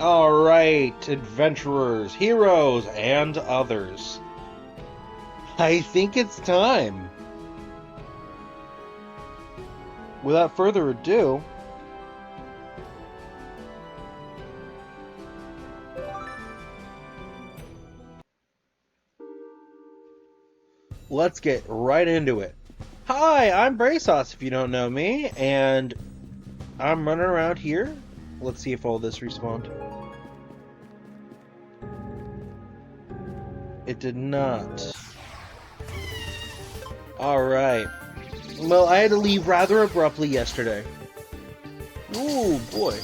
Alright, adventurers, heroes, and others. I think it's time. Without further ado, let's get right into it. Hi, I'm Braceos if you don't know me, and I'm running around here. Let's see if all this respawned. It did not. Alright. Well, I had to leave rather abruptly yesterday. Ooh, boy.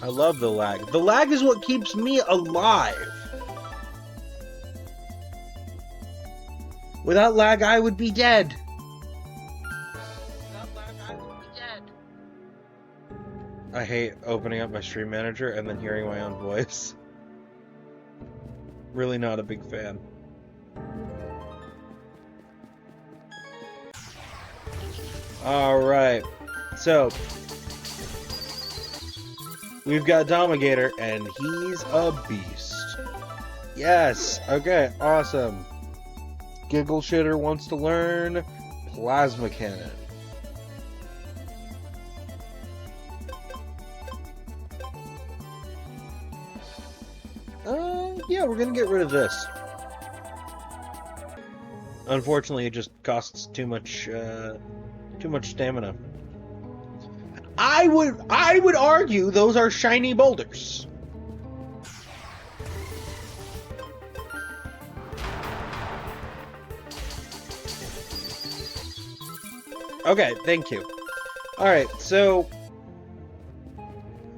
I love the lag. The lag is what keeps me alive. Without lag, I would be dead. I hate opening up my stream manager and then hearing my own voice. Really not a big fan. Alright, so we've got Domigator and he's a beast. Yes, okay, awesome. Giggle Shitter wants to learn Plasma Cannon. Yeah, we're gonna get rid of this. Unfortunately, it just costs too much stamina. I would argue those are shiny boulders. Okay, thank you. Alright, so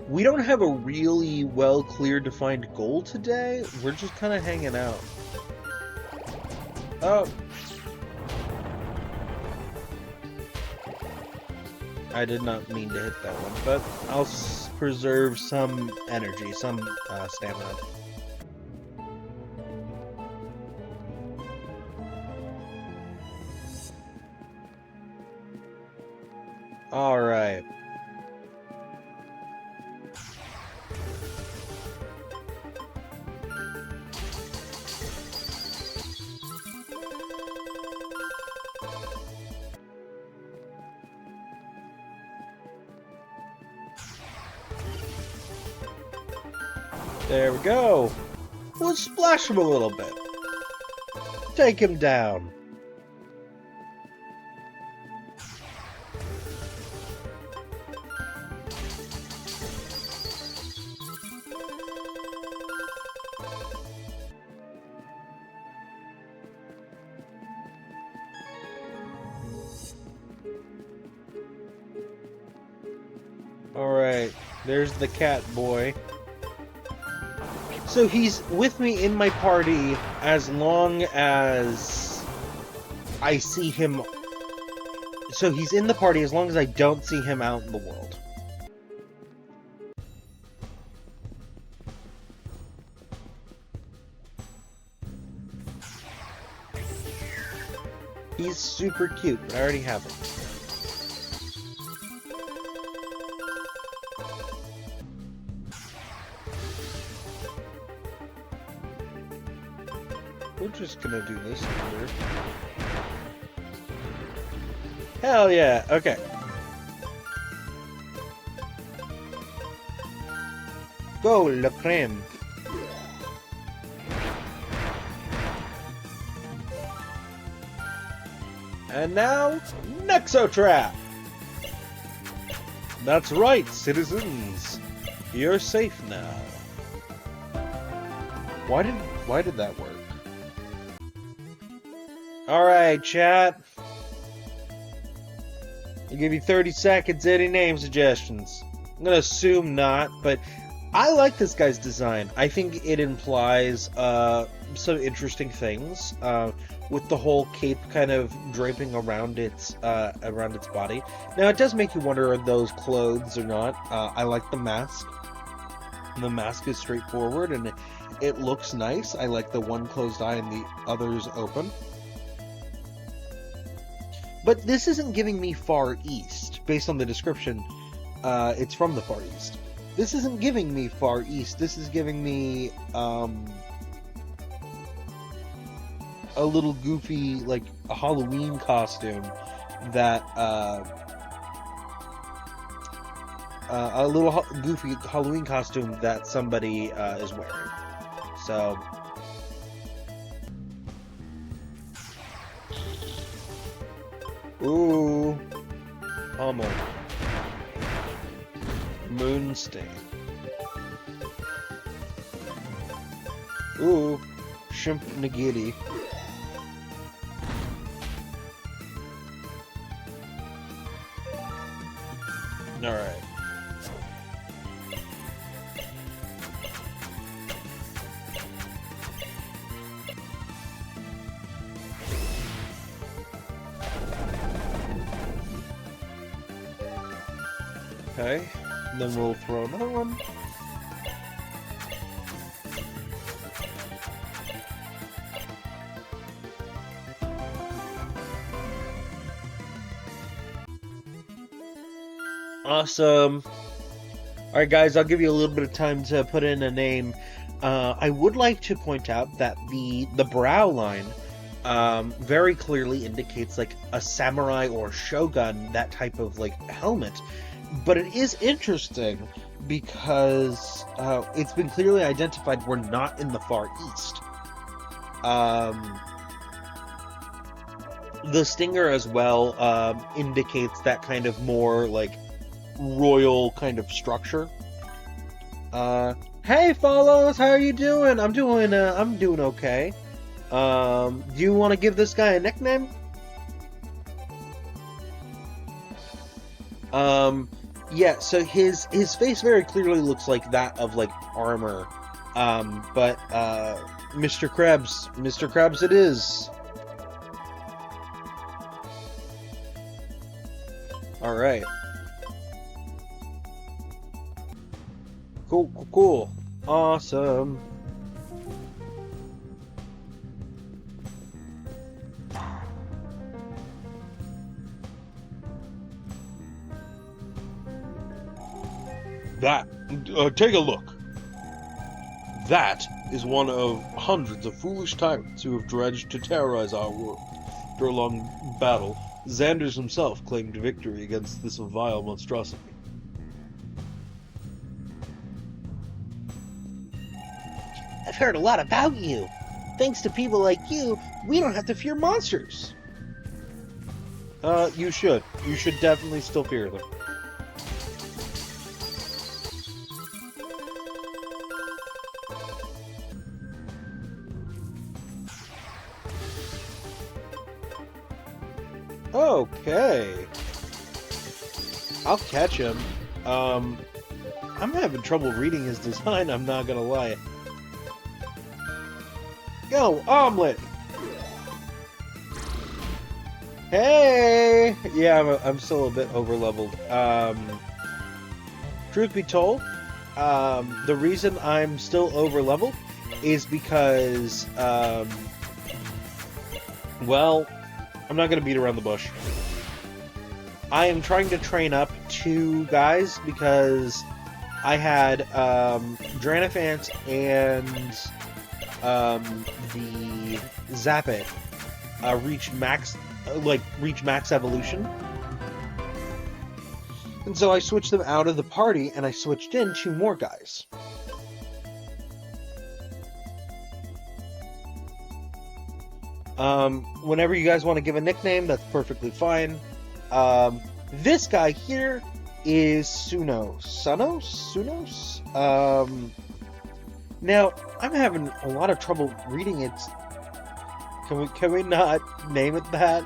we don't have a really well clear defined goal today. We're just kind of hanging out. Oh. I did not mean to hit that one, but I'll preserve some energy, some stamina. Alright. There we go. We'll splash him a little bit. Take him down. Alright, there's the cat boy. So he's with me in my party as long as I see him. So he's in the party as long as I don't see him out in the world. He's super cute, but I already have him. We're just gonna do this here. Hell yeah, okay. Go, la creme. And now, Nexotrap! That's right, citizens. You're safe now. Why did that work? Alright, chat. I'll give you 30 seconds. Any name suggestions? I'm gonna assume not, but I like this guy's design. I think it implies some interesting things with the whole cape kind of draping around its body. Now, it does make you wonder, are those clothes or not? I like the mask. The mask is straightforward and it looks nice. I like the one closed eye and the others open. But this isn't giving me Far East. Based on the description, it's from the Far East. This isn't giving me Far East. This is giving me a little goofy, like a Halloween costume that a little goofy Halloween costume that somebody is wearing. So ooh, Hummel. Moonstain. Ooh, Shrimp Nagiri. Alright. Okay, and then we'll throw another one. Awesome. Alright guys, I'll give you a little bit of time to put in a name. I would like to point out that the brow line very clearly indicates like a samurai or shogun, that type of like helmet. But it is interesting because it's been clearly identified we're not in the Far East. The stinger as well indicates that kind of more like royal kind of structure. Hey follows, how are you doing? I'm doing okay. Do you want to give this guy a nickname? Yeah, so his face very clearly looks like that of like armor. But Mr. Krabs it is. All right. Cool. Awesome. That, take a look. That is one of hundreds of foolish tyrants who have dredged to terrorize our world. After a long battle, Xanders himself claimed victory against this vile monstrosity. I've heard a lot about you. Thanks to people like you, we don't have to fear monsters. You should. You should definitely still fear them. Okay. I'll catch him. I'm having trouble reading his design, I'm not gonna lie. Go, Omelet! Hey! Yeah, I'm still a bit over-leveled. Truth be told, the reason I'm still over-leveled is because, well, I'm not gonna beat around the bush. I am trying to train up 2 guys because I had Dranophant and the Zapit reach max evolution, and so I switched them out of the party and I switched in 2 more guys. Whenever you guys want to give a nickname, that's perfectly fine. This guy here is Sunos. Now, I'm having a lot of trouble reading it. Can we not name it that?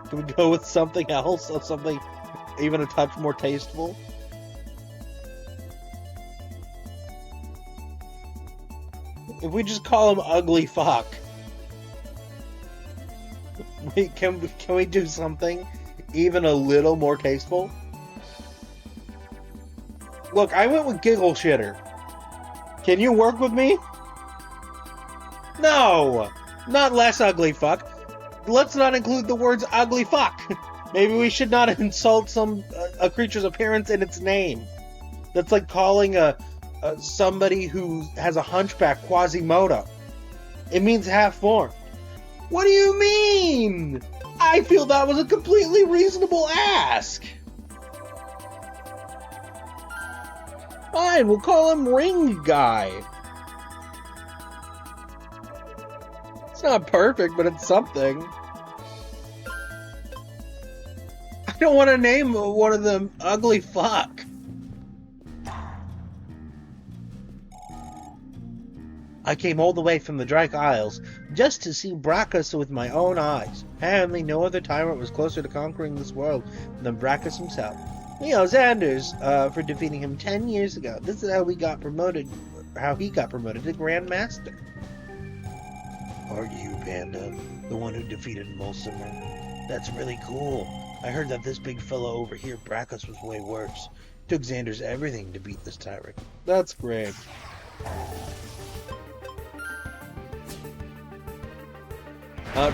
Can we go with something else, or something even a touch more tasteful? If we just call him Ugly Fuck. Can we do something even a little more tasteful? Look, I went with Giggle Shitter. Can you work with me? No! Not less ugly fuck. Let's not include the words ugly fuck. Maybe we should not insult a creature's appearance in its name. That's like calling somebody who has a hunchback Quasimodo. It means half-formed. What do you mean? I feel that was a completely reasonable ask. Fine, we'll call him Ring Guy. It's not perfect, but it's something. I don't want to name one of them Ugly Fuck. I came all the way from the Drake Isles just to see Brachus with my own eyes. Apparently no other tyrant was closer to conquering this world than Brachus himself. We owe Xander's for defeating him 10 years ago. This is how he got promoted to Grand Master. Are you, Panda, the one who defeated Mulcimer? That's really cool. I heard that this big fella over here, Brachus, was way worse. Took Xander's everything to beat this tyrant. That's great.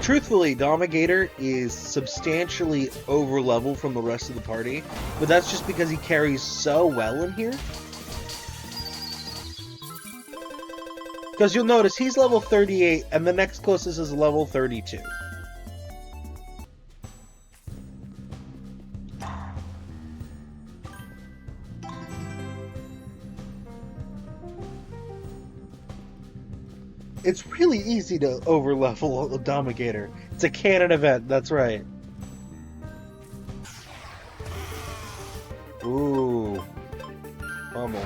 Truthfully, Domigator is substantially over level from the rest of the party, but that's just because he carries so well in here. Because you'll notice he's level 38, and the next closest is level 32. It's really easy to overlevel a Domigator. It's a canon event, that's right. Ooh. Pummel.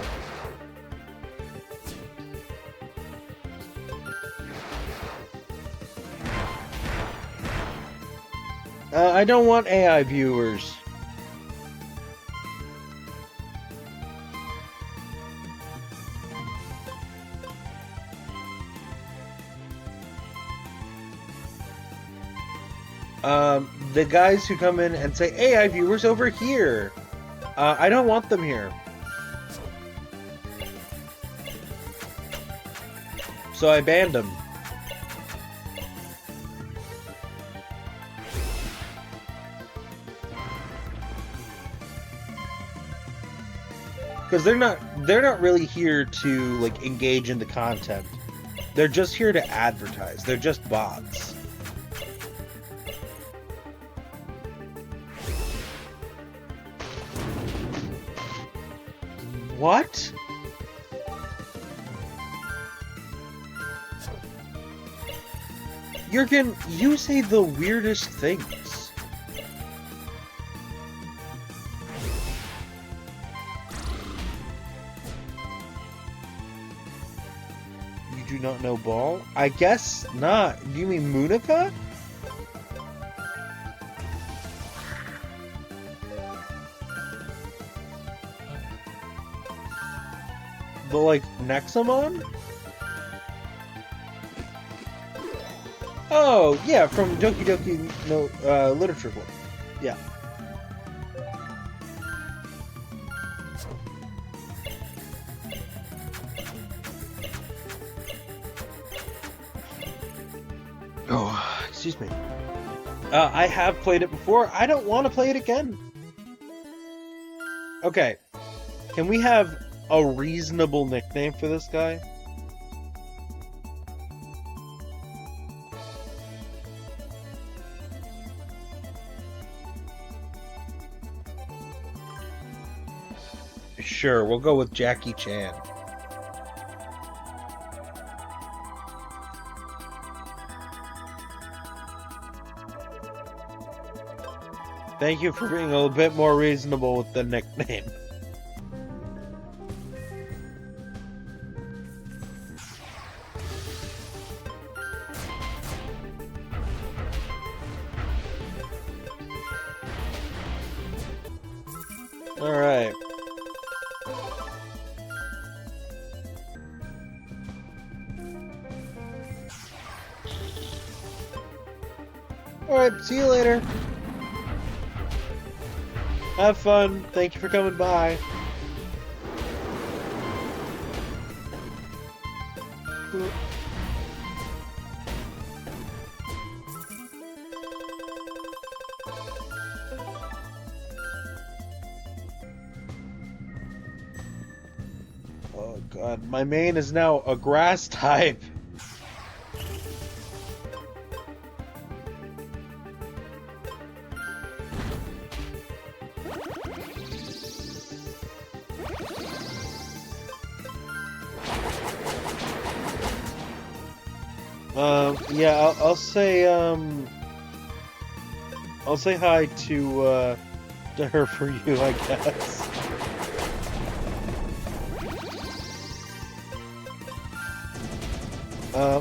I don't want AI viewers. The guys who come in and say, AI viewers over here. I don't want them here. So I banned them. Because they're not really here to like engage in the content. They're just here to advertise. They're just bots. What? Jurgen, you say the weirdest things. You do not know Ball? I guess not. Do you mean Munica? The, like, Nexomon? Oh, yeah, from Doki Doki no, Literature Club. Yeah. Oh, excuse me. I have played it before. I don't want to play it again. Okay. Can we have a reasonable nickname for this guy? Sure, we'll go with Jackie Chan. Thank you for being a little bit more reasonable with the nickname. Alright. Alright, see you later. Have fun. Thank you for coming by. God, my main is now a grass type. Yeah, I'll say hi to her for you, I guess.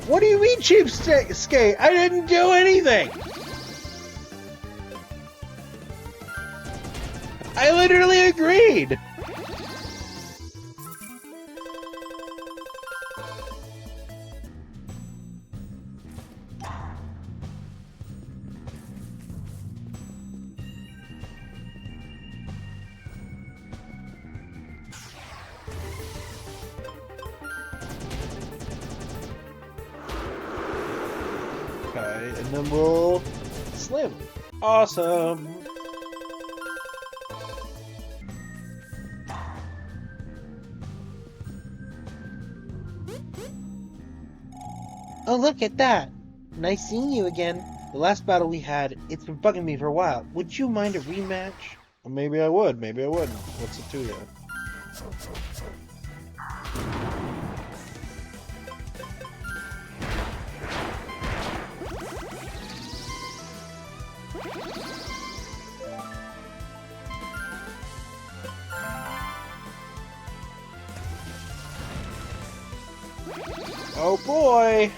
What do you mean, cheapskate? I didn't do anything! I literally agreed! Okay, and then we'll slam him. Awesome! Oh, look at that! Nice seeing you again. The last battle we had, it's been bugging me for a while. Would you mind a rematch? Well, maybe I would, maybe I wouldn't. What's it to you? Oh boy!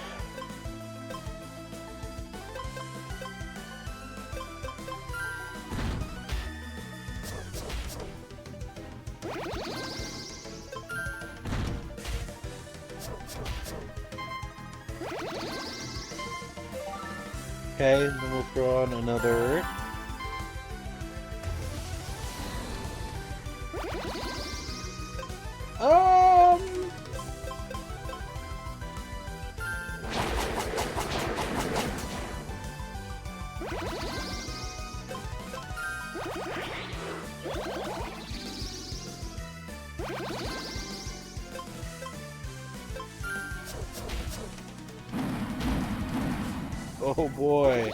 Okay, then we'll throw on another. Oh boy.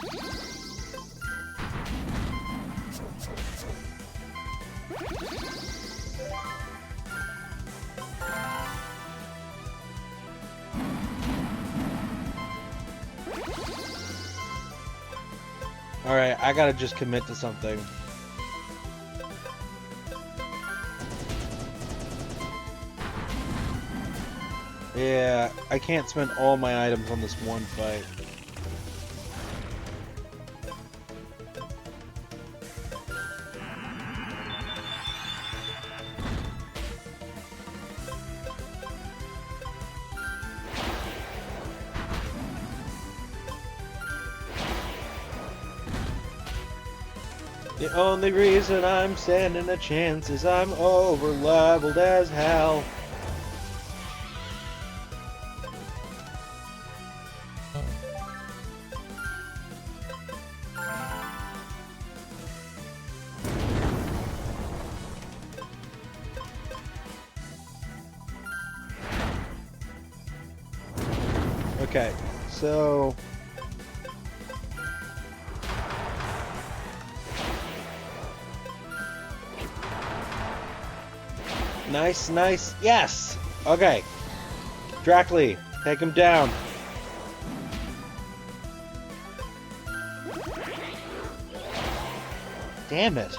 Alright, I gotta just commit to something. Yeah, I can't spend all my items on this one fight. The only reason I'm standing a chance is I'm over-leveled as hell. Okay, so... Nice, nice. Yes! Okay. Dracly, take him down. Damn it.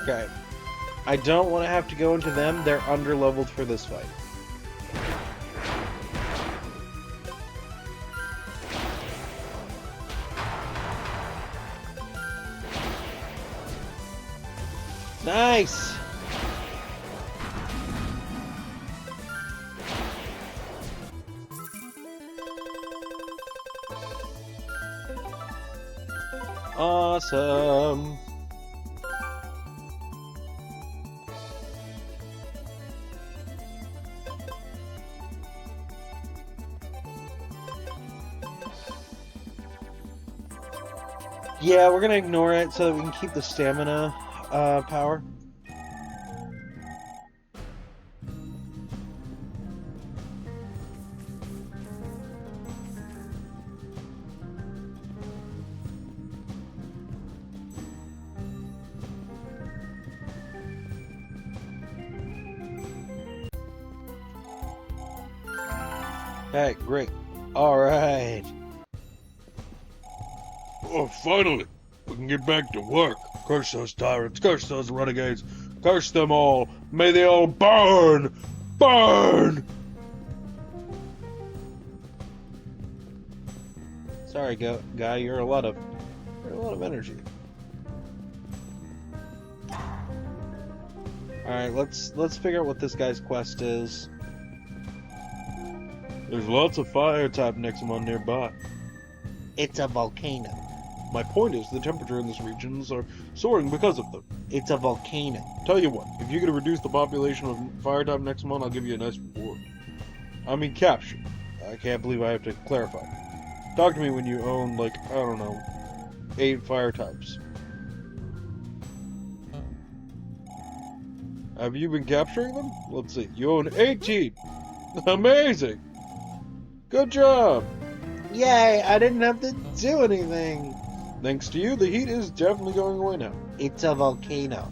Okay. I don't want to have to go into them. They're under-leveled for this fight. Nice! Awesome! Yeah, we're gonna ignore it so that we can keep the stamina power. Hey, great. Alright. Oh, finally! We can get back to work. Curse those tyrants, curse those renegades, curse them all. May they all burn! Burn! Sorry, guy, you're a lot of energy. Alright, let's figure out what this guy's quest is. There's lots of fire-type Nexomon nearby. It's a volcano. My point is, the temperature in these regions are soaring because of them. It's a volcano. Tell you what, if you could reduce the population of fire-type Nexomon, I'll give you a nice reward. I mean capture. I can't believe I have to clarify. Talk to me when you own, like, I don't know, 8 fire types. Have you been capturing them? Let's see. You own 18! Amazing! Good job! Yay, I didn't have to do anything. Thanks to you, the heat is definitely going away now. It's a volcano.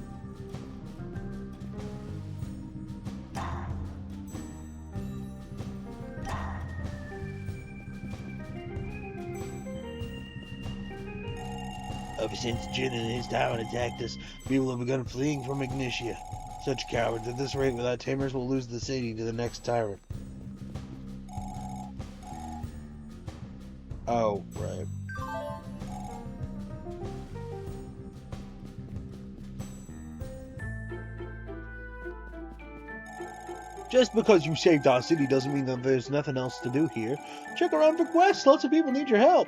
Ever since Jin and his tyrant attacked us, people have begun fleeing from Ignitia. Such cowards. At this rate, without tamers, we'll lose the city to the next tyrant. Oh, right. Just because you saved our city doesn't mean that there's nothing else to do here. Check around for quests. Lots of people need your help.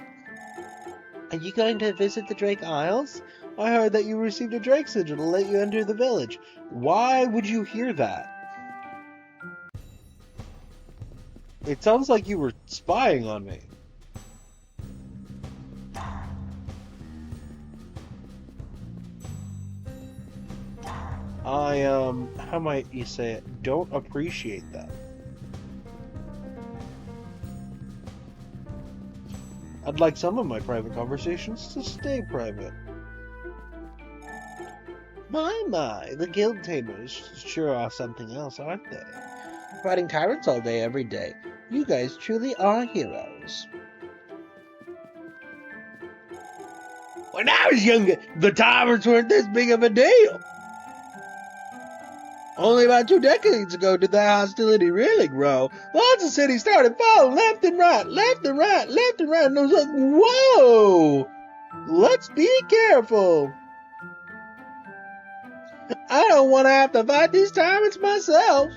Are you going to visit the Drake Isles? I heard that you received a Drake sigil to let you enter the village. Why would you hear that? It sounds like you were spying on me. How might you say it? Don't appreciate that. I'd like some of my private conversations to stay private. My, the guild tamers sure are something else, aren't they? Fighting tyrants all day, every day. You guys truly are heroes. When I was younger, the tyrants weren't this big of a deal. Only about 2 decades ago did that hostility really grow. Lots of cities started falling left and right, left and right, left and right. And I was like, whoa! Let's be careful. I don't want to have to fight these tyrants myself.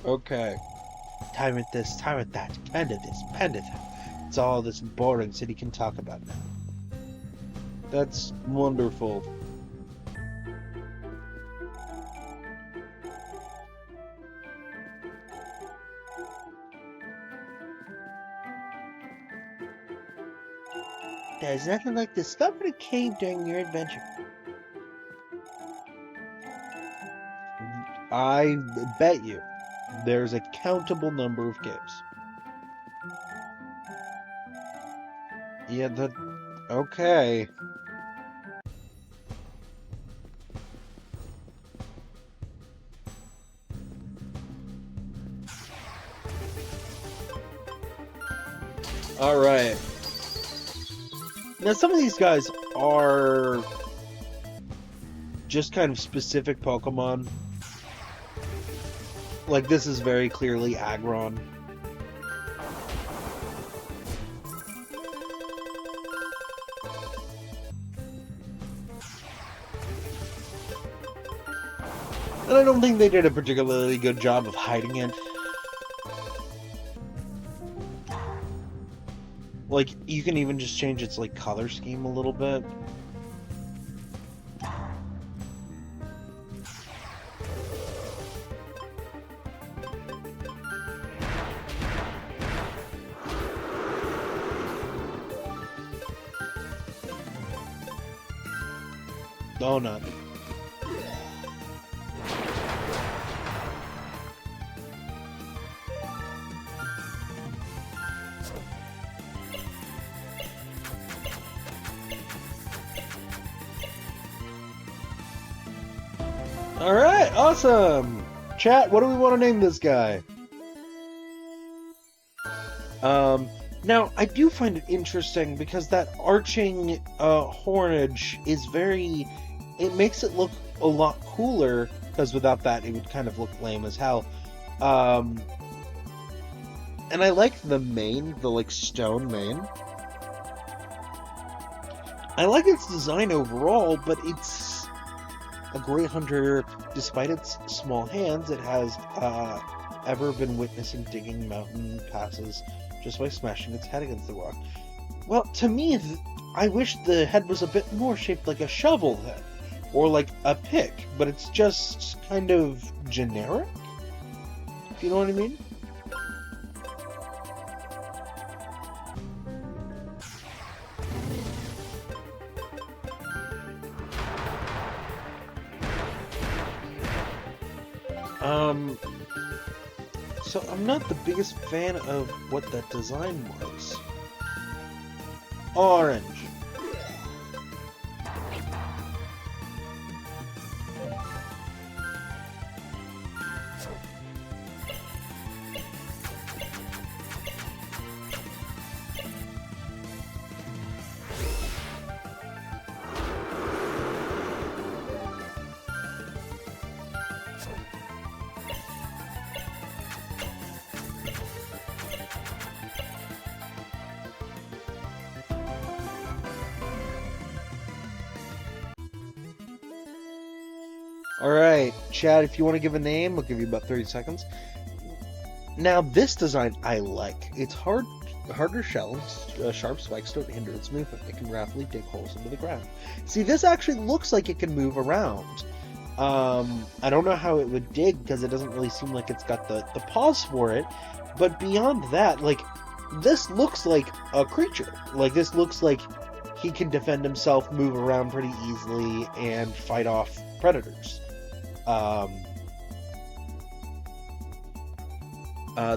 Okay. Tyrant this, tyrant that, panda this, panda that. It's all this boring city can talk about now. That's wonderful. There's nothing like discovering a cave during your adventure. I bet you there's a countable number of caves. Yeah, okay. Alright. Now, some of these guys are just kind of specific Pokemon. Like, this is very clearly Aggron. And I don't think they did a particularly good job of hiding it. Like, you can even just change its, like, color scheme a little bit. Donut. Alright, awesome! Chat, what do we want to name this guy? Now, I do find it interesting because that arching hornage is very... It makes it look a lot cooler, because without that it would kind of look lame as hell. And I like the mane, the like stone mane. I like its design overall, but it's a Grey Hunter. Despite its small hands, it has ever been witnessing digging mountain passes just by smashing its head against the rock. Well, to me, I wish the head was a bit more shaped like a shovel head, or like a pick, but it's just kind of generic, if you know what I mean? So I'm not the biggest fan of what that design was. Orange. Alright, Chad, if you want to give a name, I'll give you about 30 seconds. Now, this design I like. It's harder shells, sharp spikes don't hinder its movement. It can rapidly dig holes into the ground. See, this actually looks like it can move around. I don't know how it would dig, because it doesn't really seem like it's got the paws for it. But beyond that, like, this looks like a creature. Like, this looks like he can defend himself, move around pretty easily, and fight off predators.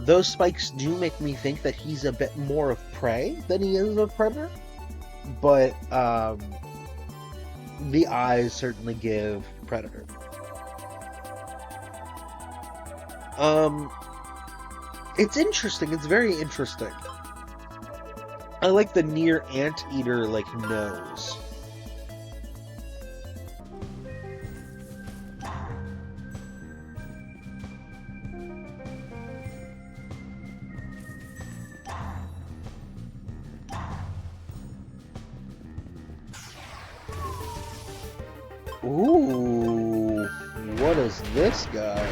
Those spikes do make me think that he's a bit more of prey than he is of predator, but the eyes certainly give predator. It's interesting. It's very interesting. I like the near anteater like nose. Ooh, what is this guy?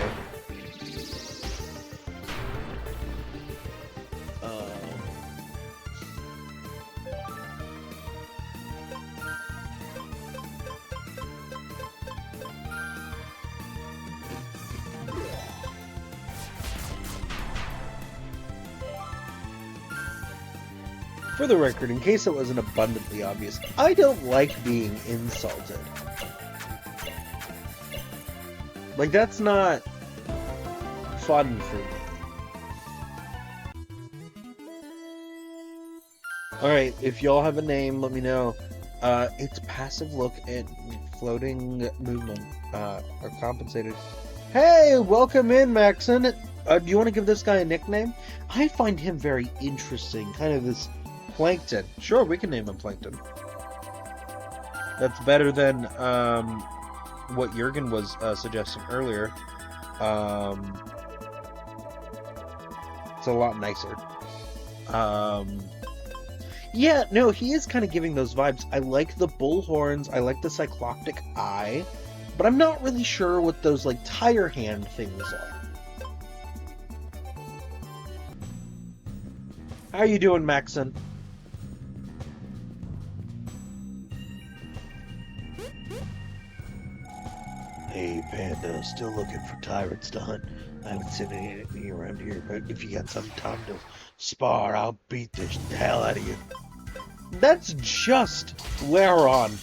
For the record, in case it wasn't abundantly obvious, I don't like being insulted. Like, that's not fun for me. Alright, if y'all have a name, let me know. It's passive look and floating movement are compensated. Hey, welcome in, Maxon. Do you want to give this guy a nickname? I find him very interesting, kind of this Plankton. Sure, we can name him Plankton. That's better than what Jurgen was suggesting earlier. It's a lot nicer. Yeah, no, he is kind of giving those vibes. I like the bull horns. I like the cycloptic eye. But I'm not really sure what those, like, tire hand things are. How you doing, Maxon? Hey, Panda, still looking for tyrants to hunt. I haven't seen anything around here, but if you got some time to spar, I'll beat the hell out of you. That's just Laron.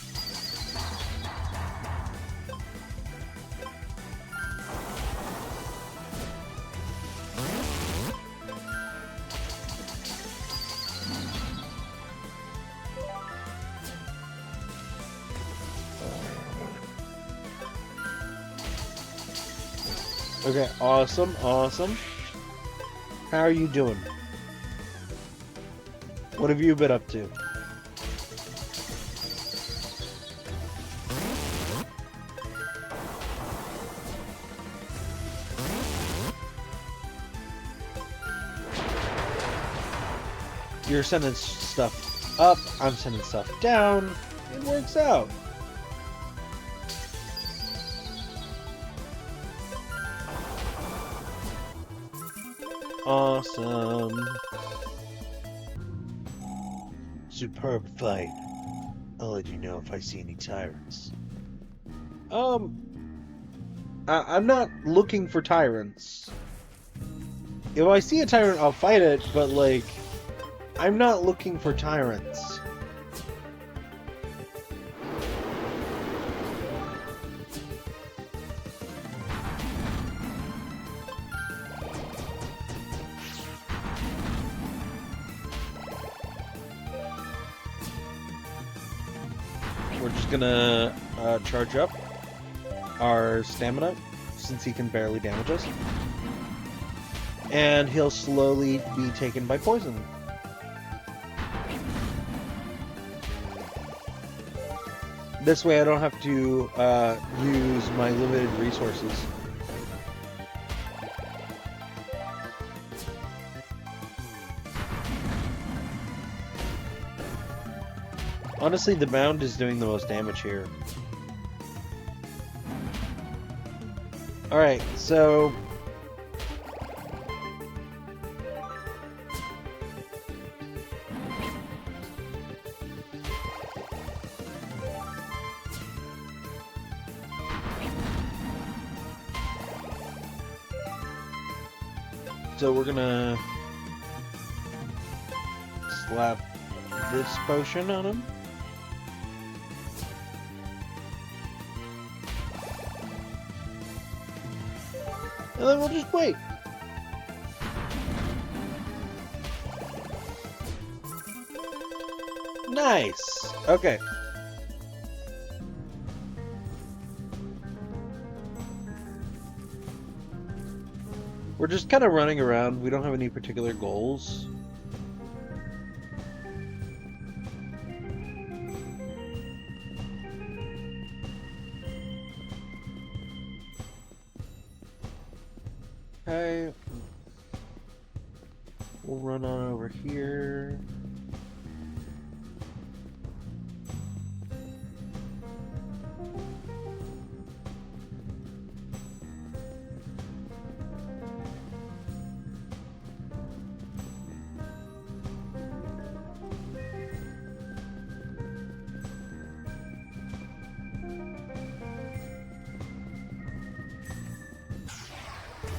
Okay, awesome, awesome. How are you doing? What have you been up to? You're sending stuff up, I'm sending stuff down. It works out. Awesome. Superb fight. I'll let you know if I see any tyrants. I'm not looking for tyrants. If I see a tyrant, I'll fight it, but, like, I'm not looking for tyrants. We're just gonna charge up our stamina, since he can barely damage us. And he'll slowly be taken by poison. This way I don't have to use my limited resources. Honestly, the mound is doing the most damage here. Alright, so... So we're gonna slap this potion on him. And then we'll just wait. Nice. Okay. We're just kind of running around. We don't have any particular goals. Okay. We'll run on over here.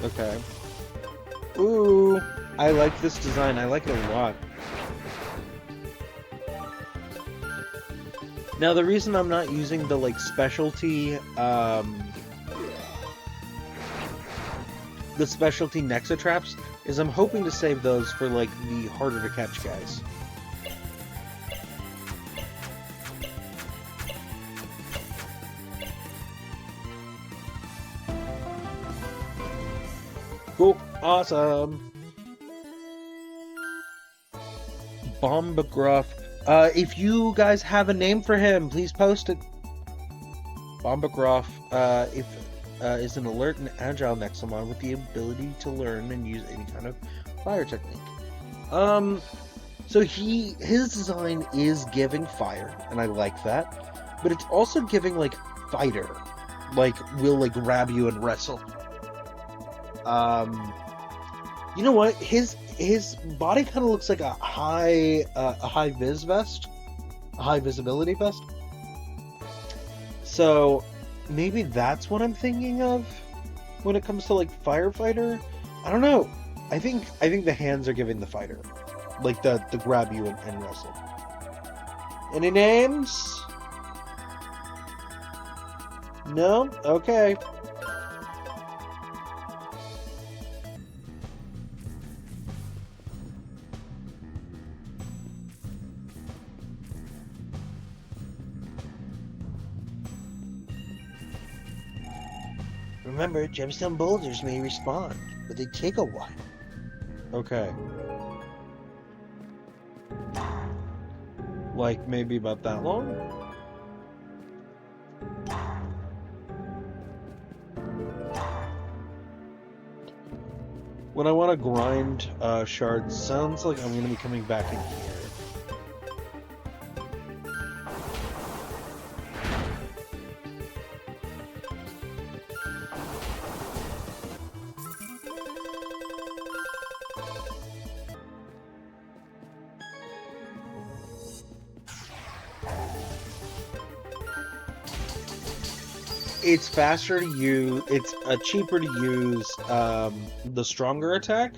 Okay. Ooh, I like this design. I like it a lot. Now, the reason I'm not using the, like, specialty, the specialty Nexa traps is I'm hoping to save those for, like, the harder to catch guys. Cool. Awesome. Bombagruff. If you guys have a name for him, please post it. Bombagruff, is an alert and agile Nexomon with the ability to learn and use any kind of fire technique. So his design is giving fire, and I like that. But it's also giving, like, fighter. Like, will, like, grab you and wrestle. You know what? His body kind of looks like a high visibility vest. So maybe that's what I'm thinking of when it comes to, like, firefighter. I don't know. I think the hands are giving the fighter, like the grab you and wrestle. Any names? No? Okay. Remember, gemstone boulders may respawn, but they take a while. Okay. Like, maybe about that long? When I want to grind shards, sounds like I'm going to be coming back in here. It's faster to use, it's cheaper to use the stronger attack.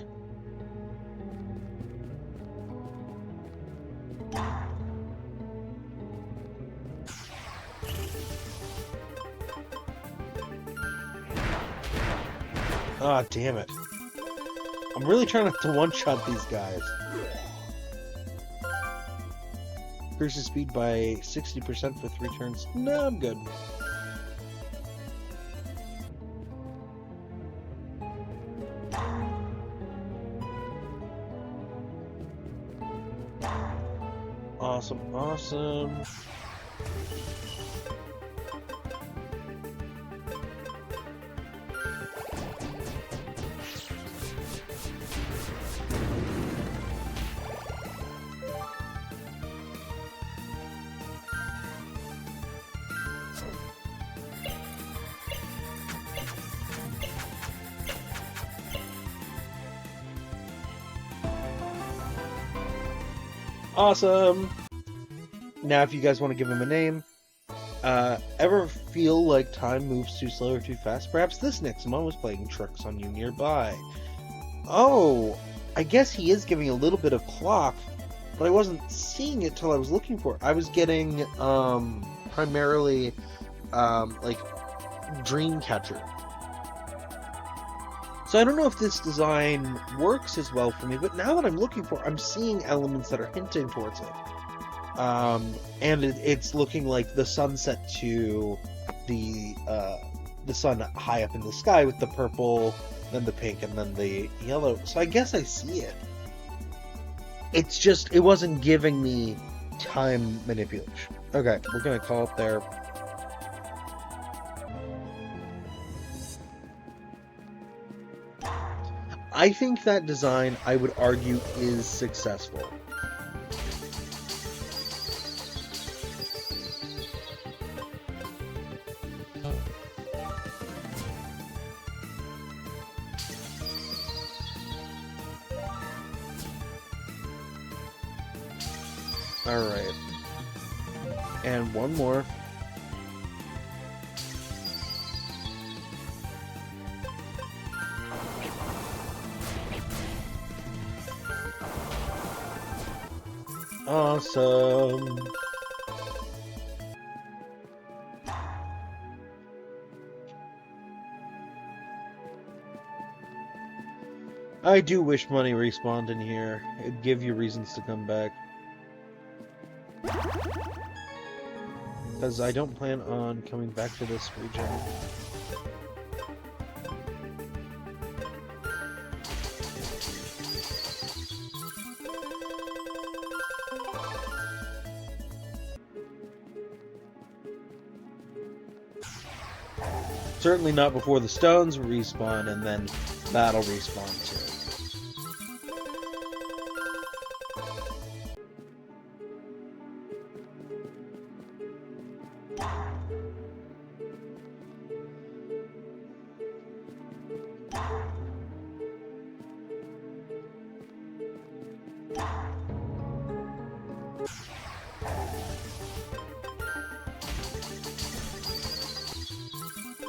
Ah, damn it. I'm really trying not to one-shot these guys. Increases speed by 60% for 3 turns. No, I'm good. Awesome, awesome. Awesome! Now, if you guys want to give him a name, ever feel like time moves too slow or too fast? Perhaps this Nexomon was playing tricks on you nearby. Oh, I guess he is giving a little bit of clock, but I wasn't seeing it till I was looking for it. I was getting, primarily, like, Dreamcatcher. So I don't know if this design works as well for me, but now that I'm looking for it, I'm seeing elements that are hinting towards it. And it's looking like the sunset to the sun high up in the sky with the purple, then the pink, and then the yellow. So I guess I see it. It's just, it wasn't giving me time manipulation. Okay, we're gonna call it there. I think that design, I would argue, is successful. Alright. And one more. Awesome. I do wish money respawned in here. It'd give you reasons to come back. Because I don't plan on coming back to this region. Certainly not before the stones respawn and then battle respawn too.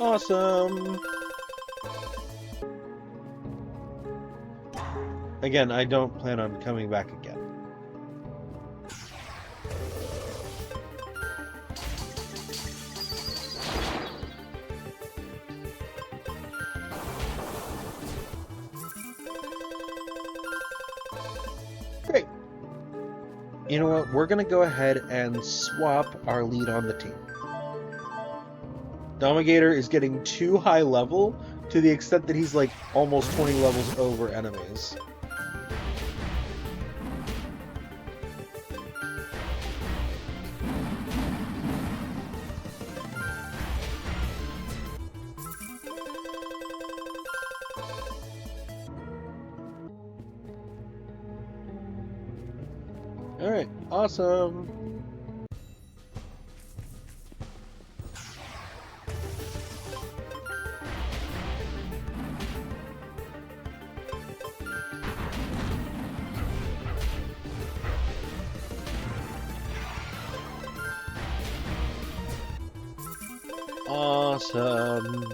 Awesome! Again, I don't plan on coming back again. Great. You know what? We're gonna go ahead and swap our lead on the team. Domigator is getting too high level to the extent that he's like almost 20 levels over enemies. Alright, awesome! Awesome!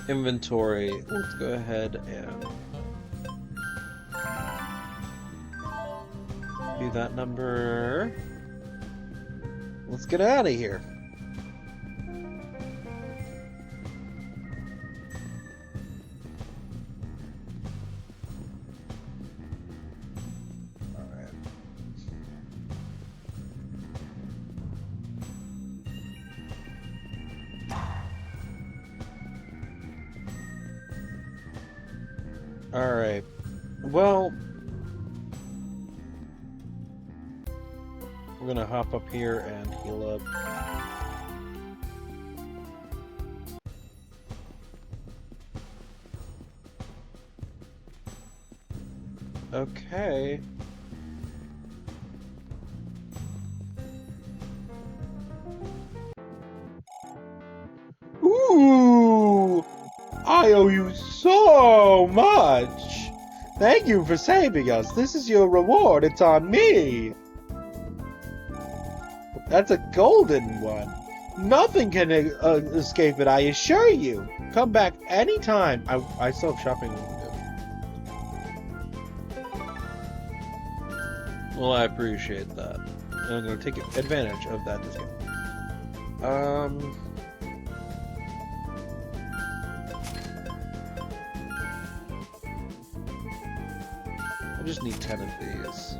Inventory. Let's go ahead and do that number. Let's get out of here. Alright. Well, we're gonna hop up here and heal up. Okay. Ooh! I owe you so much! Thank you for saving us. This is your reward. It's on me. That's a golden one. Nothing can escape it, I assure you. Come back anytime. I still have shopping to do. Well, I appreciate that. I'm going to take advantage of that discount. I just need 10 of these.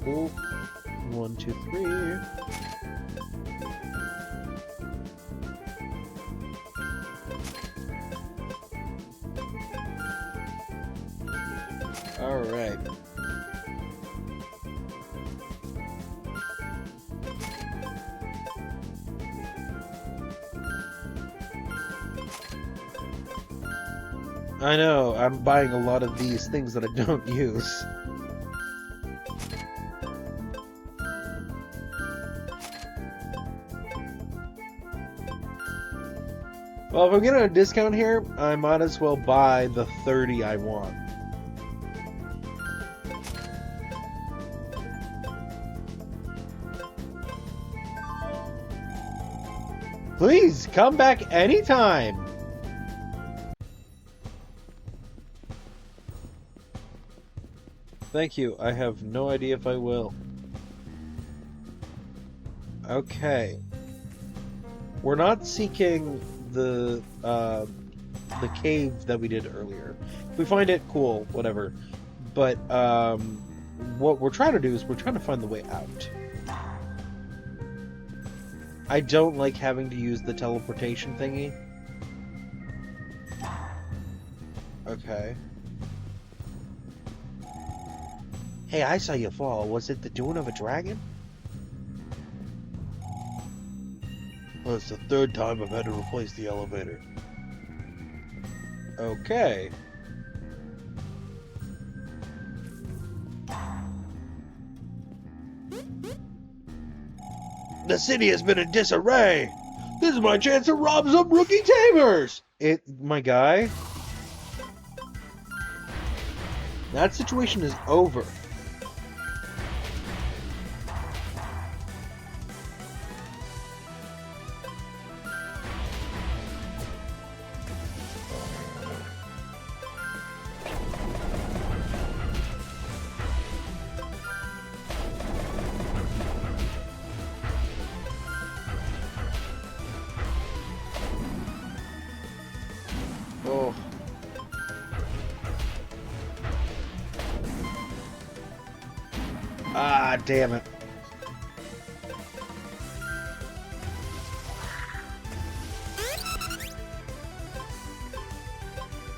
Cool. 1, 2, 3. Alright. I know, I'm buying a lot of these things that I don't use. Well, if I'm getting a discount here, I might as well buy the 30 I want. Please, come back anytime! Thank you. I have no idea if I will. Okay. We're not seeking the cave that we did earlier. If we find it, cool, whatever. But what we're trying to do is we're trying to find the way out. I don't like having to use the teleportation thingy. Okay. Hey, I saw you fall. Was it the doing of a dragon? Well, it's the third time I've had to replace the elevator. Okay. The city has been in disarray! This is my chance to rob some rookie tamers! My guy? That situation is over. Oh. Ah, damn it.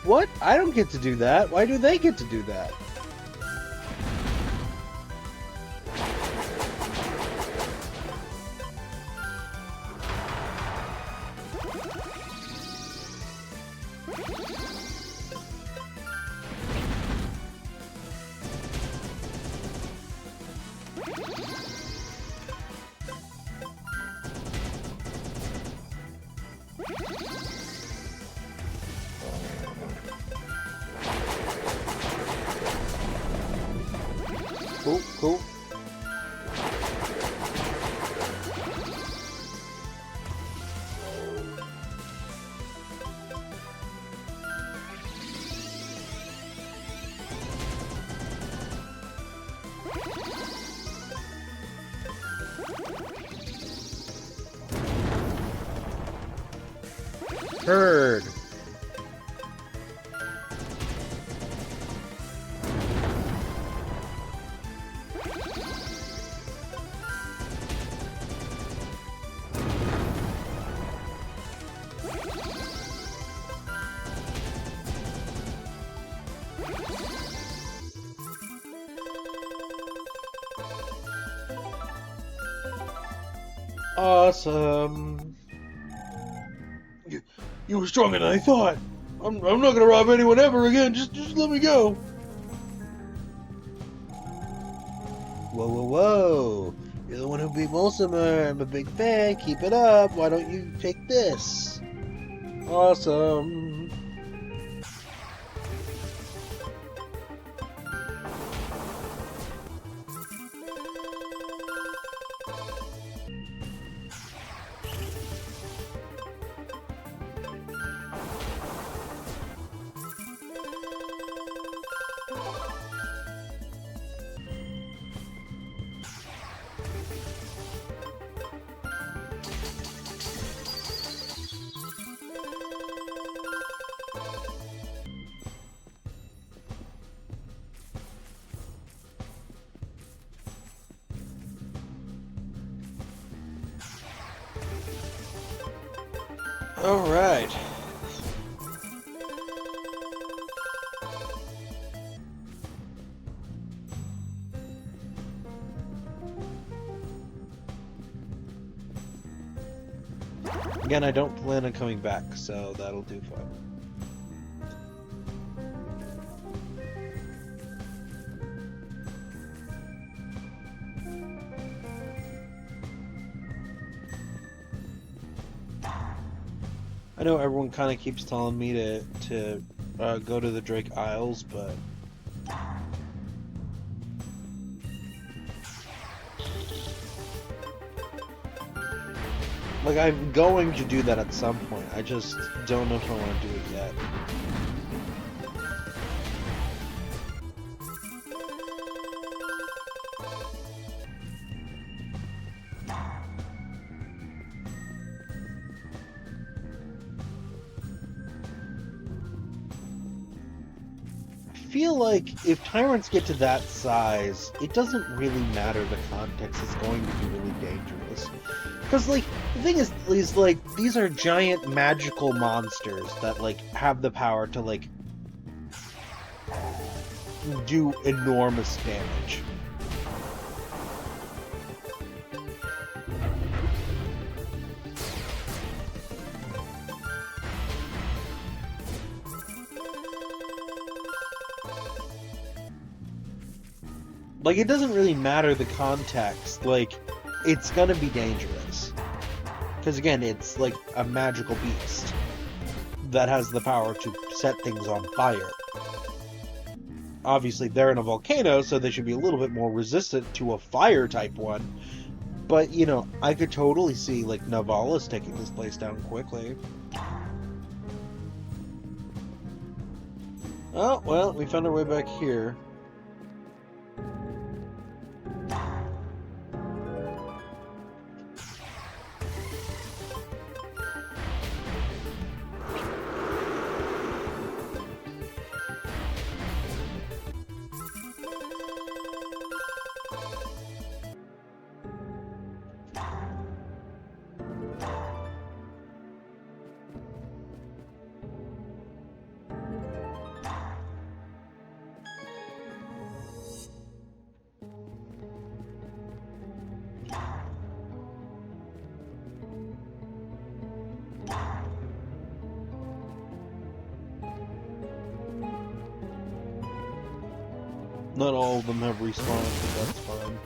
What? I don't get to do that. Why do they get to do that? Cool, cool. Heard. Awesome. You were stronger than I thought. I'm not gonna rob anyone ever again. Just let me go. Whoa, whoa, whoa. You're the one who beat Mulsimer. I'm a big fan. Keep it up. Why don't you take this? Awesome. All right. Again, I don't plan on coming back, so that'll do fine. I know everyone kind of keeps telling me to go to the Drake Isles, but like I'm going to do that at some point. I just don't know if I want to do it yet. I feel like if tyrants get to that size, it doesn't really matter the context. It's going to be really dangerous. Because, like, the thing is, like, these are giant magical monsters that, like, have the power to, like, do enormous damage. Like, it doesn't really matter the context. Like, it's gonna be dangerous. Because, again, it's like a magical beast that has the power to set things on fire. Obviously, they're in a volcano, so they should be a little bit more resistant to a fire type one. But, you know, I could totally see, like, Navalis taking this place down quickly. Oh, well, we found our way back here. Not all of them have respawn, but that's fine.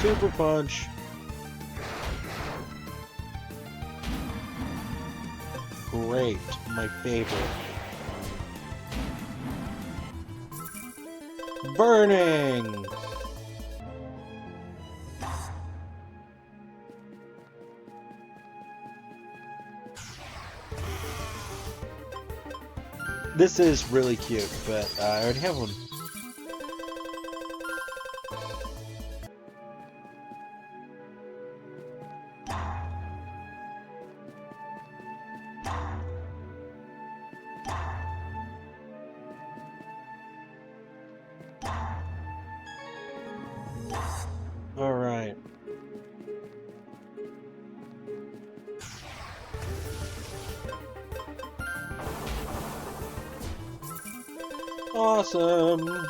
Super Punch. Great, my favorite. Burning! This is really cute, but I already have one. Alright. Awesome!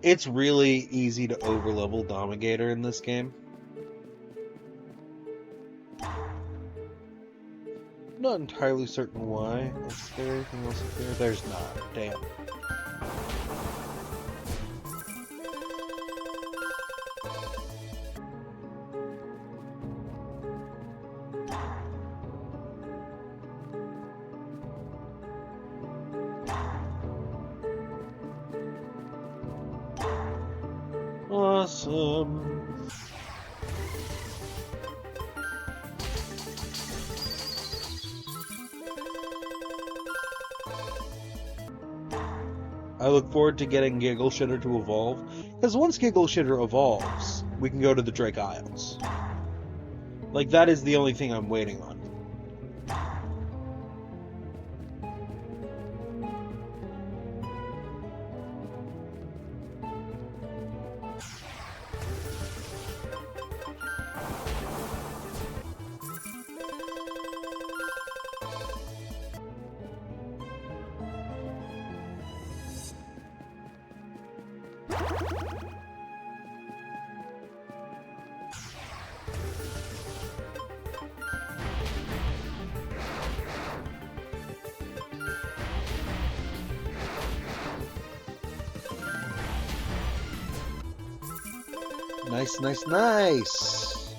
It's really easy to overlevel Dominator in this game. Not entirely certain why. Is there anything else up there? There's not. Damn. Awesome. I look forward to getting Giggle Shitter to evolve, because once Giggle Shitter evolves, we can go to the Drake Isles. Like, that is the only thing I'm waiting on. Nice, nice, nice!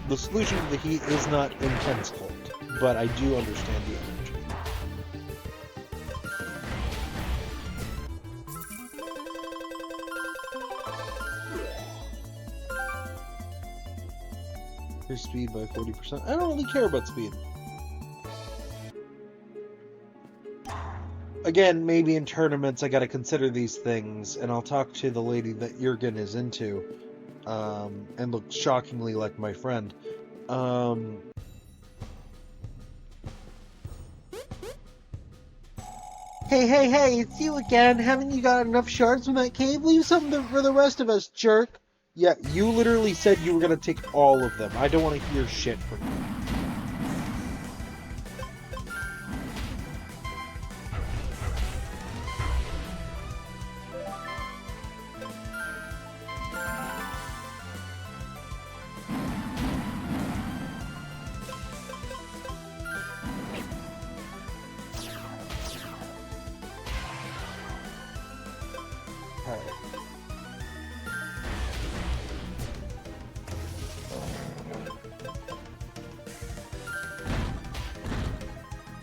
The solution to the heat is not intense cold, but I do understand the energy. Increase speed by 40%. I don't really care about speed. Again, maybe in tournaments I gotta consider these things, and I'll talk to the lady that Jurgen is into, and looks shockingly like my friend. Hey, it's you again. Haven't you got enough shards from that cave? Leave some for the rest of us, jerk. Yeah, you literally said you were gonna take all of them. I don't want to hear shit from you.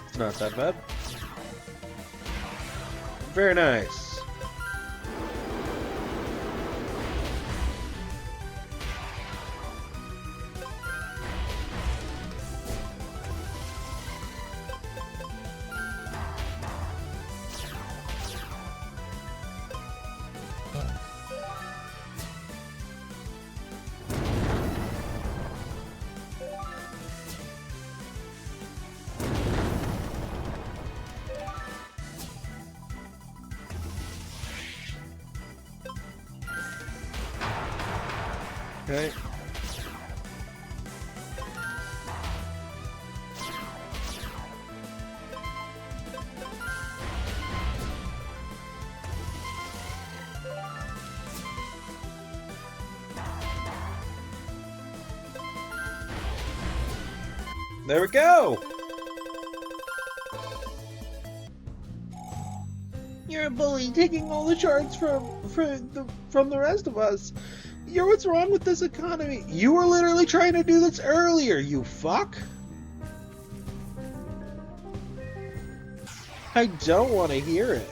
It's not that bad. Very nice. Okay. There we go! You're a bully, taking all the shards from the rest of us. You're what's wrong with this economy. You were literally trying to do this earlier, you fuck! I don't want to hear it.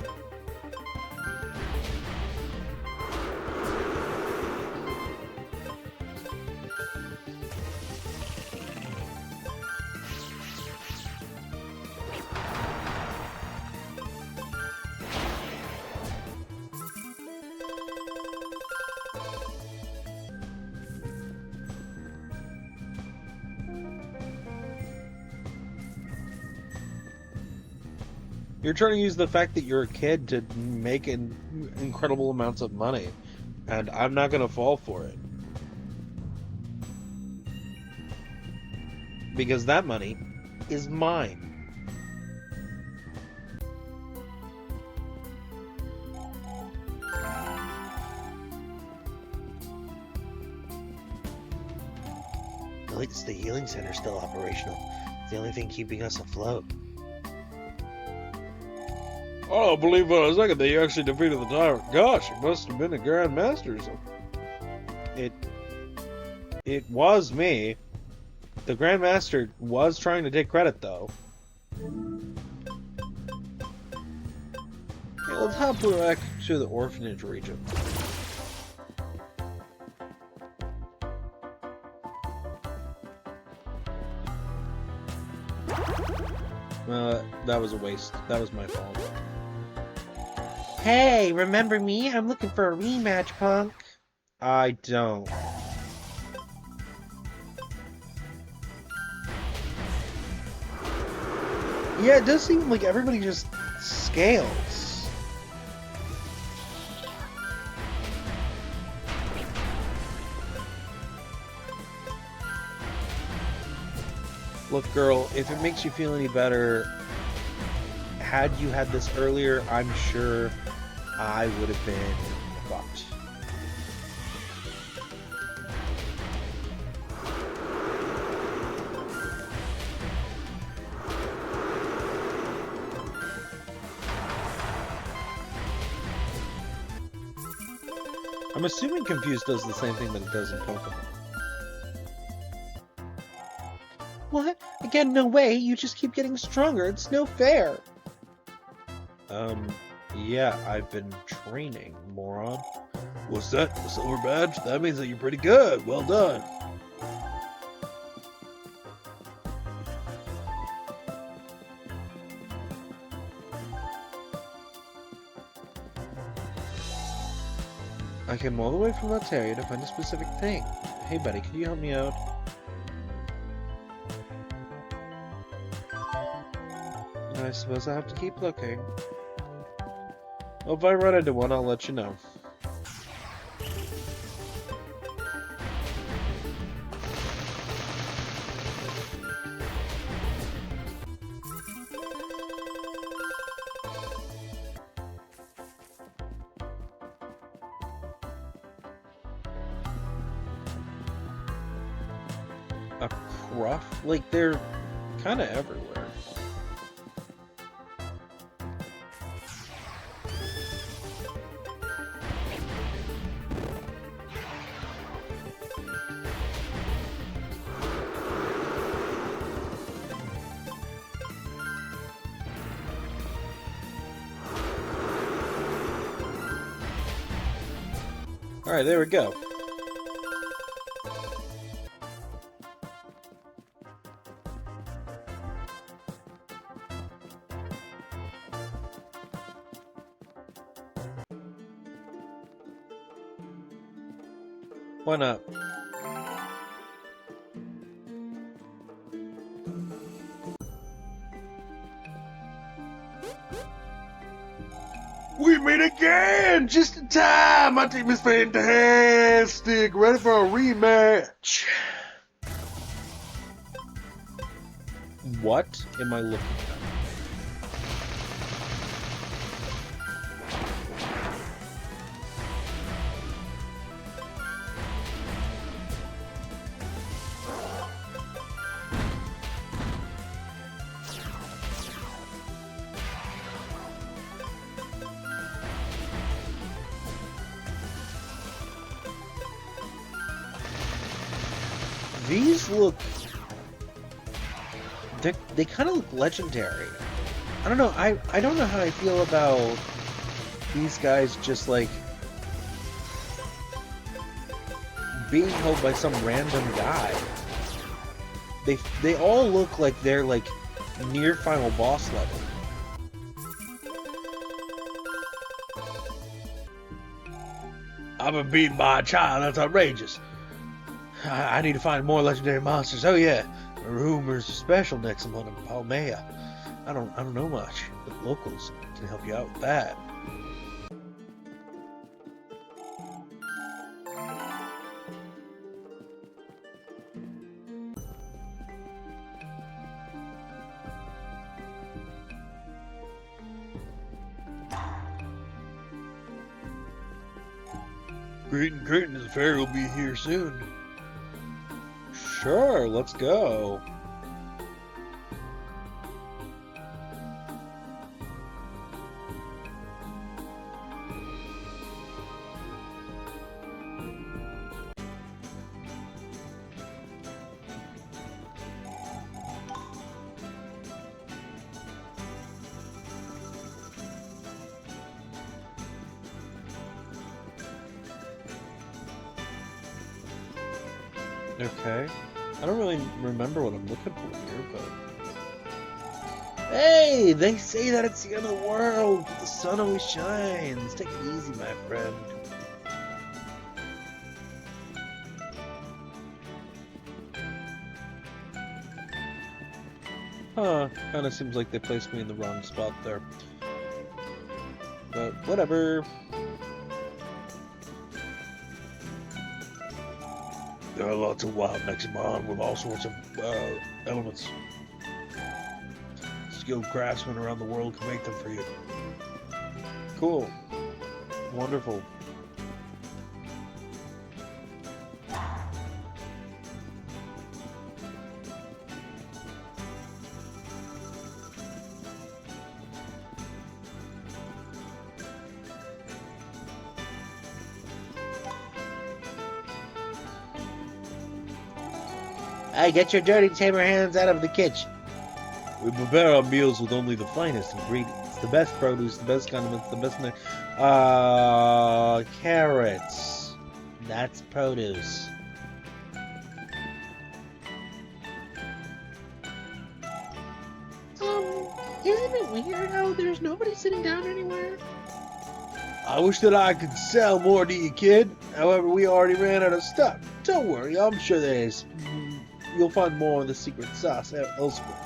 You're trying to use the fact that you're a kid to make incredible amounts of money, and I'm not going to fall for it. Because that money is mine. At least the healing center's still operational. It's the only thing keeping us afloat. I don't believe for a second that you actually defeated the tyrant. Gosh, it must have been a Grand Master or something. It was me. The Grand Master was trying to take credit, though. Okay, let's hop back to the orphanage region. That was a waste. That was my fault. Hey, remember me? I'm looking for a rematch, punk. I don't. Yeah, it does seem like everybody just scales. Look, girl, if it makes you feel any better, had you had this earlier, I'm sure I would have been fucked. I'm assuming Confused does the same thing that it does in Pokemon. What? Again, no way. You just keep getting stronger. It's no fair. Yeah, I've been training, moron. What's that? A silver badge? That means that you're pretty good. Well done. I came all the way from Ontario to find a specific thing. Hey, buddy, could you help me out? I suppose I have to keep looking. Well, if I run into one, I'll let you know. A Cruff? Like, they're kind of everywhere. Alright, there we go. Why not? We meet again! Just in time! My team is fantastic! Ready for a rematch! What am I looking at? These look... They kind of look legendary. I don't know. I don't know how I feel about these guys just like being held by some random guy. They all look like they're like near final boss level. I've been beaten by a child. That's outrageous. I need to find more legendary monsters. Oh yeah. Rumors of special Nexomon in Palmea. I don't know much, but locals can help you out with that. Greeting, the fair will be here soon. Sure, let's go. Okay. I don't really remember what I'm looking for here, but... Hey! They say that it's the end of the world, but the sun always shines. Take it easy, my friend. Huh. Kinda seems like they placed me in the wrong spot there. But whatever. There are lots of wild Nexomon with all sorts of elements. Skilled craftsmen around the world can make them for you. Cool. Wonderful. Hey, get your dirty tamer hands out of the kitchen. We prepare our meals with only the finest ingredients. The best produce, the best condiments, the best... carrots. That's produce. Isn't it weird how there's nobody sitting down anywhere? I wish that I could sell more to you, kid. However, we already ran out of stuff. Don't worry, I'm sure there's... You'll find more of the secret sauce elsewhere.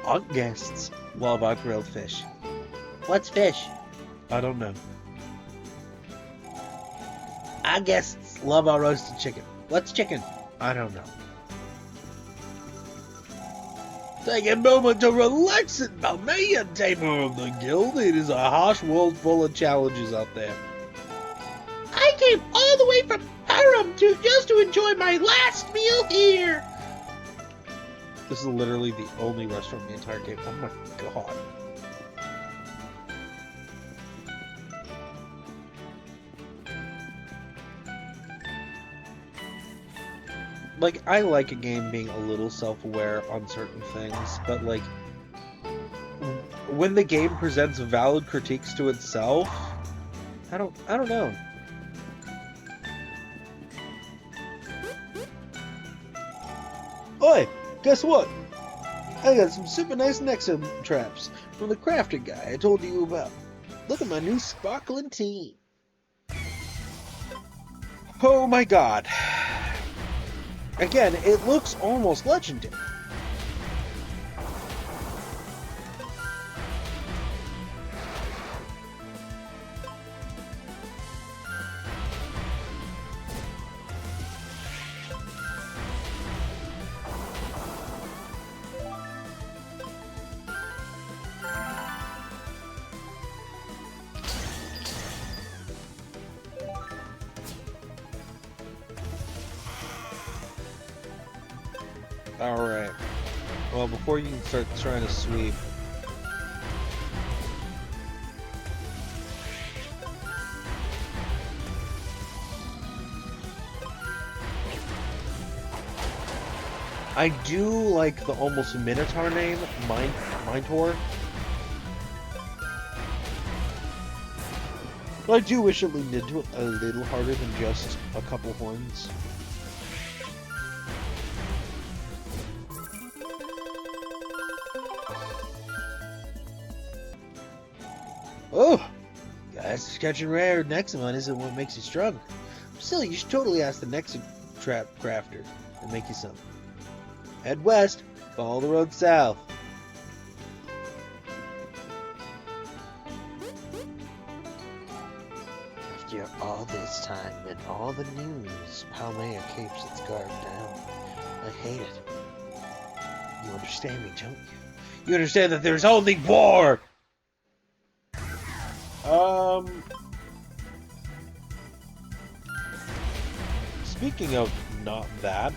Our guests love our grilled fish. What's fish? I don't know. Our guests love our roasted chicken. What's chicken? I don't know. Take a moment to relax in Palmea, tamer of the guild. It is a harsh world full of challenges out there. I came all the way from Durham just to enjoy my last meal here. This is literally the only restaurant in the entire game. Oh my god. Like, I like a game being a little self-aware on certain things, but like, when the game presents valid critiques to itself, I don't know. Oi! Guess what? I got some super nice Nexomon traps from the crafting guy I told you about. Look at my new sparkling tea. Oh my god. Again, it looks almost legendary. Alright. Well, before you can start trying to sweep... I do like the almost Minotaur name, Minotaur. But I do wish it leaned into it a little harder than just a couple horns. Oh! Guys, catching rare Nexomon isn't what makes you stronger. Still, you should totally ask the Nexotrap crafter to make you some. Head west, follow the road south. After all this time and all the news, Palmea keeps its guard down. I hate it. You understand me, don't you? You understand that there's only war! Speaking of not that,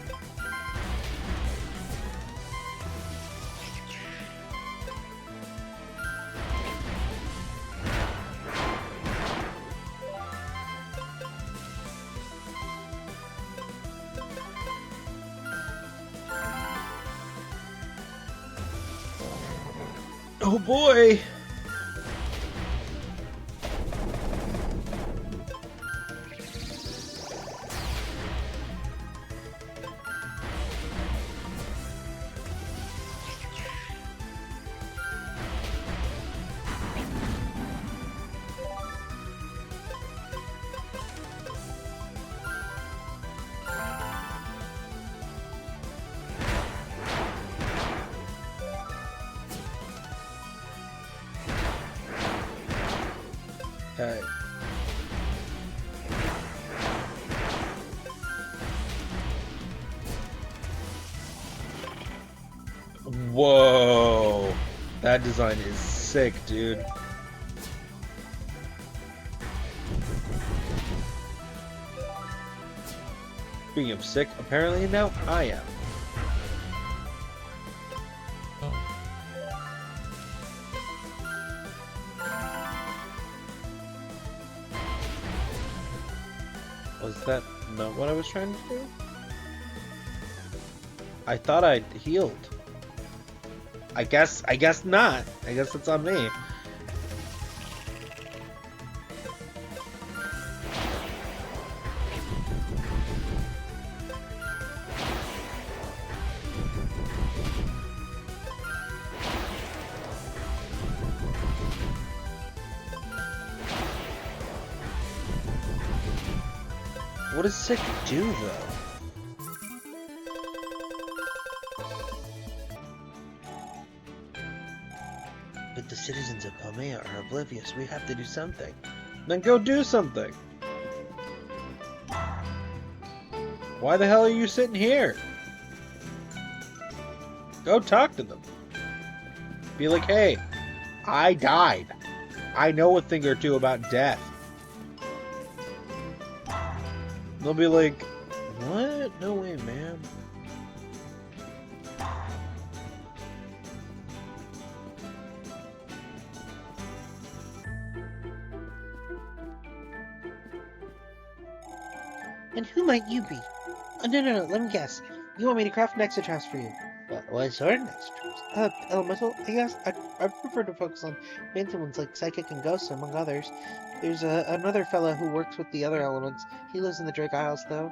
oh boy! Okay. Whoa! That design is sick, dude. Speaking of sick, apparently now I am. Was that not what I was trying to do? I thought I'd healed. I guess not. I guess it's on me. What does sick do, though? But the citizens of Palmea are oblivious. We have to do something. Then go do something. Why the hell are you sitting here? Go talk to them. Be like, hey, I died. I know a thing or two about death. They'll be like, what? No way, man. And who might you be? Oh, no, let me guess. You want me to craft Nexotraps for you? What sort of Nexotraps? Elemental, I guess. I prefer to focus on fancy ones like Psychic and Ghost, among others. There's another fella who works with the other elements. He lives in the Drake Isles, though.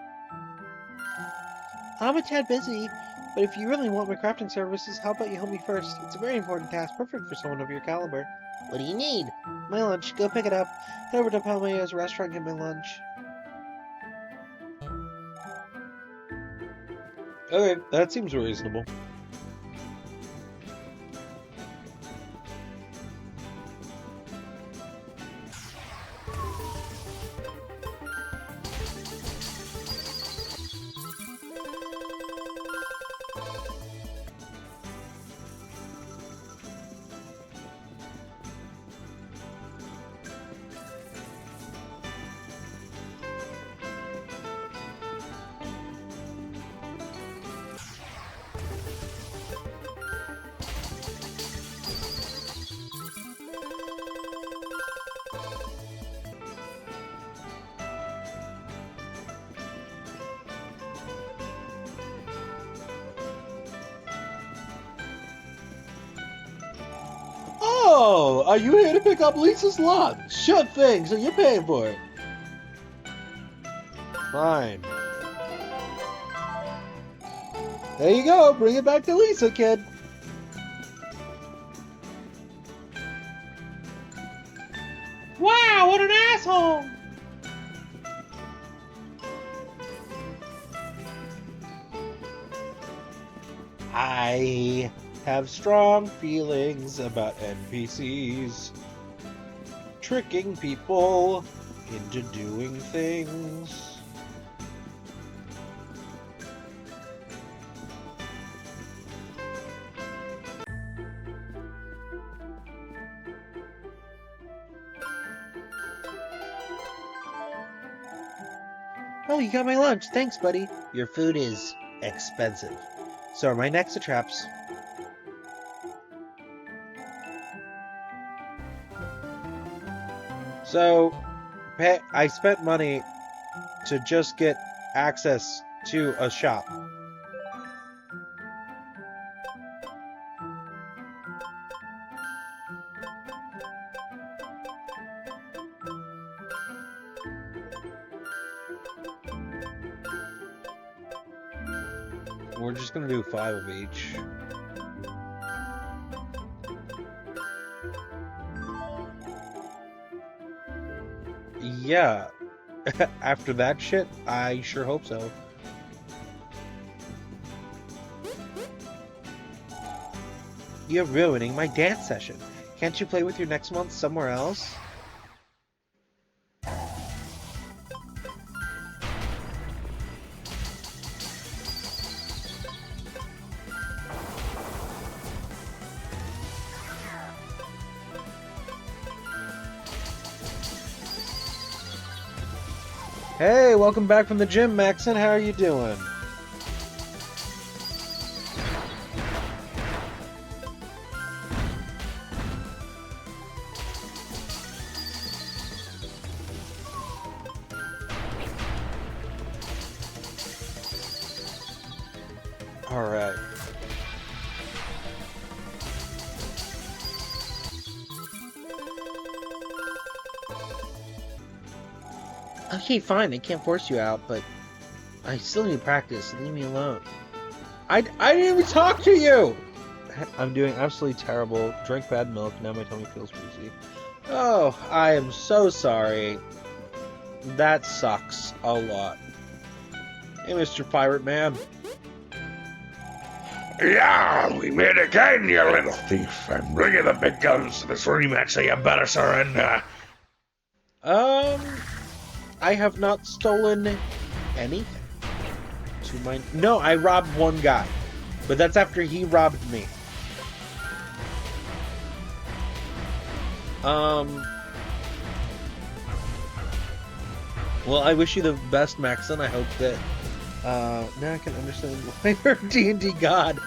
I'm a tad busy, but if you really want my crafting services, how about you help me first? It's a very important task, perfect for someone of your caliber. What do you need? My lunch. Go pick it up. Head over to Palmea's restaurant and get my lunch. Okay, that seems reasonable. are you here to pick up Lisa's lot? Sure thing, so you're paying for it. Fine. There you go, bring it back to Lisa, kid. Wow, what an asshole! I have strong feelings about NPCs tricking people into doing things. Oh, you got my lunch. Thanks, buddy. Your food is expensive. So are my Nexa traps. So, I spent money to just get access to a shop. We're just gonna do 5 of each. Yeah. After that shit, I sure hope so. You're ruining my dance session. Can't you play with your Nexomon somewhere else? Hey, welcome back from the gym, Maxon. How are you doing? All right. Okay, fine. I can't force you out, but I still need practice. Leave me alone. I didn't even talk to you! I'm doing absolutely terrible. Drank bad milk. Now my tummy feels woozy. Oh, I am so sorry. That sucks a lot. Hey, Mr. Pirate Man. Yeah, we meet again, you little thief. I'm bringing the big guns to this rematch, so you better surrender. I have not stolen anything. To my... No, I robbed one guy. But that's after he robbed me. Well, I wish you the best, Maxon. I hope that now I can understand why you're D&D God.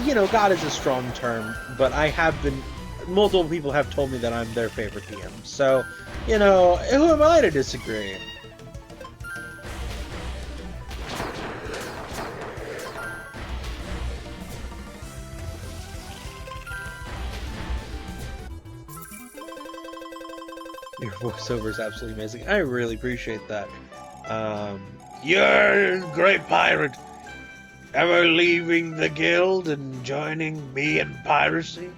You know, God is a strong term, but I have been... Multiple people have told me that I'm their favorite DM. So, you know, who am I to disagree? Your voiceover is absolutely amazing. I really appreciate that. You're a great pirate. Ever leaving the guild and joining me in piracy?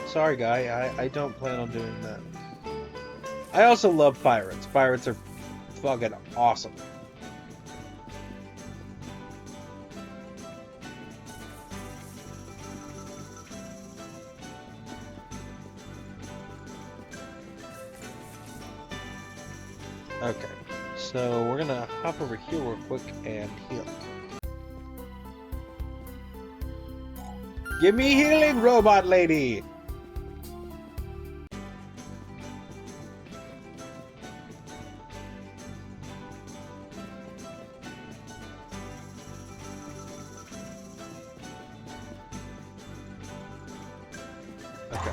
Sorry, guy. I don't plan on doing that. I also love pirates. Pirates are fucking awesome. Okay, so we're gonna hop over here real quick and heal. Give me healing, robot lady! Okay.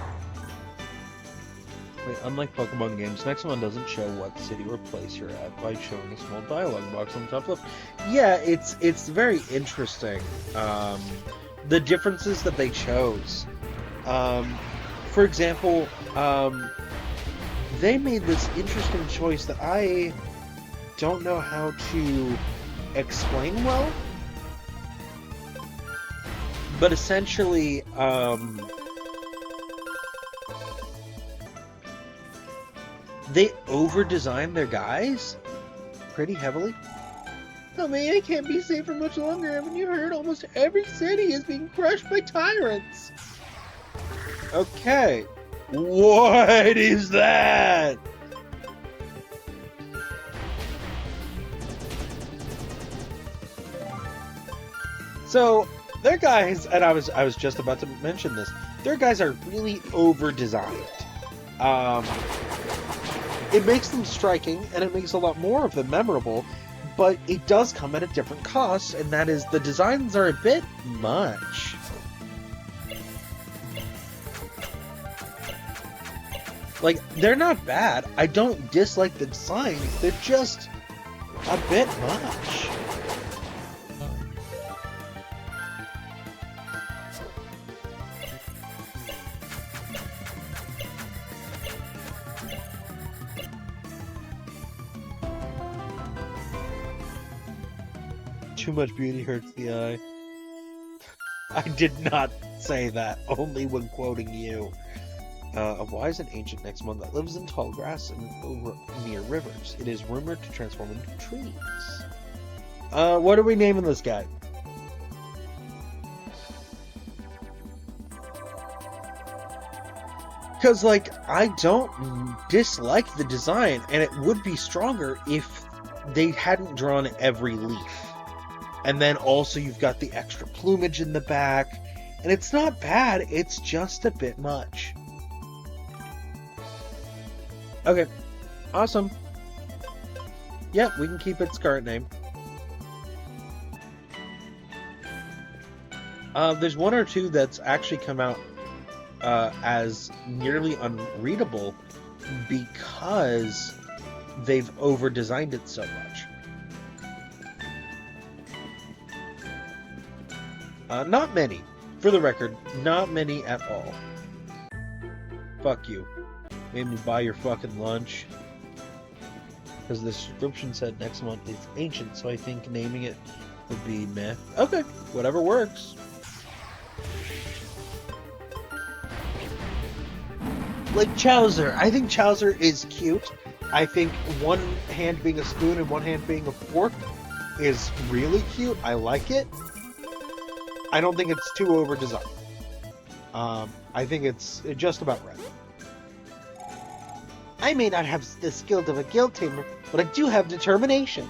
Wait, unlike Pokemon games, Nexomon doesn't show what city or place you're at by showing a small dialogue box on the top left. Yeah, it's very interesting. The differences that they chose. For example, they made this interesting choice that I don't know how to explain well. But essentially, they over-designed their guys pretty heavily. Oh man, I can't be safe for much longer. Haven't you heard? Almost every city is being crushed by tyrants. Okay. What is that? So, their guys, and I was just about to mention this, their guys are really over-designed. It makes them striking, and it makes a lot more of them memorable, but it does come at a different cost, and that is the designs are a bit much. Like, they're not bad. I don't dislike the designs. They're just a bit much. Too much beauty hurts the eye. I did not say that, only when quoting you. A wise and ancient Nexomon that lives in tall grass and over near rivers. It is rumored to transform into trees. What are we naming this guy? Because, like, I don't dislike the design, and it would be stronger if they hadn't drawn every leaf. And then also you've got the extra plumage in the back. And it's not bad, it's just a bit much. Okay, awesome. Yeah, we can keep its current name. There's one or two that's actually come out as nearly unreadable because they've over-designed it so much. Not many. For the record, not many at all. Fuck you. Made me buy your fucking lunch. Because the description said Nexomon is ancient, so I think naming it would be meh. Okay, whatever works. Like Chowser. I think Chowser is cute. I think one hand being a spoon and one hand being a fork is really cute. I like it. I don't think it's too over-designed. I think it's just about right. I may not have the skill of a guild tamer, but I do have determination.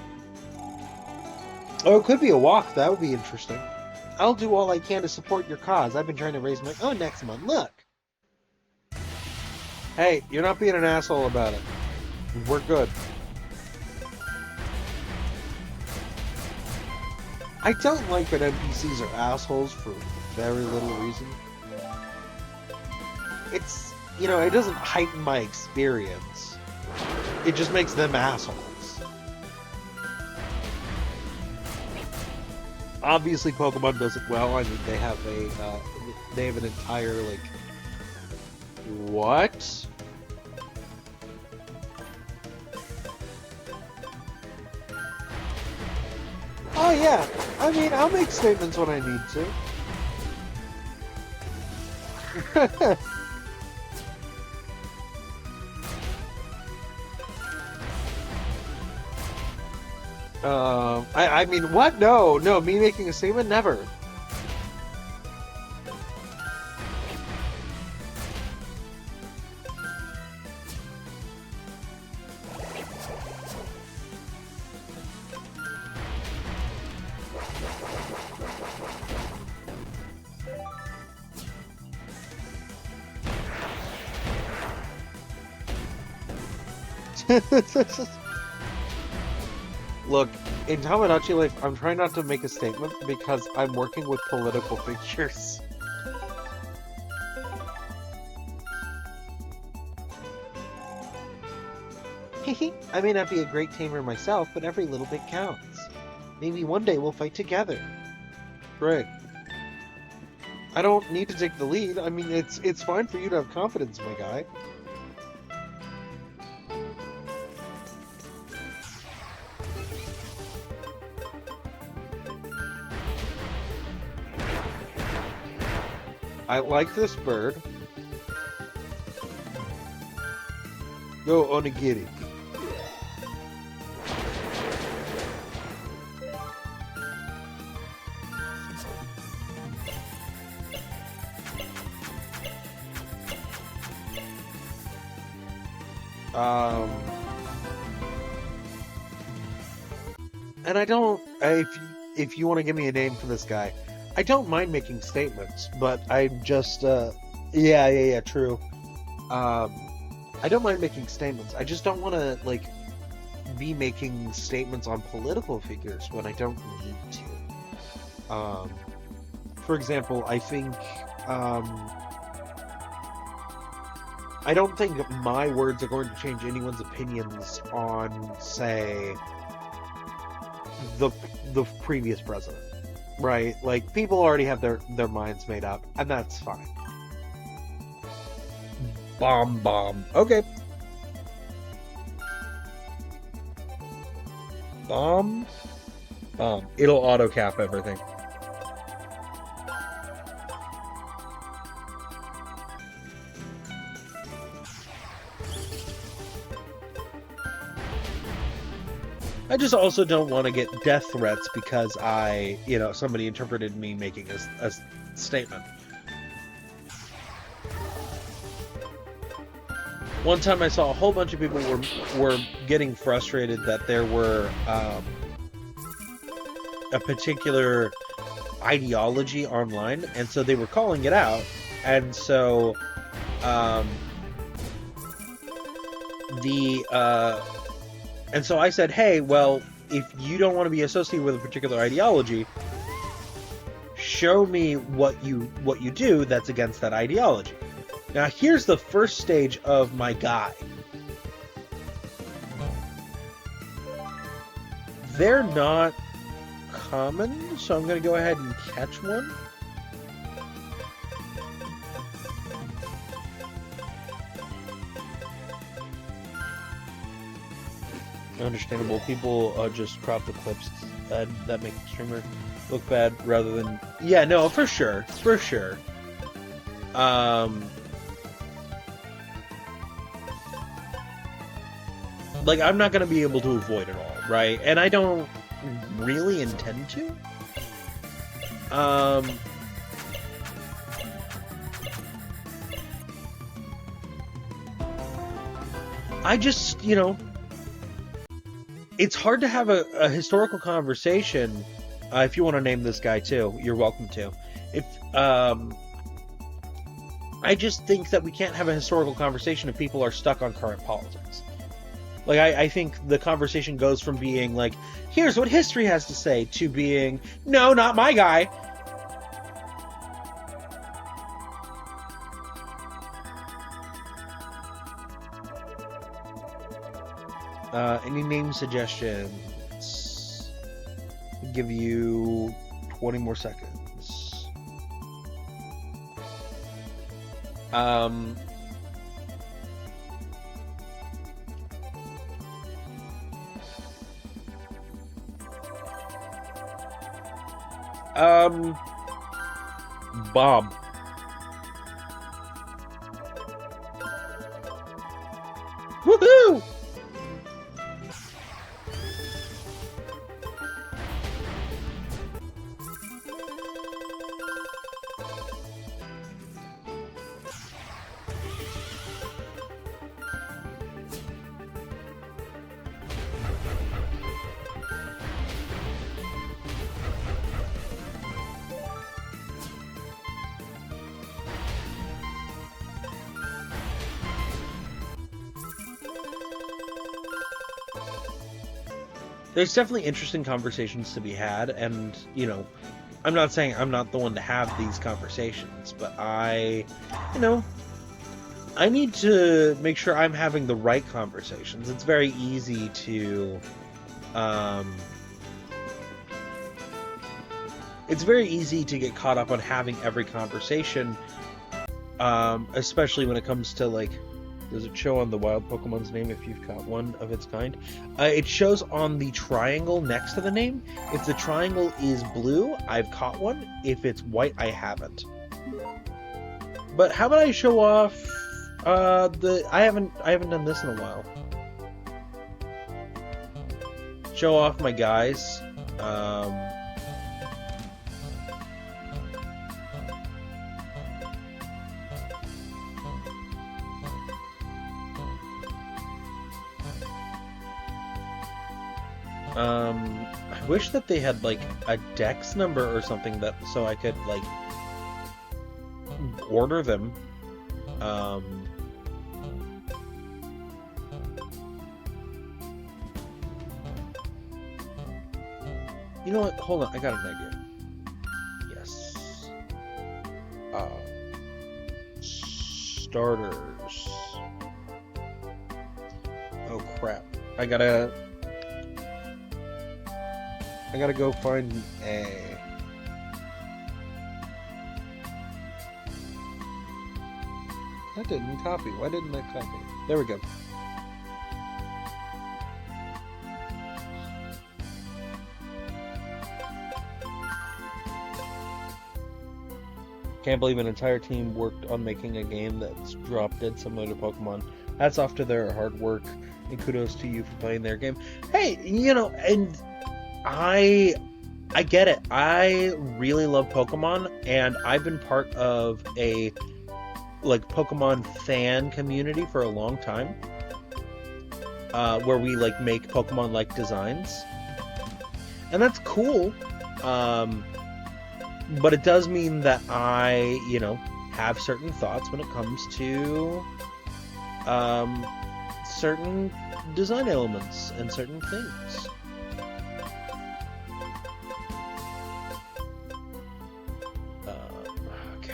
Oh, it could be a walk. That would be interesting. I'll do all I can to support your cause. I've been trying to raise my own Nexomon. Look! Hey, you're not being an asshole about it. We're good. I don't like that NPCs are assholes for very little reason. It's, you know, it doesn't heighten my experience. It just makes them assholes. Obviously, Pokemon does it well. I mean, they have an entire, like... What? Oh yeah, I mean, I'll make statements when I need to. I mean, what? No, me making a statement? Never. Look, in Tamagotchi life, I'm trying not to make a statement because I'm working with political figures. I may not be a great tamer myself, but every little bit counts. Maybe one day we'll fight together. Great. I don't need to take the lead. I mean, it's fine for you to have confidence, my guy. I like this bird. Go onigiri. And I don't. If you want to give me a name for this guy, I don't mind making statements, but I just. Yeah, true. I don't mind making statements. I just don't want to be making statements on political figures when I don't need to. For example, I think. I don't think my words are going to change anyone's opinions on, say, the previous president, right? Like, people already have their minds made up, and that's fine. Bomb. Okay. Bomb. It'll auto cap everything. I just also don't want to get death threats because somebody interpreted me making a statement. One time I saw a whole bunch of people were getting frustrated that there were a particular ideology online, and so they were calling it out, and so and so I said, hey, well, if you don't want to be associated with a particular ideology, show me what you do that's against that ideology. Now, here's the first stage of my guide. They're not common, so I'm going to go ahead and catch one. Understandable. People just crop the clips that make the streamer look bad rather than... Yeah, no, for sure. I'm not going to be able to avoid it all, right? And I don't really intend to. I just, it's hard to have a historical conversation. If you want to name this guy too, you're welcome to. I just think that we can't have a historical conversation if people are stuck on current politics. I think the conversation goes from being here's what history has to say, to being, no, not my guy. Any name suggestions? I'll give you 20 more seconds. Bob. Woohoo! There's definitely interesting conversations to be had, and, I'm not saying I'm not the one to have these conversations, but I I need to make sure I'm having the right conversations. It's very easy to, it's very easy to get caught up on having every conversation, especially when it comes to, like, does it show on the wild Pokemon's name if you've caught one of its kind? It shows on the triangle next to the name. If the triangle is blue, I've caught one. If it's white, I haven't. But how about I show off I haven't done this in a while. Show off my guys. I wish that they had like a dex number or something that so I could like order them. You know what? Hold on, I got an idea. Yes. Starters. Oh crap! I gotta go find a. That didn't copy. Why didn't that copy? There we go. Can't believe an entire team worked on making a game that's drop dead similar to Pokemon. Hats off to their hard work, and kudos to you for playing their game. Hey, you know, and I get it. I really love Pokemon, and I've been part of a like Pokemon fan community for a long time, where we like make Pokemon like designs, and that's cool. But it does mean that I, you know, have certain thoughts when it comes to certain design elements and certain things. Okay.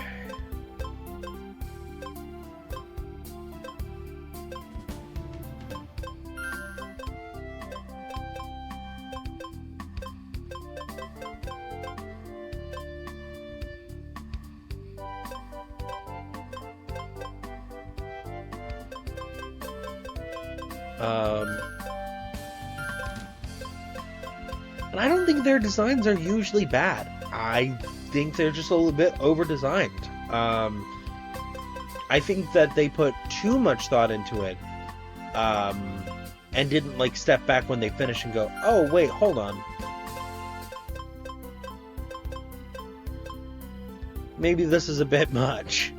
And I don't think their designs are usually bad. I think they're just a little bit over-designed. I think that they put too much thought into it, and didn't like step back when they finish and go, "Oh wait, hold on. Maybe this is a bit much."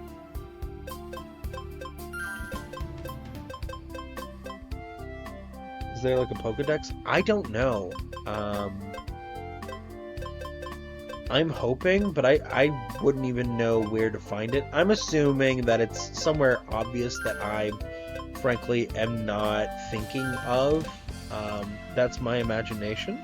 Is there like a Pokedex? I don't know. I'm hoping, but I wouldn't even know where to find it. I'm assuming that it's somewhere obvious that I, frankly, am not thinking of. That's my imagination.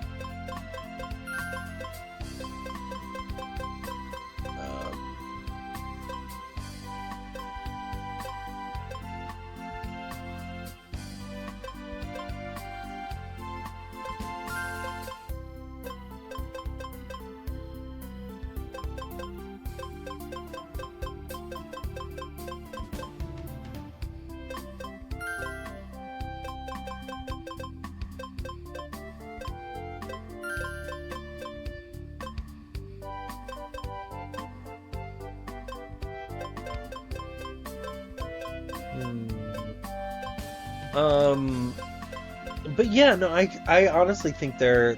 But yeah, no, I honestly think their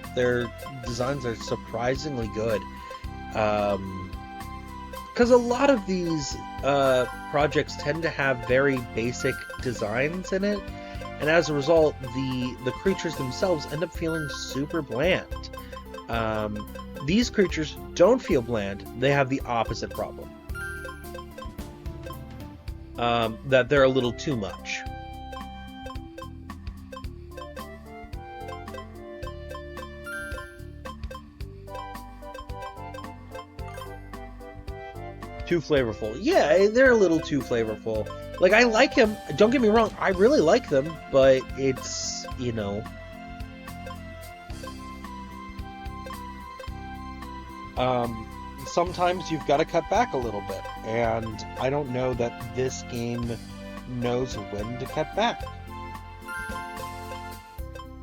designs are surprisingly good. Because a lot of these projects tend to have very basic designs in it, and as a result, the creatures themselves end up feeling super bland. These creatures don't feel bland; they have the opposite problem. That they're a little too much. Too flavorful. Yeah, they're a little too flavorful. Like, I like him. Don't get me wrong. I really like them, but it's, you know... sometimes you've got to cut back a little bit, and I don't know that this game knows when to cut back.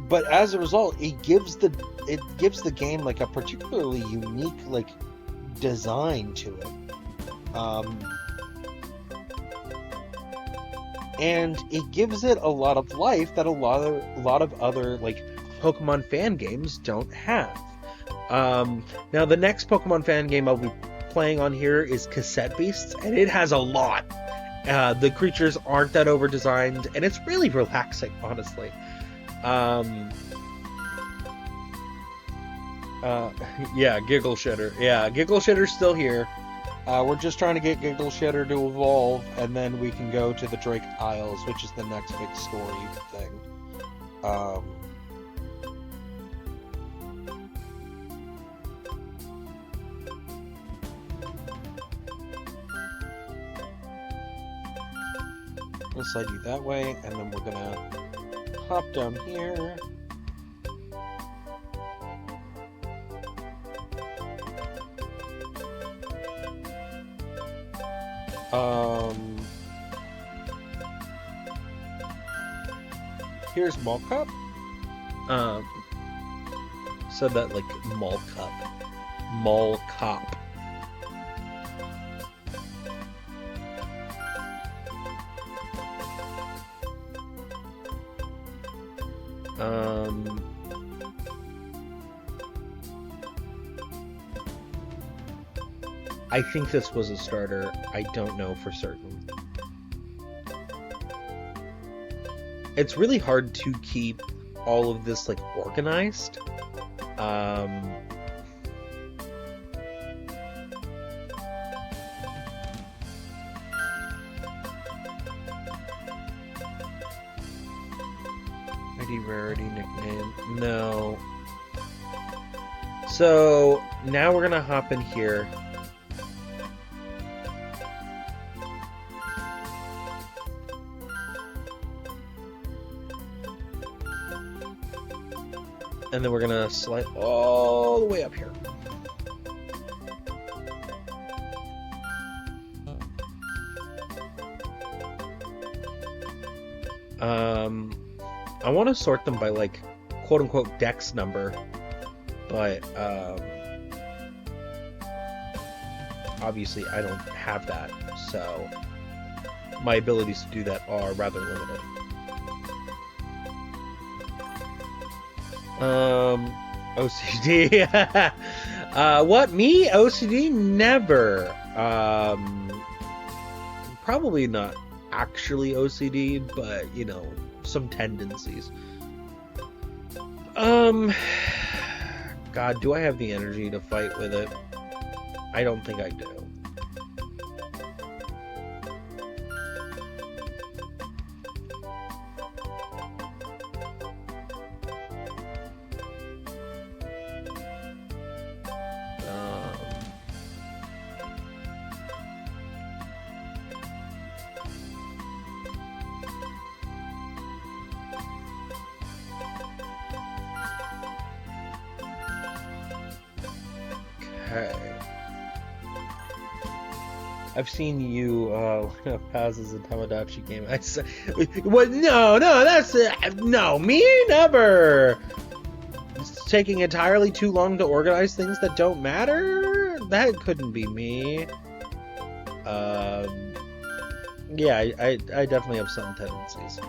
But as a result, it gives the game like a particularly unique like design to it, and it gives it a lot of life that a lot of other like Pokemon fan games don't have. Now the next Pokemon fan game I'll be playing on here is Cassette Beasts, and it has a lot. The creatures aren't that over designed, and it's really relaxing, honestly. Yeah, Giggle Shitter. Yeah, Giggle Shitter's still here. We're just trying to get Giggle Shitter to evolve, and then we can go to the Drake Isles, which is the next big story thing. We'll slide you that way, and then we're gonna hop down here. Here's Mall Cup. So that like Mall Cup. Mall Cop. I think this was a starter. I don't know for certain. It's really hard to keep all of this like organized. ID rarity nickname. No. So now we're gonna hop in here. And then we're gonna slide all the way up here. I want to sort them by like quote unquote dex number, but obviously I don't have that, so my abilities to do that are rather limited. OCD. What, me? OCD? Never. Probably not actually OCD, but you know, some tendencies. God, do I have the energy to fight with it? I don't think I do. I've seen you pass as a Tamagotchi game. I said, what? No, that's no, me never. It's taking entirely too long to organize things that don't matter. That couldn't be me. Yeah, I definitely have some tendencies.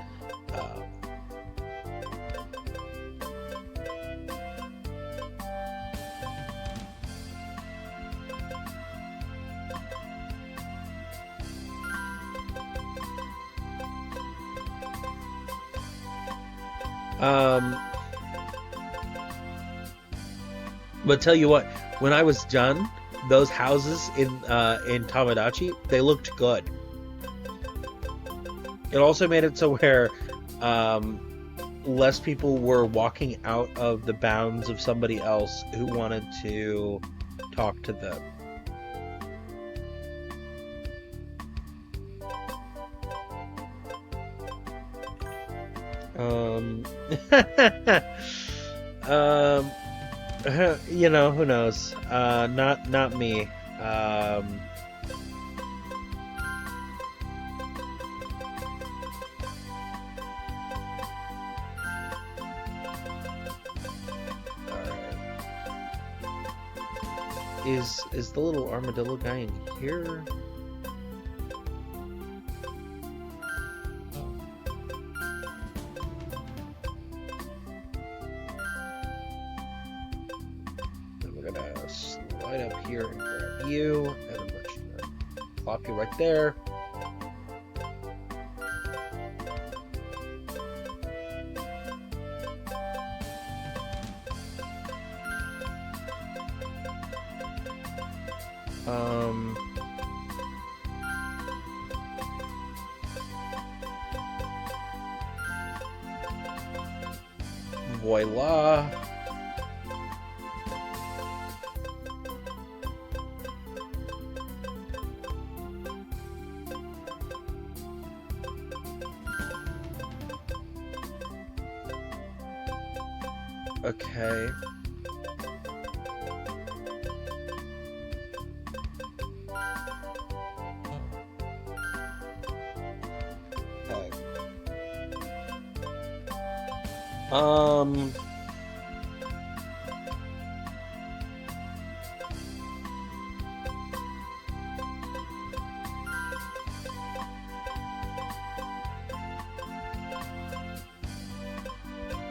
But tell you what, when I was done, those houses in Tamagotchi, they looked good. It also made it so where less people were walking out of the bounds of somebody else who wanted to talk to them. Um, um, you know, who knows? Not me. Is the little armadillo guy in here? Then we're gonna slide up here and grab you, and then we're just gonna plop you right there. Voila. Okay. Um.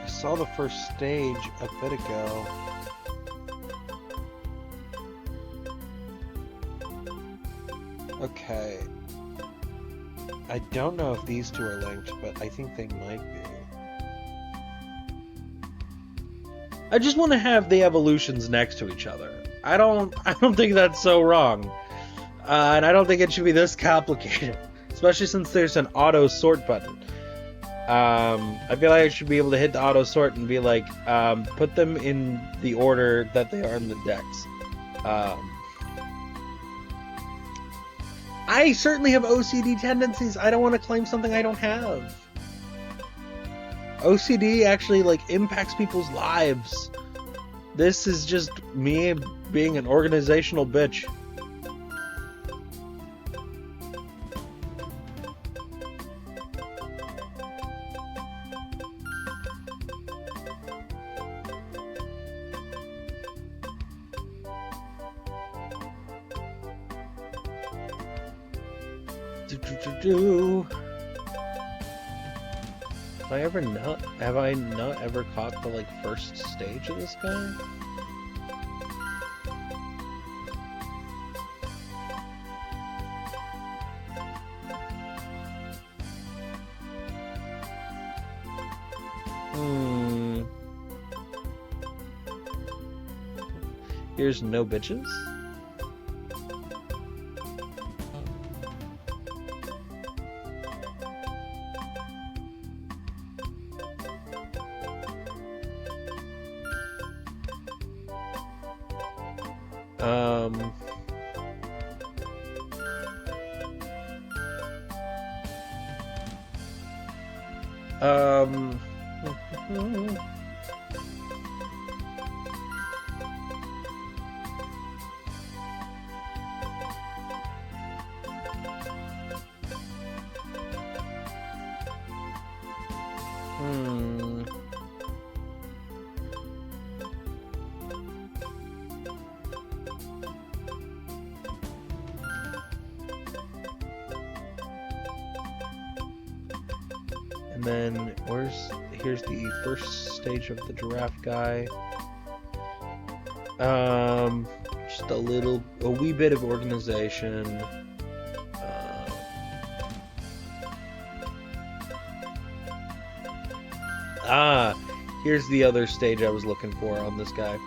I saw the first stage a bit ago. Okay. I don't know if these two are linked, but I think they might be. I just want to have the evolutions next to each other. I don't think that's so wrong. And I don't think it should be this complicated. Especially since there's an auto sort button. I feel like I should be able to hit the auto sort and be like, put them in the order that they are in the decks. I certainly have OCD tendencies. I don't want to claim something I don't have. OCD actually impacts people's lives. This is just me being an organizational bitch. Have I not ever caught the first stage of this guy? Here's no bitches. And then here's the first stage of the giraffe guy. Just a wee bit of organization. Here's the other stage I was looking for on this guy.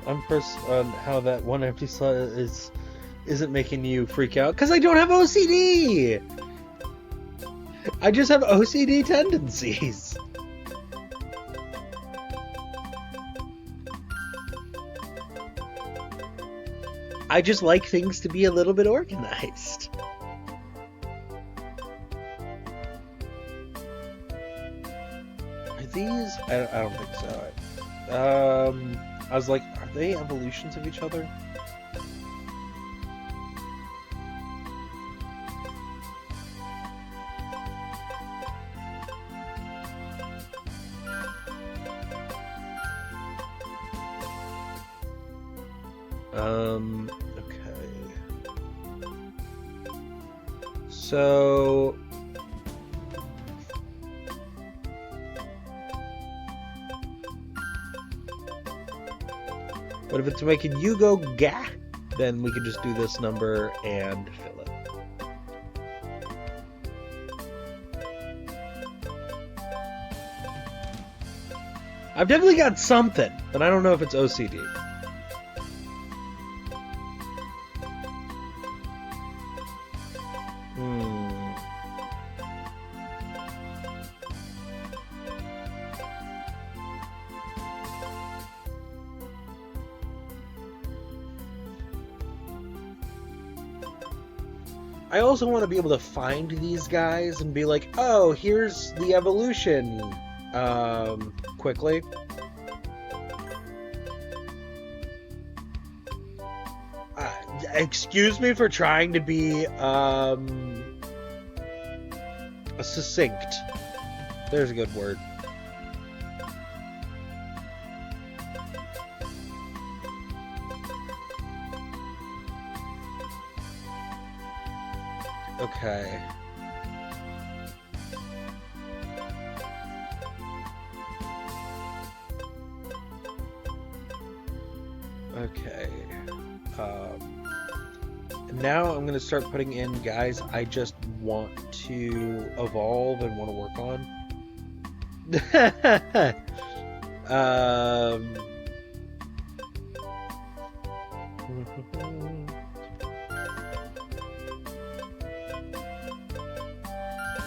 I'm impressed on how that one empty slot isn't making you freak out, because I don't have OCD! I just have OCD tendencies. I just like things to be a little bit organized. Are these? I don't think so. I was like, are they evolutions of each other? Okay. So... But if it's making you go gah, then we can just do this number and fill it. I've definitely got something, but I don't know if it's OCD. I also want to be able to find these guys and be like, oh, here's the evolution, quickly. Excuse me for trying to be, succinct. There's a good word. Okay. Okay. Now I'm going to start putting in guys I just want to evolve and want to work on.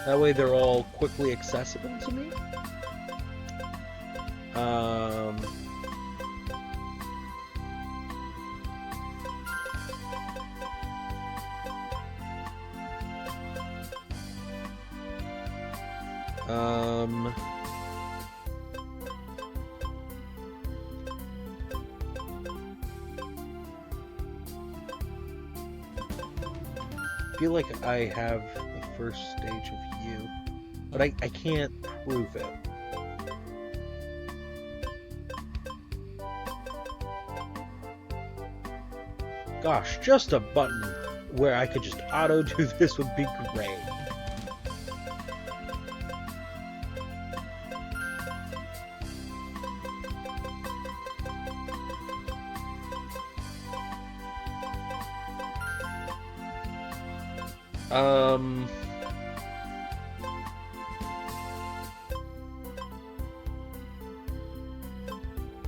That way they're all quickly accessible to me. I feel like I have the first stage of you, but I can't prove it. Gosh, just a button where I could just auto do this would be great.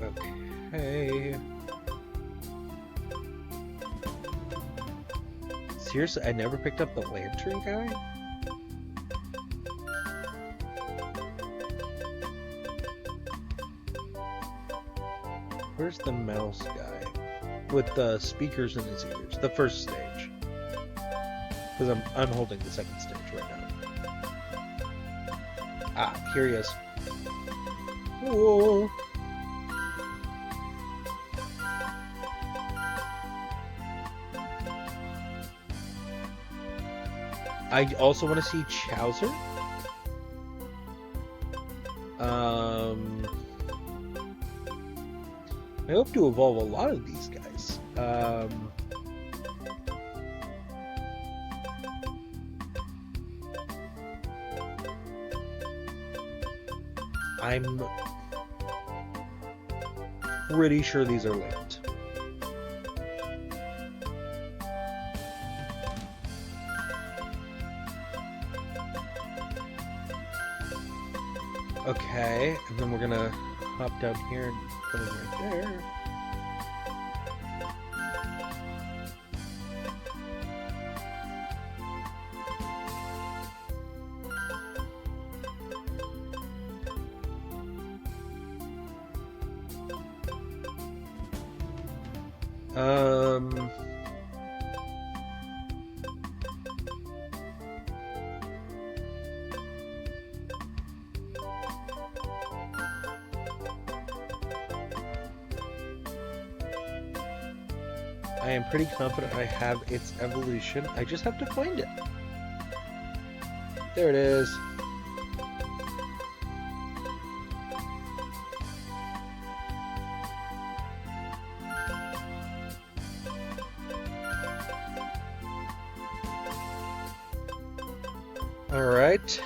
Okay. Seriously, I never picked up the lantern guy? Where's the mouse guy? With the speakers in his ears. The first stage. Because I'm holding the second stage right now. Ah, here he is. Whoa. I also want to see Chowser. I hope to evolve a lot of these guys. I'm pretty sure these are linked. Okay, and then we're gonna hop down here and put it right there. I am pretty confident I have its evolution. I just have to find it. There it is. All right.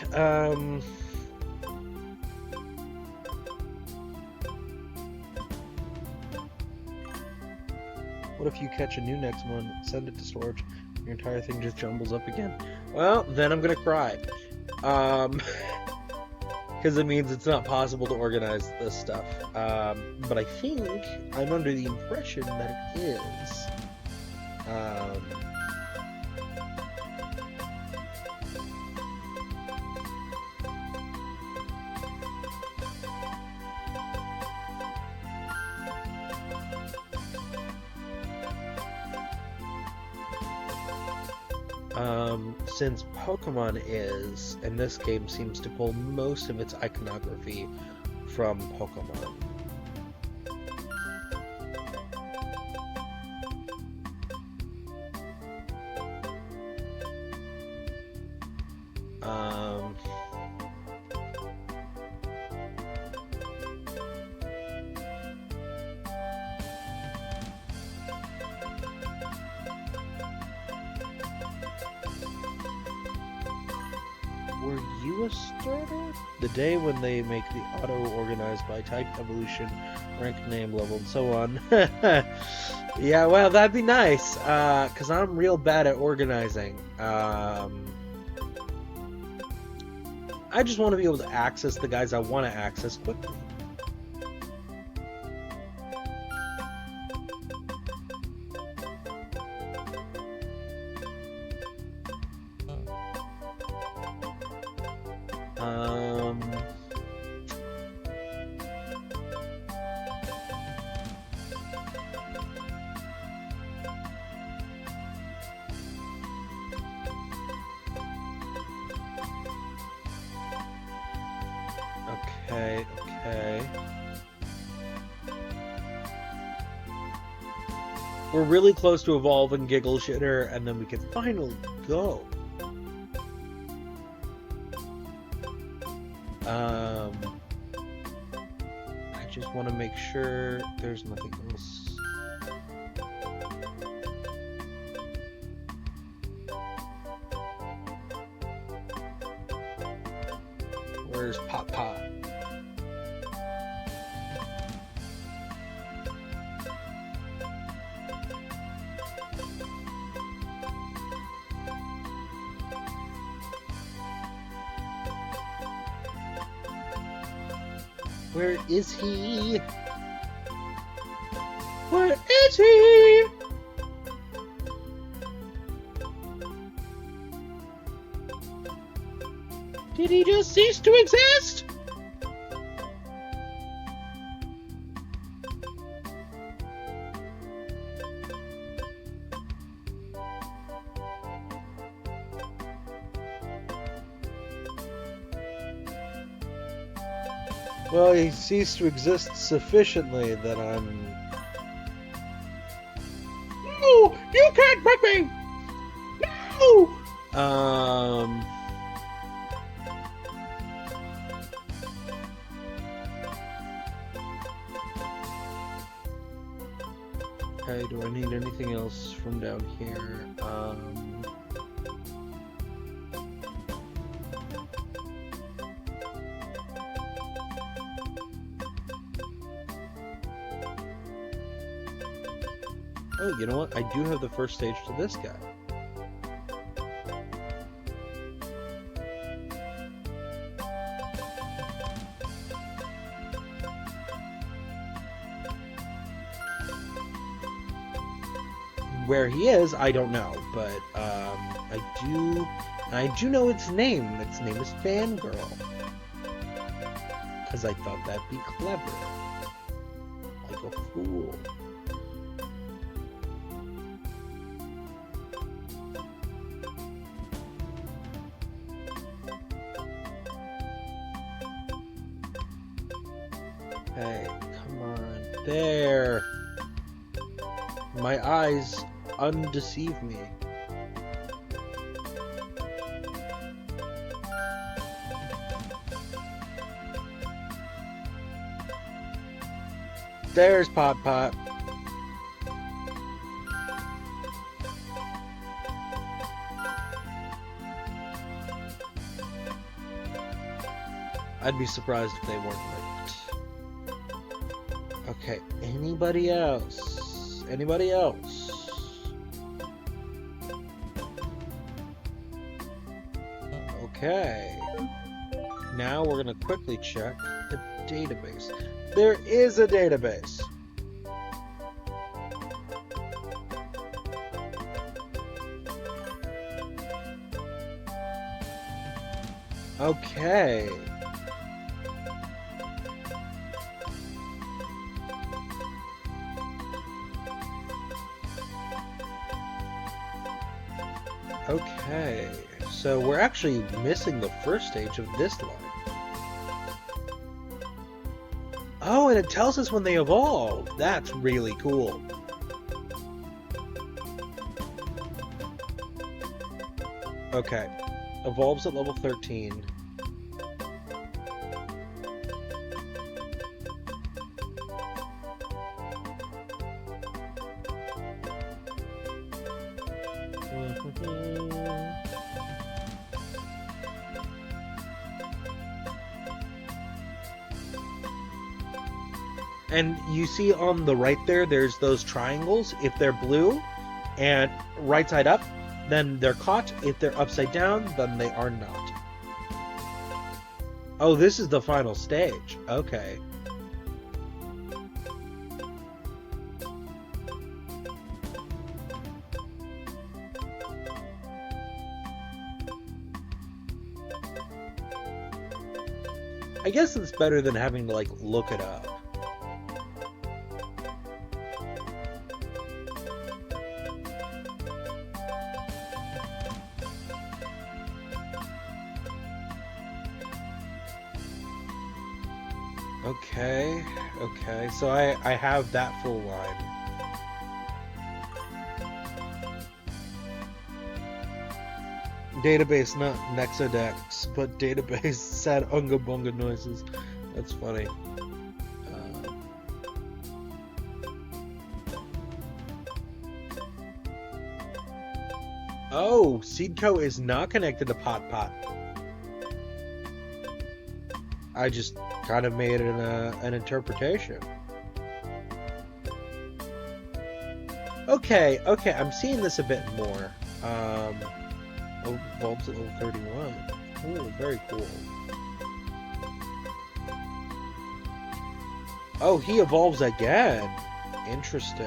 What if you catch a new Nexomon, send it to storage, your entire thing just jumbles up again? Well, then I'm gonna cry. Because it means it's not possible to organize this stuff. But I think I'm under the impression that it is. Since Pokemon is, and this game seems to pull most of its iconography from Pokemon. Were you a starter? The day when they make the auto-organized by type, evolution, rank, name, level, and so on. Yeah, well, that'd be nice, because I'm real bad at organizing. I just want to be able to access the guys I want to access quickly. Okay. We're really close to evolving Giggle Shitter, and then we can finally go. I just want to make sure there's nothing else. Where's Papa? Where is he? Where is he? Did he just cease to exist? Well, he ceased to exist sufficiently that I'm... No! You can't break me! No! Okay, do I need anything else from down here? Oh, you know what? I do have the first stage to this guy. Where he is, I don't know, but I do know its name. Its name is Fangirl. Because I thought that'd be clever. Like a fool. Hey, come on. There. My eyes undeceive me. There's Pot Pot. I'd be surprised if they weren't linked. Okay, anybody else? Anybody else? Okay. Now we're gonna quickly check the database. There is a database. Okay. Okay, so we're actually missing the first stage of this line. Oh, and it tells us when they evolve. That's really cool. Okay, evolves at level 13. And you see on the right there, there's those triangles. If they're blue and right side up, then they're caught. If they're upside down, then they are not. Oh, this is the final stage. Okay. I guess it's better than having to, like, look it up. Okay, so I have that full line. Database, not Nexodex, but database sad unga bunga noises. That's funny. Oh, Seedco is not connected to Pot Pot. I just kind of made an interpretation. Okay, I'm seeing this a bit more. Oh, evolves at level 31. Oh, very cool. Oh, he evolves again. Interesting.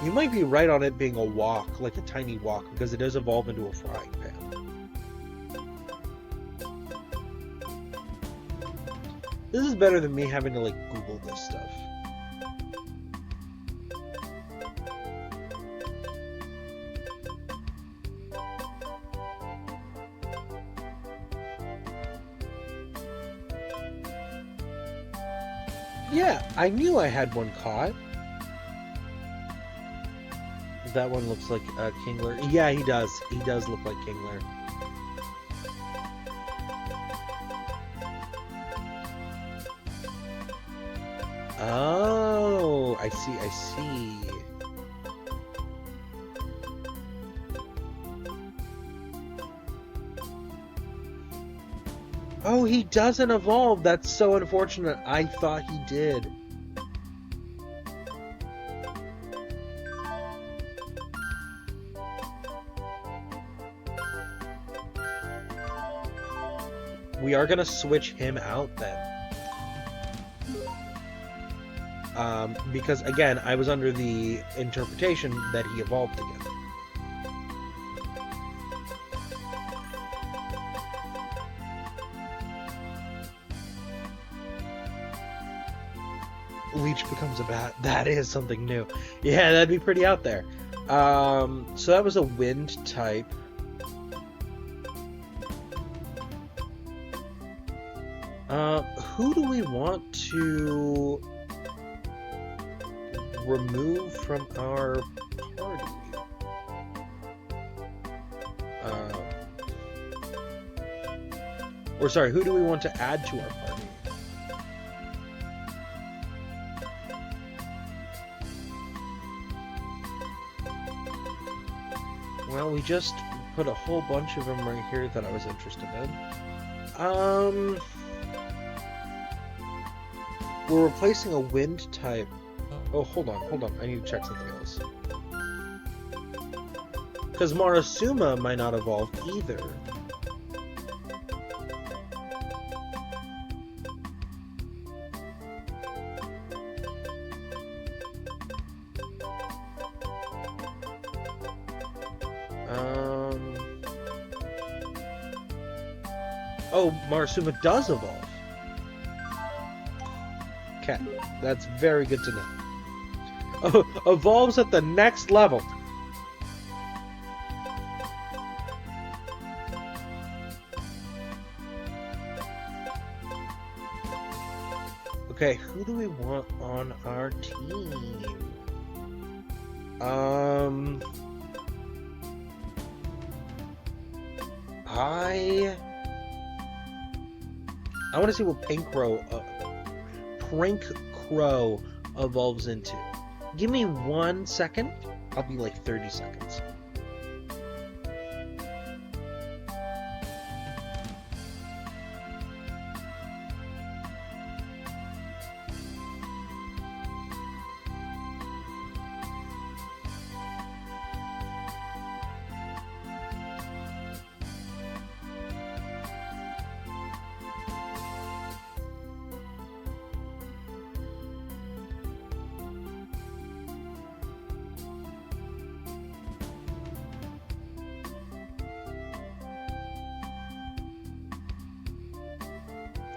You might be right on it being a wok, like a tiny wok, because it does evolve into a frying pan. This is better than me having to, like, Google this stuff. Yeah, I knew I had one caught. That one looks like a Kingler. Yeah, he does. He does look like Kingler. Oh, I see. Oh, he doesn't evolve. That's so unfortunate. I thought he did. We are going to switch him out then. Because, again, I was under the interpretation that he evolved again. Leech becomes a bat. That is something new. Yeah, that'd be pretty out there. So that was a wind type. who do we want to remove from our party? Or sorry, who do we want to add to our party? Well, we just put a whole bunch of them right here that I was interested in. We're replacing a wind type. Oh, hold on. I need to check something else. Because Marasuma might not evolve either. Oh, Marasuma does evolve. Okay, that's very good to know. Oh, evolves at the next level. Okay, who do we want on our team? I want to see what Prank Crow evolves into. Give me 1 second. I'll be like 30 seconds.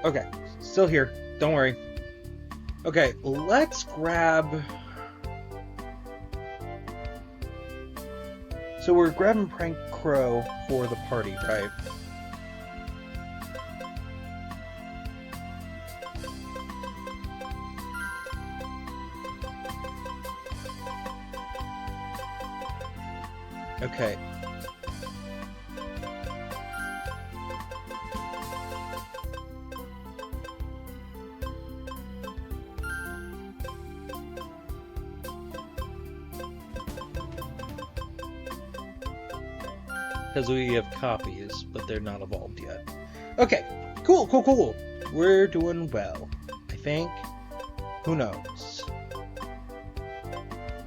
Okay, still here. Don't worry. Okay, let's grab... So we're grabbing Prank Crow for the party, right? Okay. Because we have copies, but they're not evolved yet. Okay, cool. We're doing well, I think. Who knows?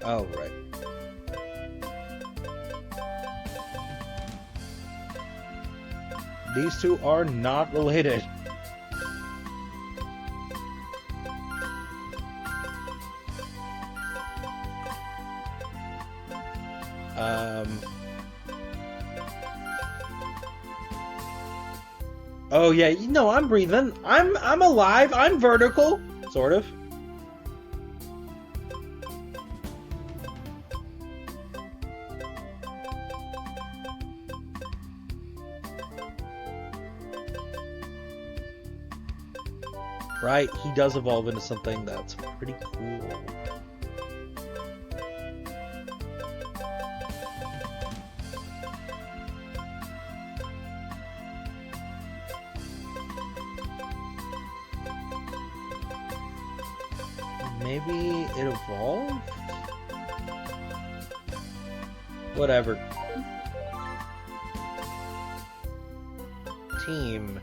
Oh, right. These two are not related. Oh yeah, you know I'm breathing. I'm alive. I'm vertical, sort of. Right, he does evolve into something that's pretty cool. Maybe it evolved? Whatever. Team.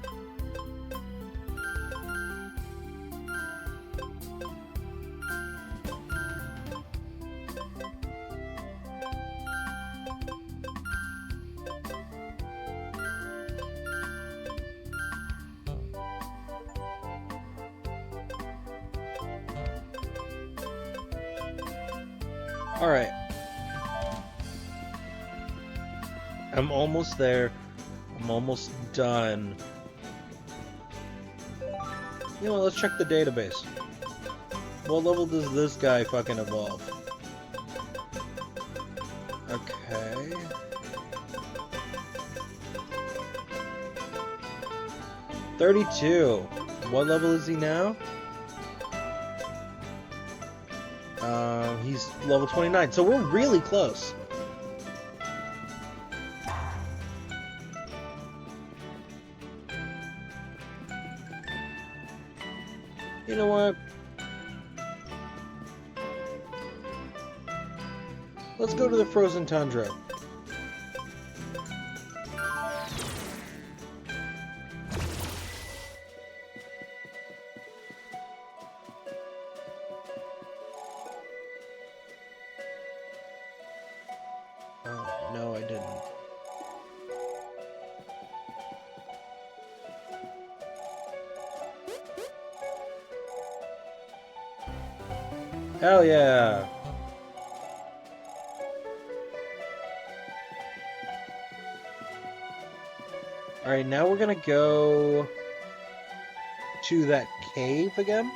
Alright. I'm almost there. I'm almost done. You know, let's check the database. What level does this guy fucking evolve? Okay. $32. What level is he now? He's level 29, so we're really close. You know what? Let's go to the frozen tundra. Oh, no, I didn't. Hell yeah! Alright, now we're gonna go to that cave again.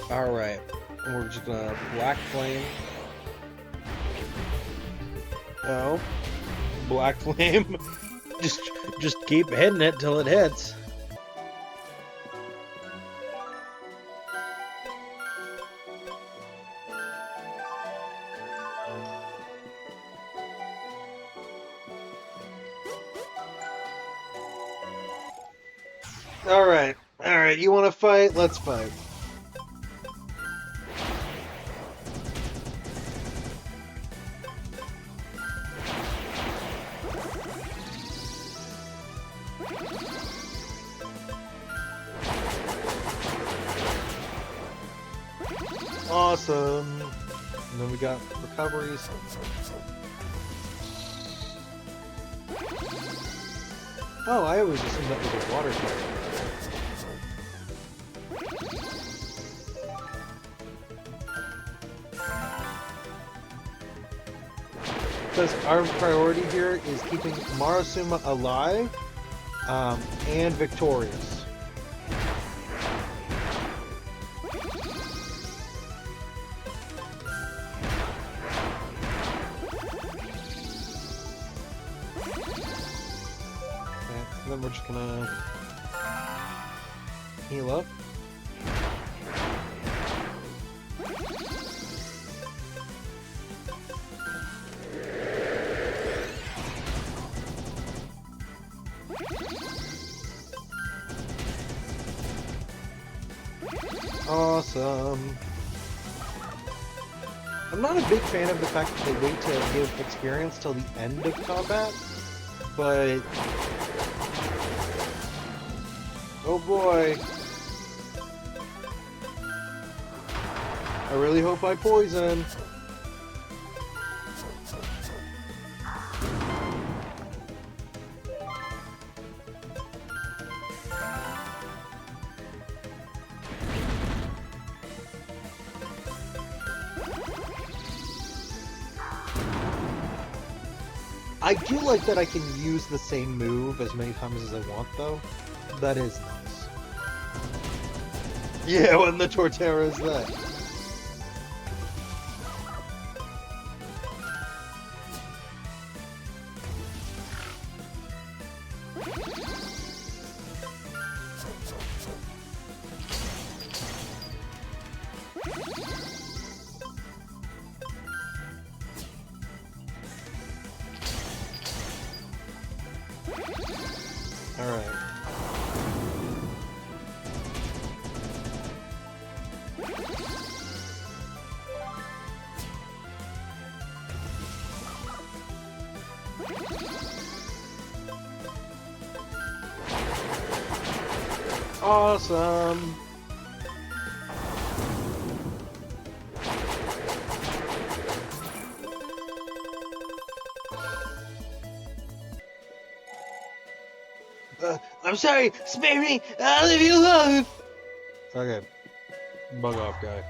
Alright, and we're just gonna black flame. No. Black flame. just keep hitting it till it hits. Alright, you wanna fight? Let's fight. Awesome. And then we got recoveries. Oh, I always assumed that was a water type. Because our priority here is keeping Marasuma alive and victorious. And then we're just gonna heal up. Awesome. I'm not a big fan of the fact that they wait to give experience till the end of combat, but oh boy. I really hope I poison. I do like that I can use the same move as many times as I want, though. That is nice. Yeah, what in the Torterra is that? Alright. Awesome! I'm sorry, spare me! I'll leave you alone! Okay. Bug off, guy.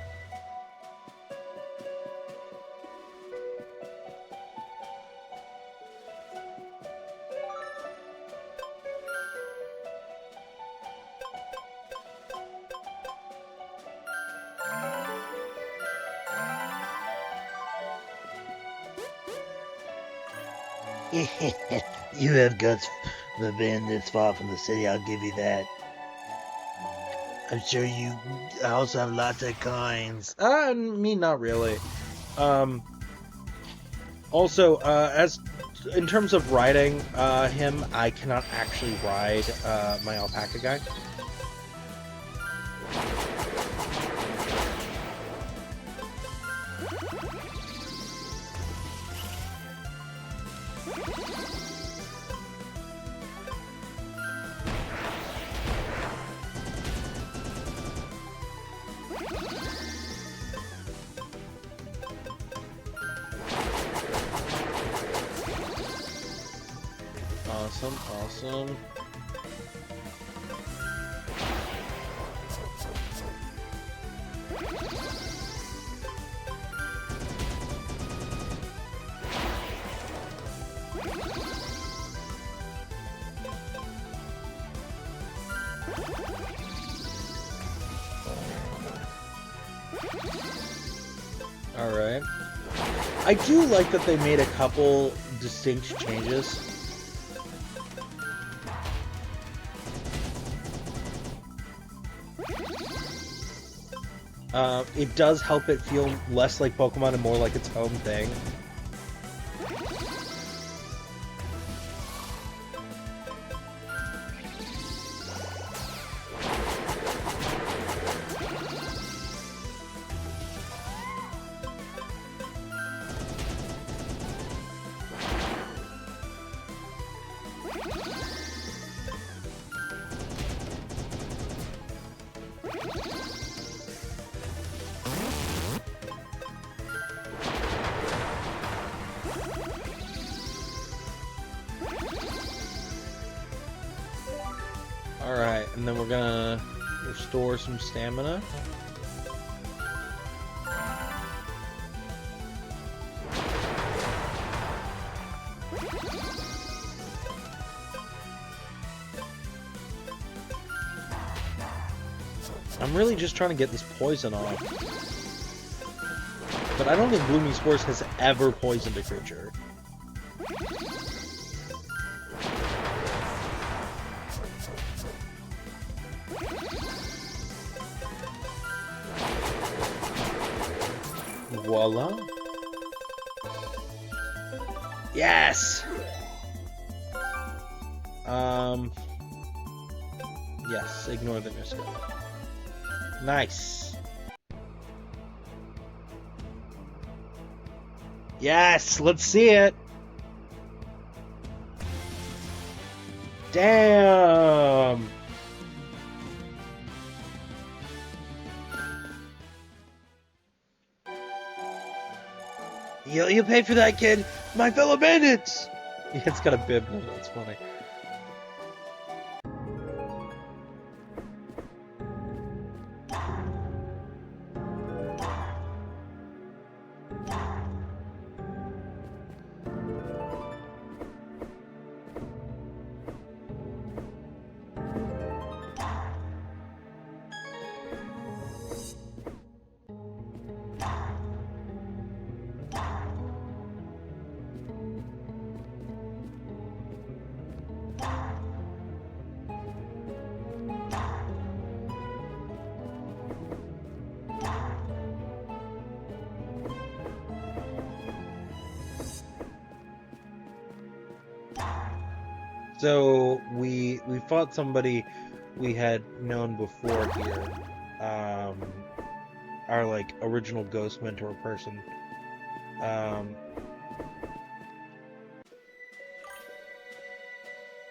You have guts of a band that's far from the city, I'll give you that. I'm sure you also have lots of coins. Me, not really. Also, as in terms of riding him, I cannot actually ride my alpaca guy. Awesome. Alright. I do like that they made a couple distinct changes. It does help it feel less like Pokemon and more like its own thing. Alright, and then we're gonna restore some stamina. I'm really just trying to get this poison off. But I don't think Gloomy Spores has ever poisoned a creature. Voila. Yes! Yes, ignore the Niska. Nice. Yes, let's see it. Damn. You pay for that, kid. My fellow bandits. Yeah, it's got a bib. No, that's funny. So we fought somebody we had known before here. Our like original Ghost Mentor person.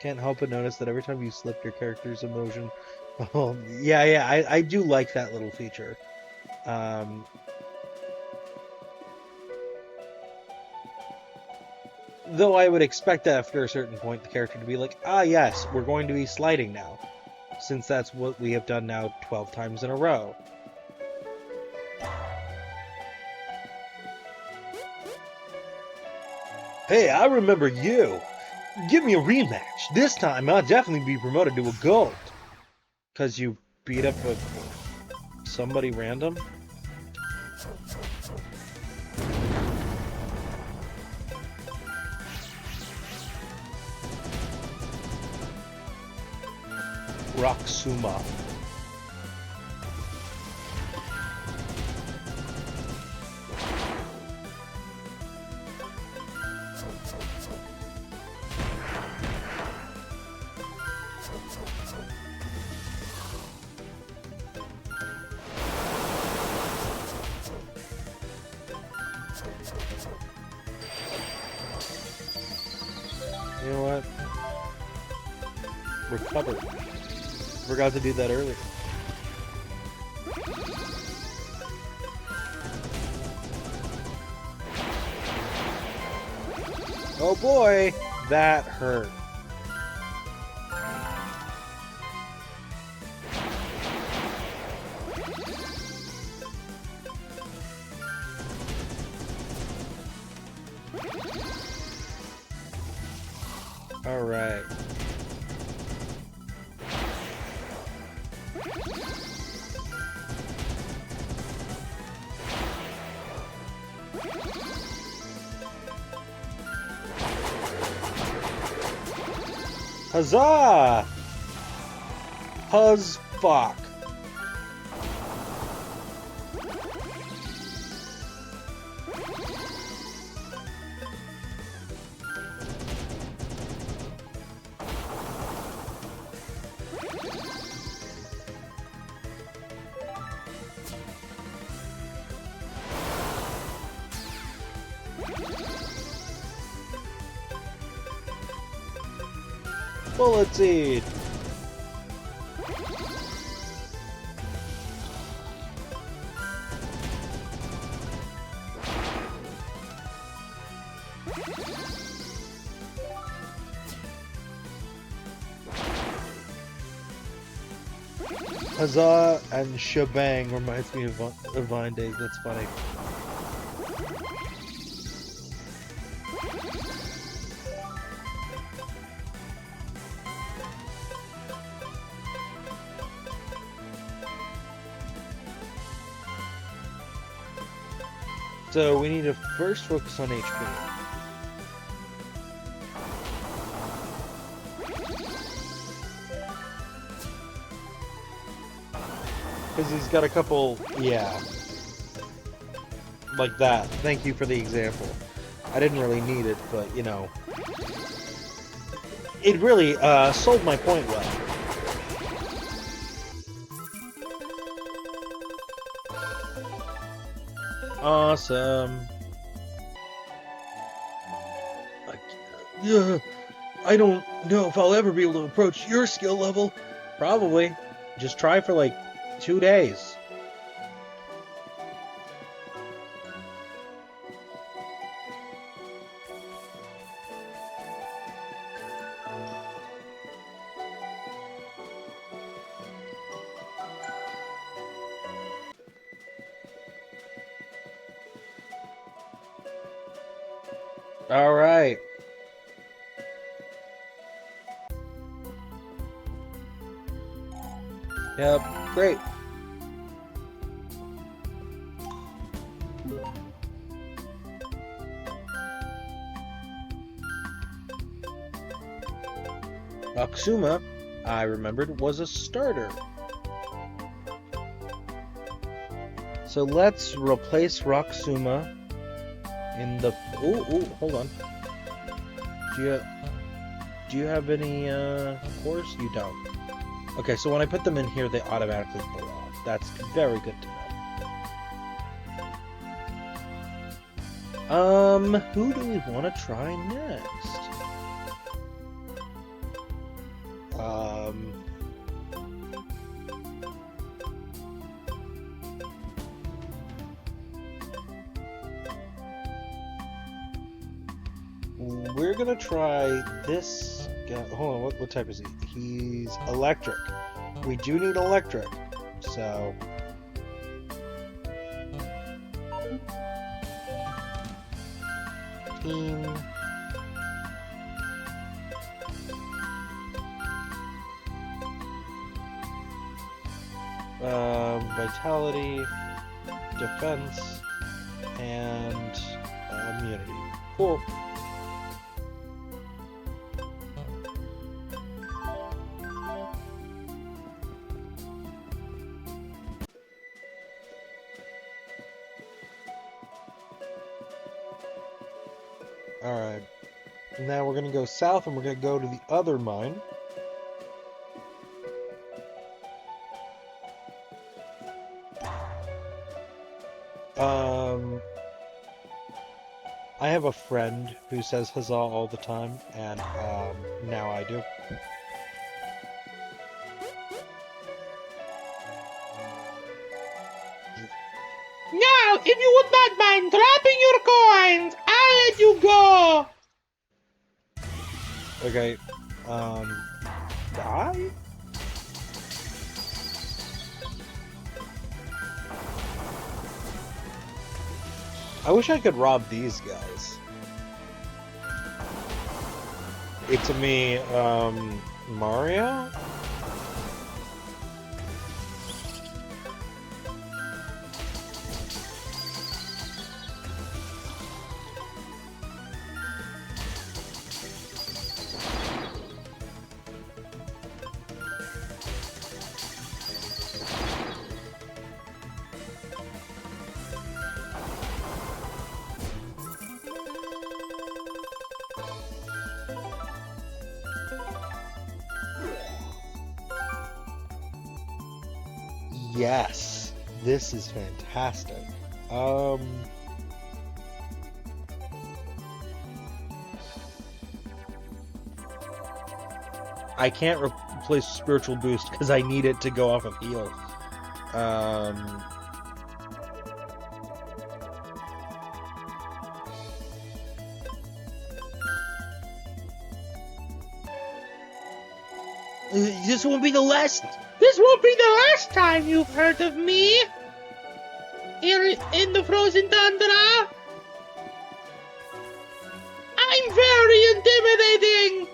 Can't help but notice that every time you slip your character's emotion. Oh yeah, I do like that little feature. Though I would expect that after a certain point the character to be like, ah yes, we're going to be sliding now. Since that's what we have done now 12 times in a row. Hey, I remember you. Give me a rematch. This time I'll definitely be promoted to a gold. Cause you beat up somebody random? Roxuma. You know what? Recover. Forgot to do that earlier. Oh boy, that hurt. All right. Huzzah! Huzz fuck. Bullet seed. Huzzah and shebang reminds me of Vine Days. That's funny. So we need to first focus on HP. Because he's got a couple, yeah. Like that. Thank you for the example. I didn't really need it, but, you know. It really sold my point well. Awesome. I don't know if I'll ever be able to approach your skill level. Probably. Just try for like 2 days. All right. Yep, great. Roxuma, I remembered, was a starter. So let's replace Roxuma in the... Ooh, hold on. Do you have any cores? You don't. Okay, so when I put them in here, they automatically pull off. That's very good to know. Who do we want to try next? We're gonna try this guy. Hold on, what type is he? He's electric. We do need electric, so... Team... Vitality, defense, and immunity. Cool. Alright. Now we're gonna go south and we're gonna go to the other mine. I have a friend who says huzzah all the time, and now I do. Now, if you would not mind dropping your coins, I'll let you go. Okay, die? I wish I could rob these guys. It's me, Mario? Yes, this is fantastic. I can't replace spiritual boost because I need it to go off of heal. This won't be the last. This won't be the last time you've heard of me. Here in the frozen tundra. I'm very intimidating.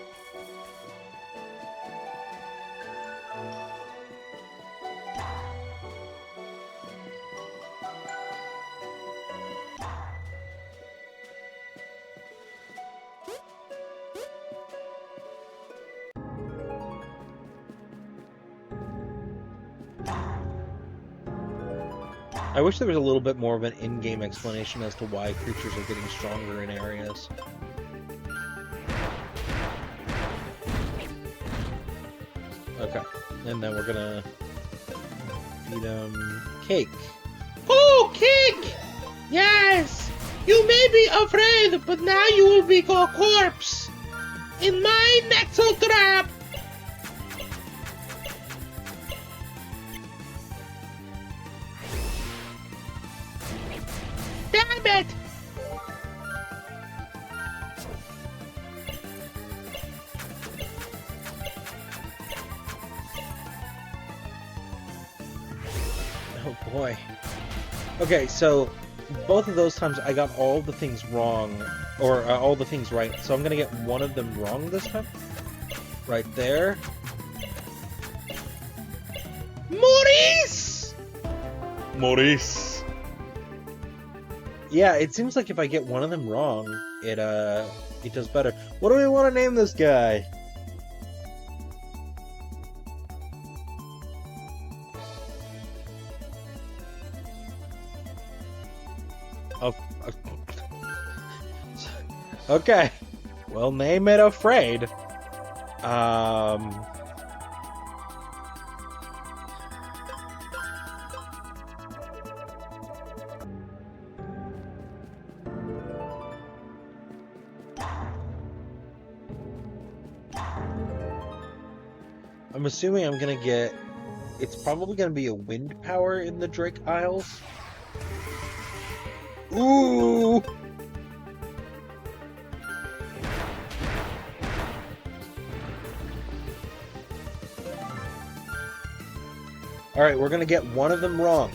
I wish there was a little bit more of an in-game explanation as to why creatures are getting stronger in areas. Okay, and then we're gonna feed them cake. Oh, cake! Yes! You may be afraid, but now you will be a corpse in my Nexo trap! Damn it! Oh boy. Okay, so both of those times I got all the things wrong, or all the things right, so I'm gonna get one of them wrong this time. Right there. Maurice! Maurice! Yeah, it seems like if I get one of them wrong, it does better. What do we want to name this guy? Okay. Well, name it Afraid. I'm assuming I'm gonna get... It's probably gonna be a wind power in the Drake Isles. Ooh! Alright, we're gonna get one of them wrong.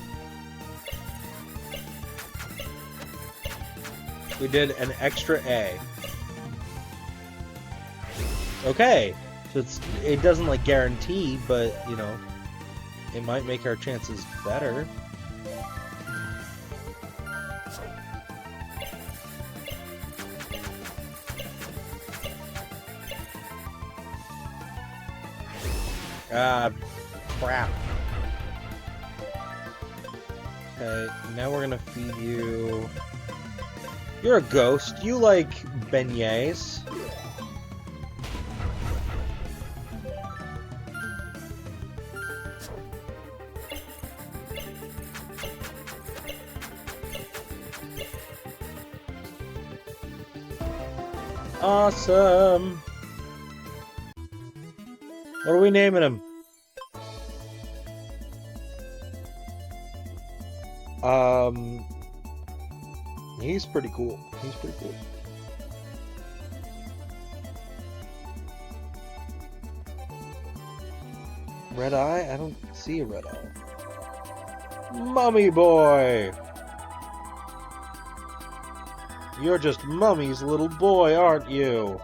We did an extra A. Okay, so it doesn't like guarantee, but you know, it might make our chances better. Ah, crap. Okay, now we're gonna feed you You're a ghost. You like beignets. Awesome. What are we naming him? He's pretty cool. He's pretty cool. Red eye? I don't see a red eye. Mummy boy! You're just Mummy's little boy, aren't you?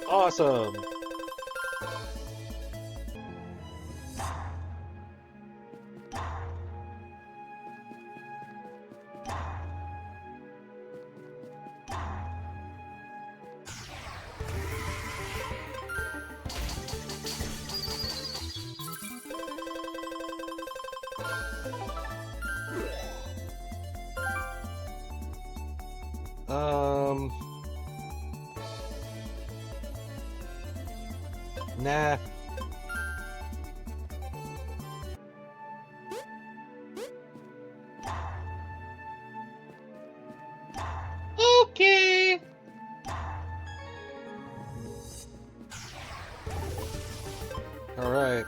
Awesome! Nah. Okay. Alright.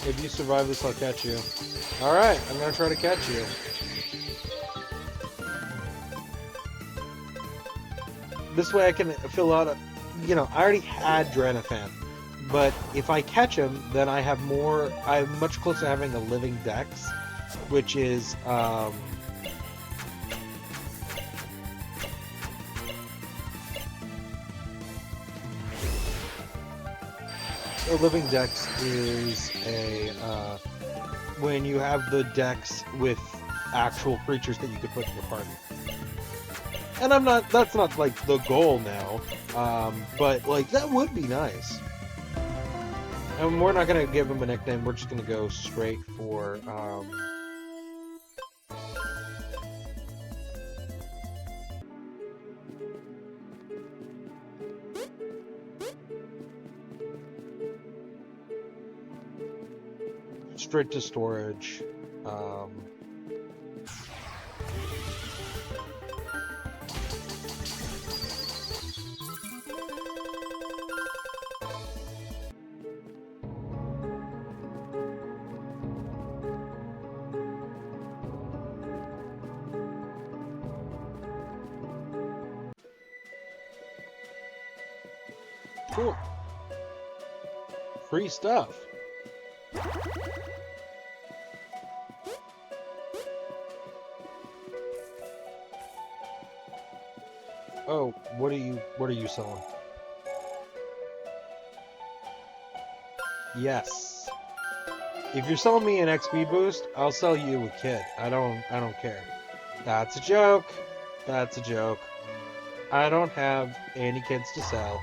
If you survive this, I'll catch you. Alright, I'm gonna try to catch you. This way I can fill out a... You know, I already had Dranathan. But if I catch him, then I have more... I'm much closer to having a living dex. Which is, A living dex is a, when you have the dex with actual creatures that you could put in your party. And that's not, like, the goal now, but, like, that would be nice. And we're not gonna give him a nickname, we're just gonna go straight for, straight to storage. Cool. Free stuff. Oh, what are you selling? Yes. If you're selling me an XP boost, I'll sell you a kid. I don't care. That's a joke. That's a joke. I don't have any kids to sell.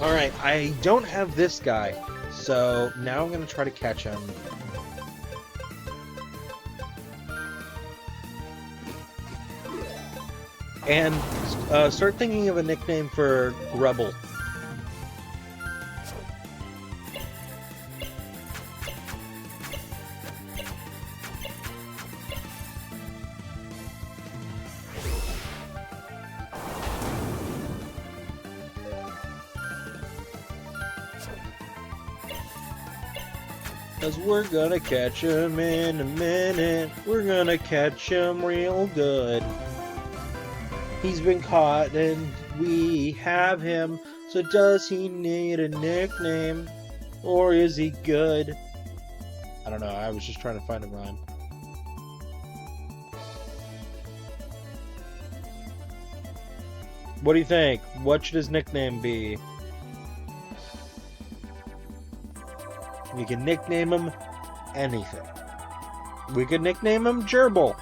Alright, I don't have this guy, so now I'm going to try to catch him. And start thinking of a nickname for Grubble. 'Cause we're gonna catch him in a minute. We're gonna catch him real good. He's been caught and we have him. So does he need a nickname? Or is he good? I don't know, I was just trying to find a rhyme. What do you think? What should his nickname be? We can nickname him anything. We could nickname him Gerbil.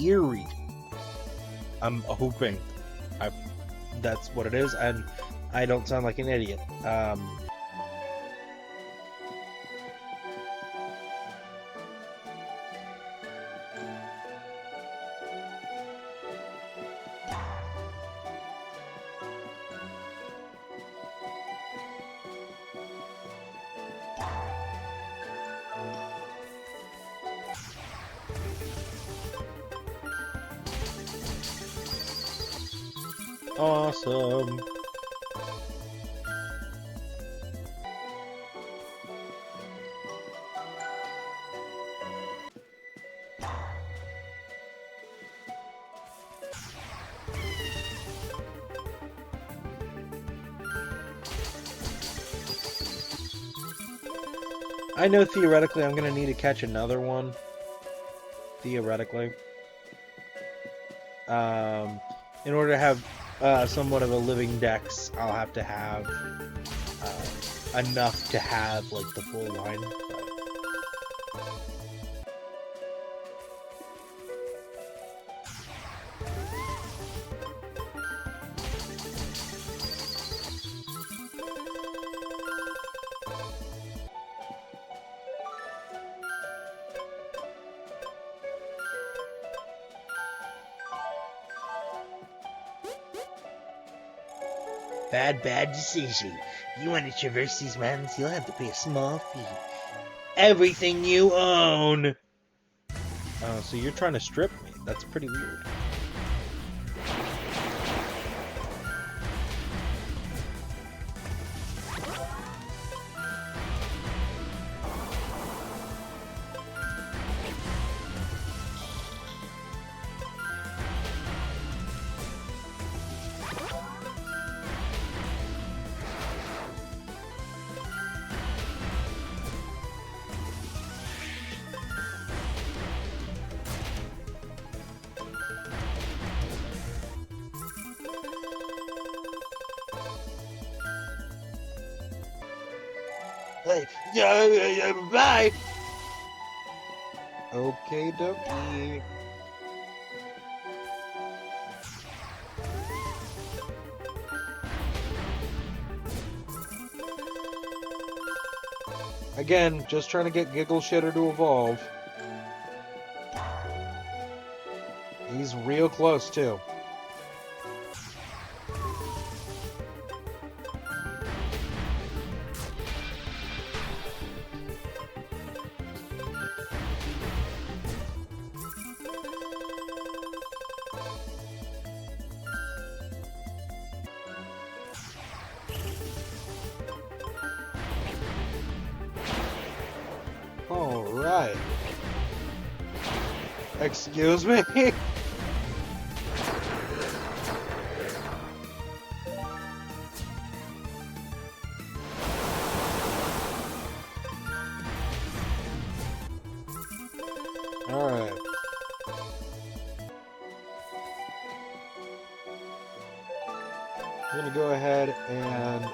Eerie. I'm hoping that's what it is, and I don't sound like an idiot. Awesome. I know theoretically I'm going to need to catch another one. Theoretically. In order to have somewhat of a living dex, I'll have to have enough to have like the full line. Bad decision. You want to traverse these mountains, you'll have to pay a small fee. Everything you own! So you're trying to strip me. That's pretty weird. Bye! Okay, dokie. Again, just trying to get Giggle Shitter to evolve. He's real close, too. Alright. Excuse me? Alright. I'm gonna go ahead and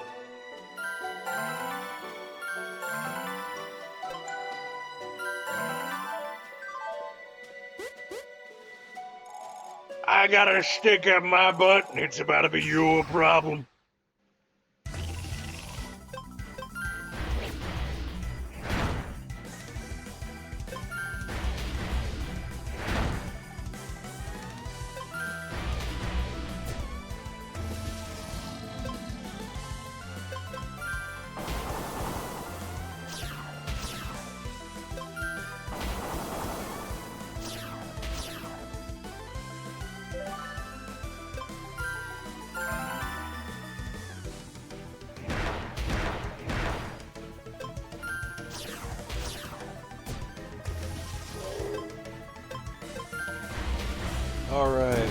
I got a stick up my butt, and it's about to be your problem. Alright.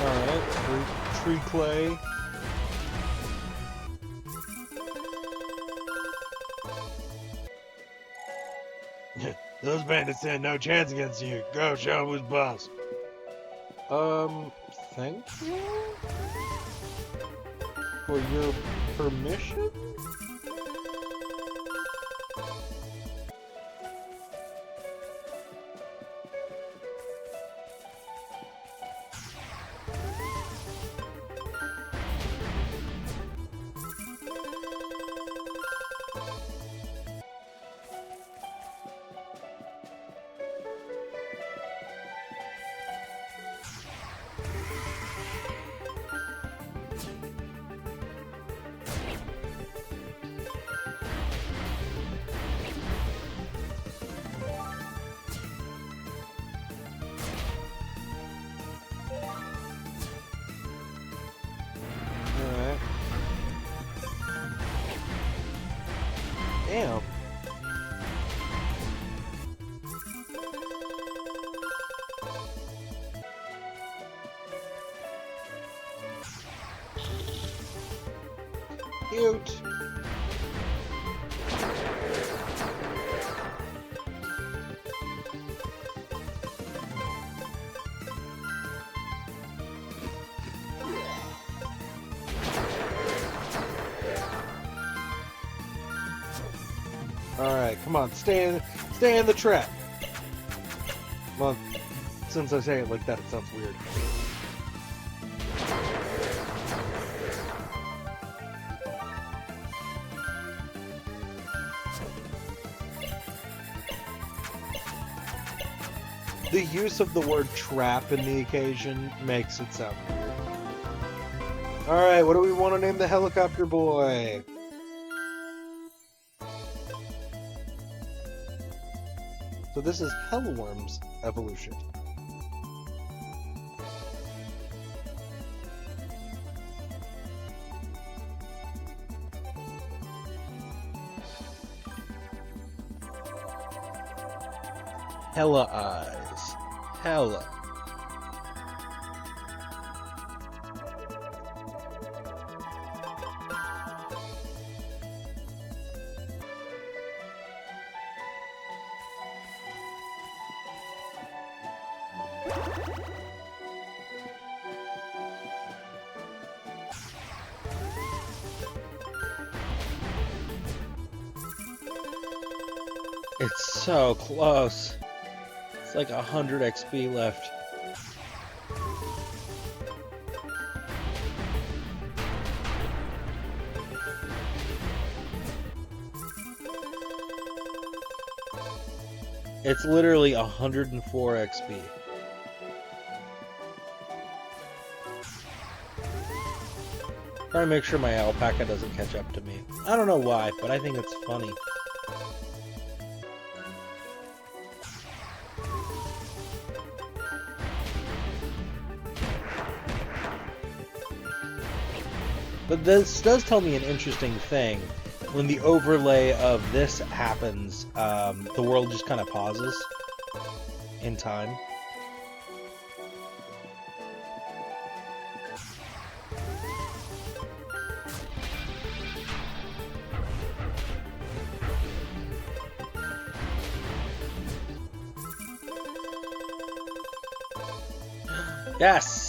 Alright, tree clay. Those bandits stand no chance against you. Go, show 'em who's boss. Thank you? For your permission? Alright. Damn. Cute. Alright, come on, stay in the trap. Well, since I say it like that, it sounds weird. The use of the word trap in the occasion makes it sound weird. Alright, what do we want to name the helicopter boy? So this is Hellworm's evolution. Hella eyes. Hella. It's so close. It's like 100 XP left. It's literally 104 XP. Trying to make sure my alpaca doesn't catch up to me. I don't know why, but I think it's funny. But this does tell me an interesting thing. When the overlay of this happens, the world just kind of pauses in time. Yes!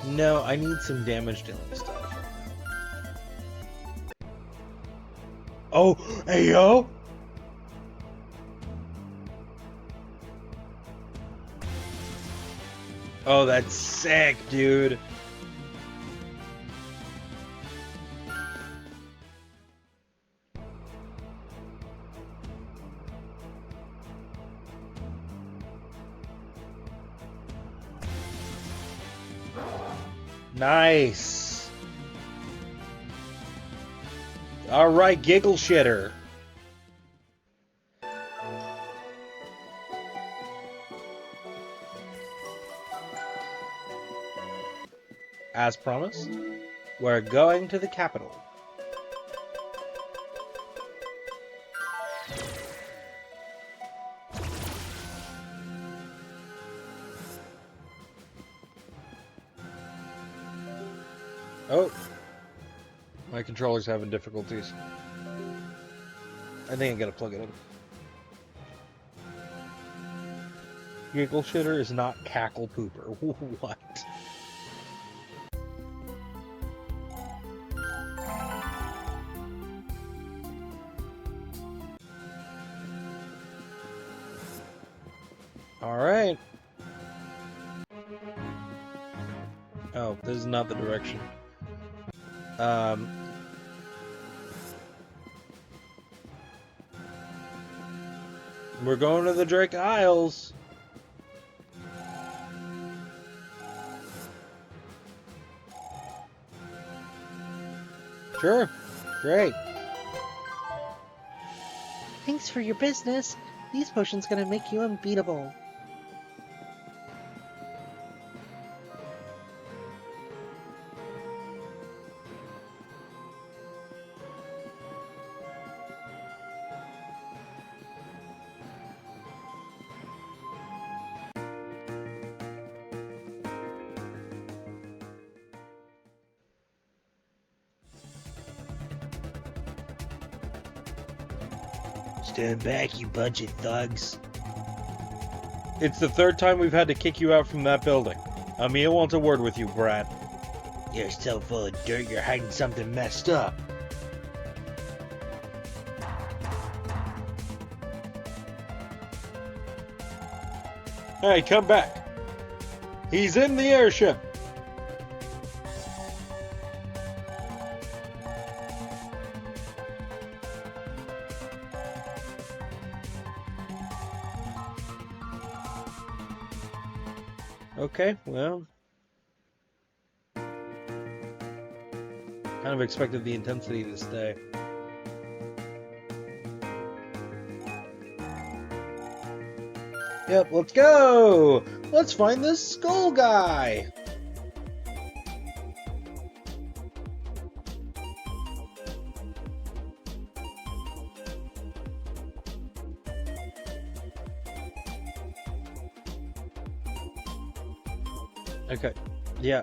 No, I need some damage dealing stuff. Oh, hey yo! Oh, that's sick, dude. Nice. All right, giggle shitter. as promised, we're going to the capital. Oh, My controller's having difficulties. I think I gotta plug it in. Giggle shitter is not cackle pooper. What? Alright. Oh, this is not the direction. We're going to the Drake Isles. Sure. Great. Thanks for your business. These potions gonna make you unbeatable. Stand back, you bunch of thugs. It's the third time we've had to kick you out from that building. Emil wants a word with you, Brad. You're so full of dirt, you're hiding something messed up. Hey, come back. He's in the airship. Okay, well. Kind of expected the intensity to stay. Yep, let's go! Let's find this skull guy! Okay, yeah.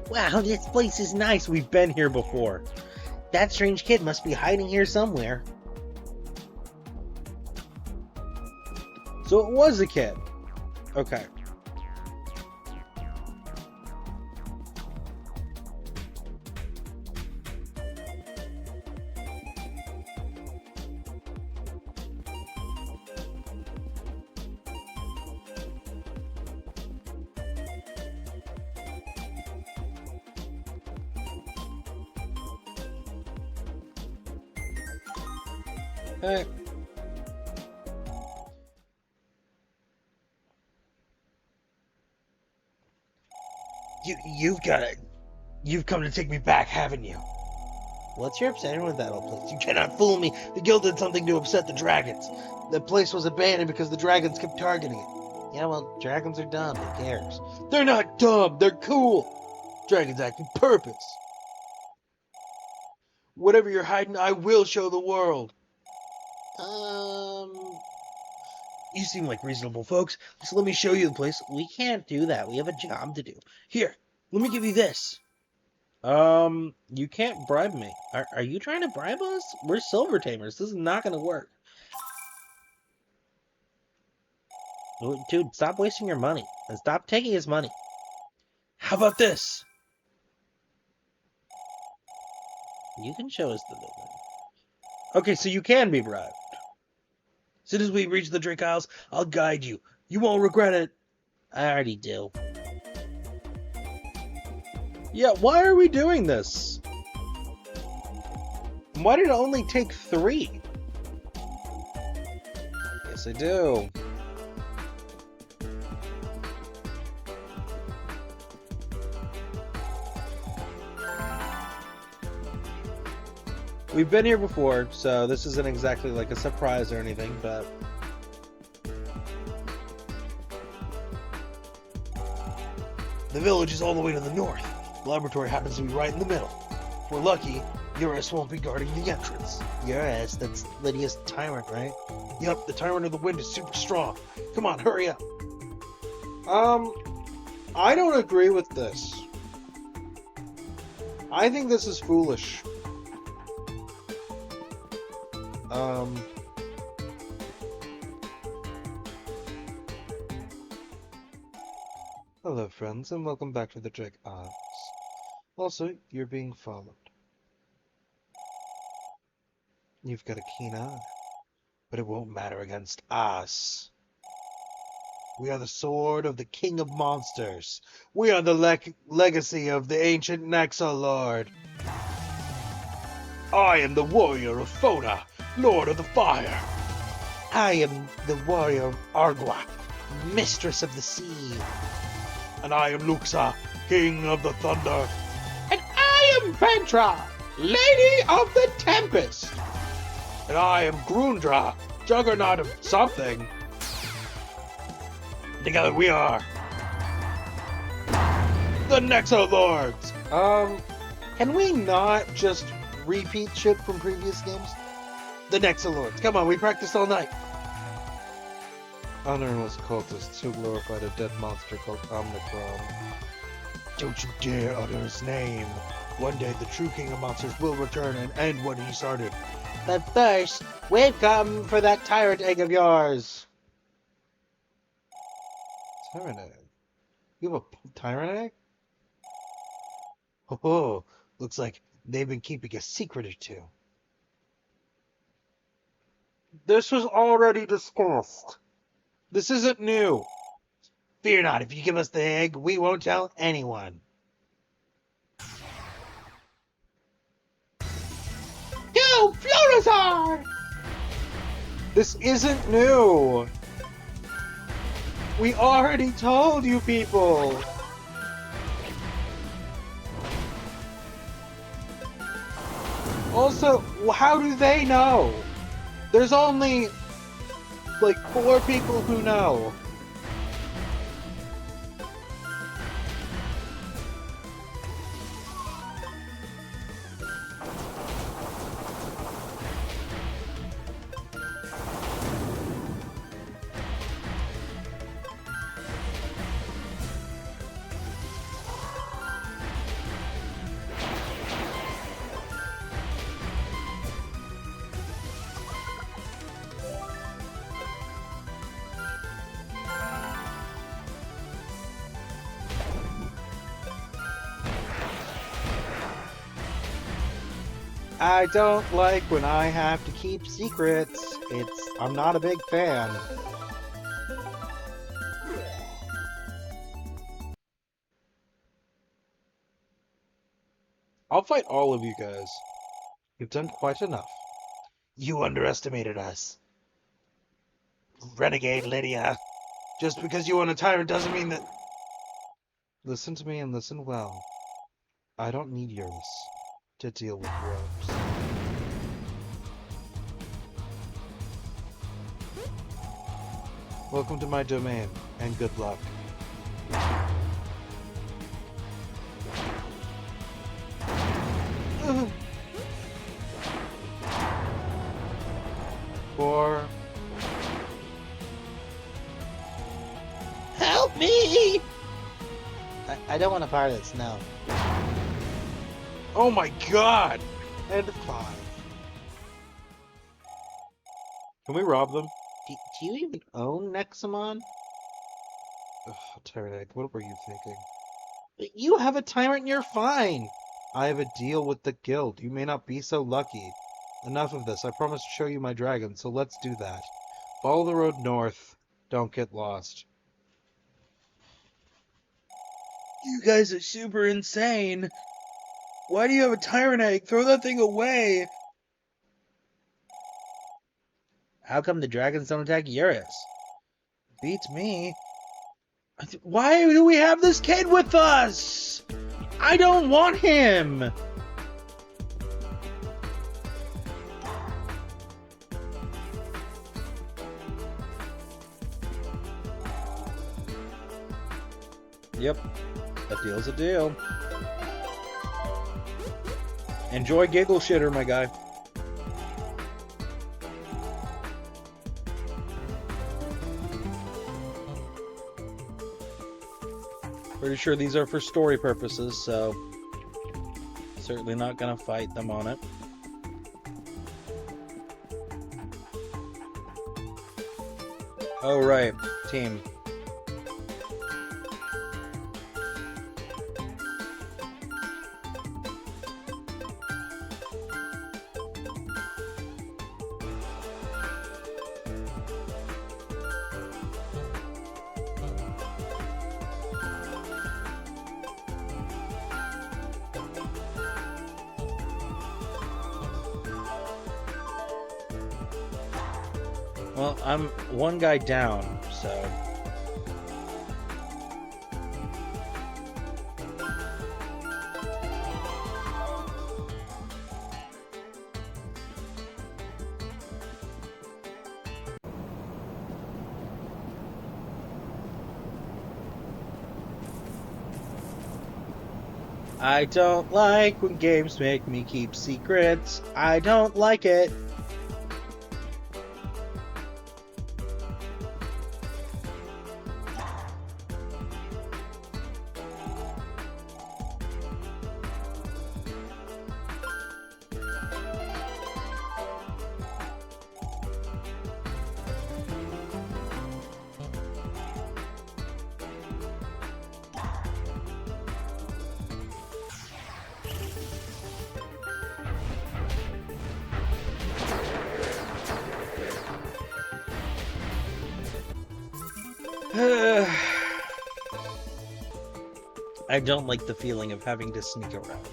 Wow, this place is nice. We've been here before. That strange kid must be hiding here somewhere. So it was a kid. Okay. Hey. You've come to take me back, haven't you? What's your obsession with that old place? You cannot fool me. The guild did something to upset the dragons. The place was abandoned because the dragons kept targeting it. Yeah, well, dragons are dumb. Who cares? They're not dumb. They're cool. Dragons act with purpose. Whatever you're hiding, I will show the world. You seem like reasonable folks. Just let me show you the place. We can't do that. We have a job to do. Here, let me give you this. You can't bribe me. Are you trying to bribe us? We're silver tamers. This is not gonna work. Dude, stop wasting your money. And stop taking his money. How about this? You can show us the building. Okay, so you can be bribed. As soon as we reach the Drake Isles, I'll guide you. You won't regret it. I already do. Yeah, why are we doing this? Why did it only take 3? Yes, I do. We've been here before, so this isn't exactly like a surprise or anything, but... The village is all the way to the north. The laboratory happens to be right in the middle. If we're lucky, Eurus won't be guarding the entrance. Eurus? That's Lydia's tyrant, right? Yup, the tyrant of the wind is super strong. Come on, hurry up. I don't agree with this. I think this is foolish. Hello, friends, and welcome back to the Drake Isles. Also, you're being followed. You've got a keen eye, but it won't matter against us. We are the sword of the King of Monsters. We are the legacy of the ancient Nexolord. I am the warrior of Fona, Lord of the Fire. I am the warrior of Argua, Mistress of the Sea. And I am Luxa, King of the Thunder. And I am Ventra, Lady of the Tempest. And I am Grundra, Juggernaut of something. Together we are the Nexolords. Can we not just repeat shit from previous games? The Nexolords. Come on, we practiced all night. Honorless cultists who glorified a dead monster called Omnicron. Don't you dare utter his name. One day the true King of Monsters will return and end what he started. But first, we've come for that tyrant egg of yours. Tyrant egg? You have a tyrant egg? Oh, looks like they've been keeping a secret or two. This was already discussed. This isn't new. Fear not, if you give us the egg, we won't tell anyone. Go, Florazar! This isn't new. We already told you people. Also, how do they know? There's only like 4 people who know. I don't like when I have to keep secrets. I'm not a big fan. I'll fight all of you guys. You've done quite enough. You underestimated us. Renegade Lydia. Just because you own a tyrant doesn't mean that... Listen to me and listen well. I don't need Eurus to deal with rogues. Welcome to my domain, and good luck. Four. Help me! I don't want to part of this, no. Oh my god! And 5. Can we rob them? Do you even own Nexomon? Ugh, Tyrant, what were you thinking? You have a tyrant and you're fine! I have a deal with the guild. You may not be so lucky. Enough of this. I promised to show you my dragon, so let's do that. Follow the road north. Don't get lost. You guys are super insane. Why do you have a tyrant egg? Throw that thing away! How come the dragons don't attack Eurus? Beats me. Why do we have this kid with us? I don't want him! Yep. A deal's a deal. Enjoy Giggle Shitter, my guy. Pretty sure these are for story purposes, so certainly not gonna fight them on it. Oh right, team. Well, I'm one guy down, so... I don't like when games make me keep secrets. I don't like it. I don't like the feeling of having to sneak around.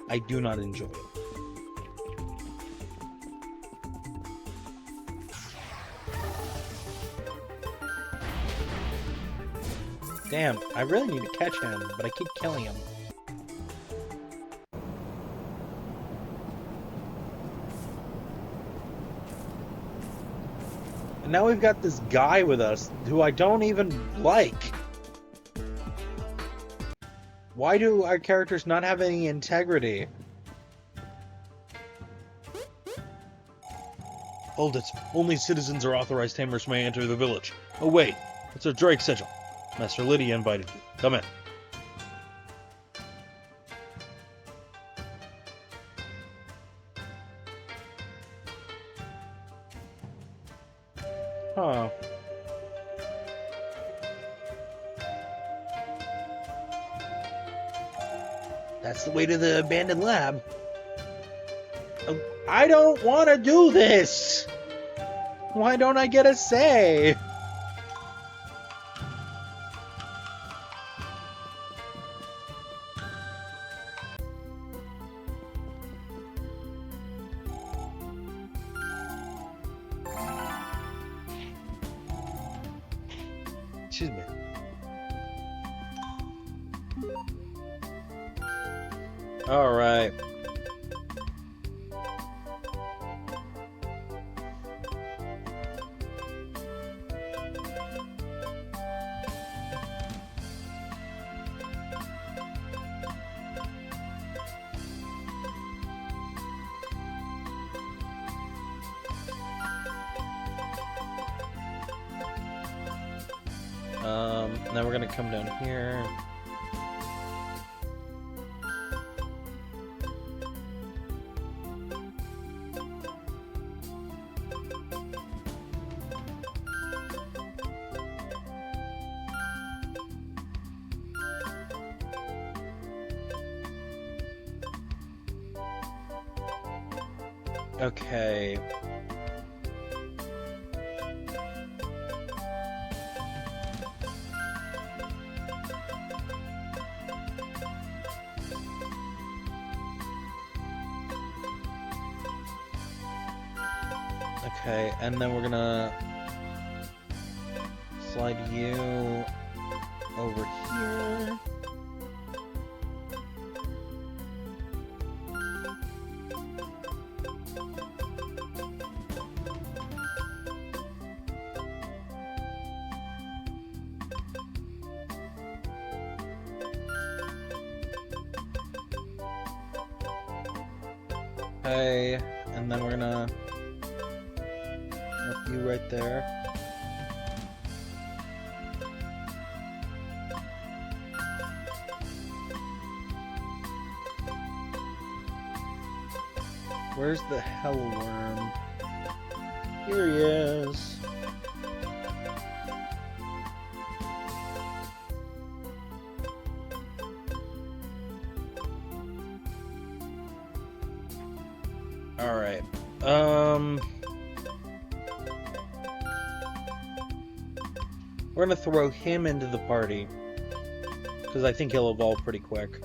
I do not enjoy it. Damn, I really need to catch him, but I keep killing him. And now we've got this guy with us who I don't even like. Why do our characters not have any integrity? Hold it. Only citizens or authorized tamers may enter the village. Oh wait, it's a Drake sigil. Master Lydia invited you. Come in. Huh. That's the way to the abandoned lab. Oh, I don't want to do this! Why don't I get a say? Excuse me. All right. Now we're gonna come down here. Okay. Okay, and then we're gonna slide you over here. Okay, and then we're gonna drop you right there. Where's the hell worm? Here he is. Alright. We're gonna throw him into the party. Because I think he'll evolve pretty quick.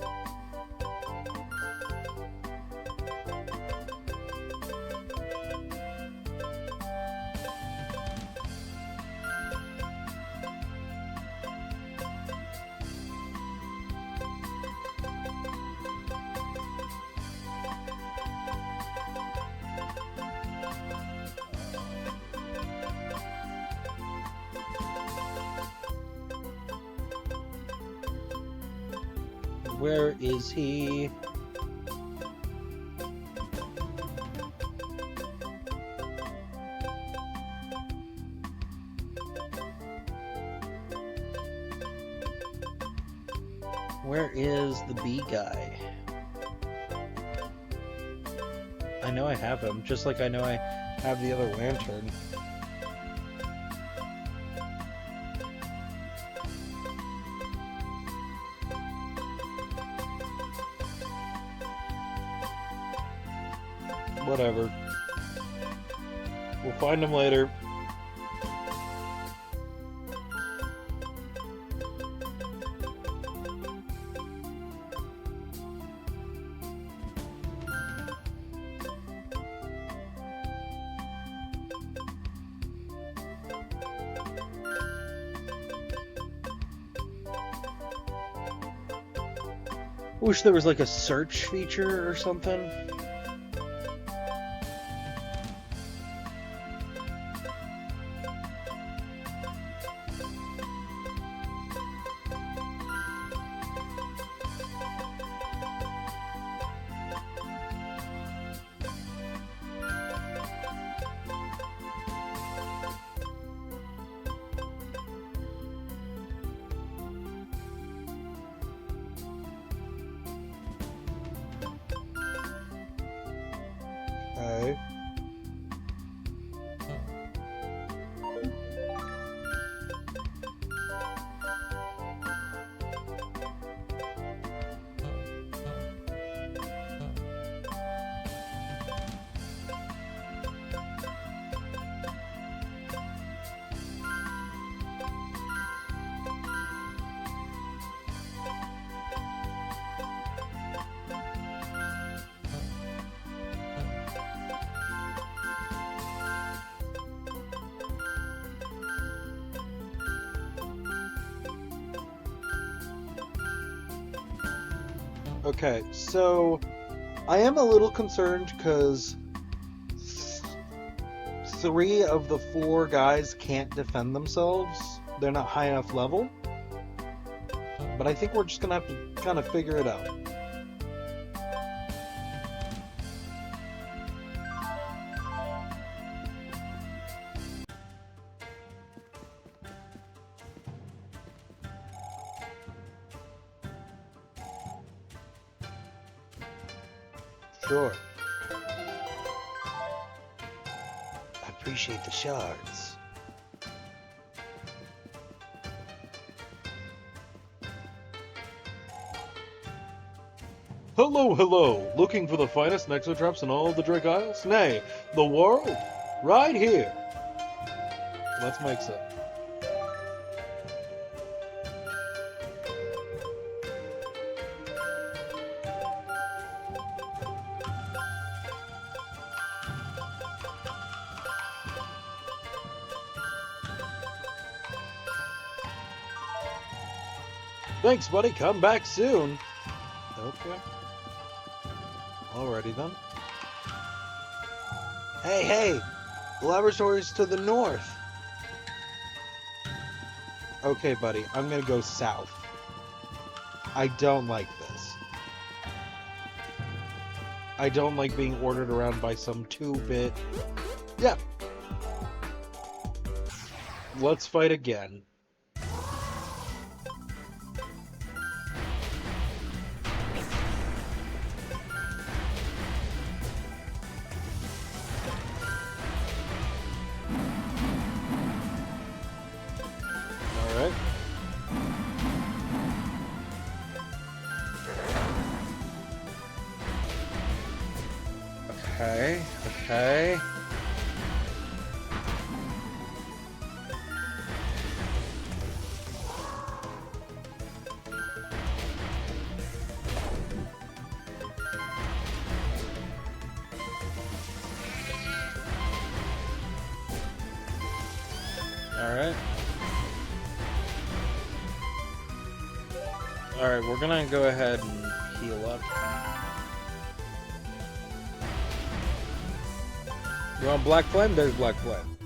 Where is he? Where is the bee guy? I know I have him, just like I know I have the other lantern. Whatever. We'll find him later. Wish there was like a search feature or something. Okay. Okay, so I am a little concerned because 3 of the 4 guys can't defend themselves. They're not high enough level. But I think we're just gonna have to kind of figure it out. Sure. I appreciate the shards. Hello, hello! Looking for the finest Nexotraps in all of the Drake Isles? Nay, the world? Right here! Let's make some. Thanks, buddy. Come back soon. Okay. Alrighty then. Hey! The laboratory's to the north. Okay, buddy, I'm gonna go south. I don't like this. I don't like being ordered around by some 2-bit. Yeah. Let's fight again. Alright. Okay, okay. Alright. Alright, we're gonna go ahead and heal up. You want Black Flame? There's Black Flame.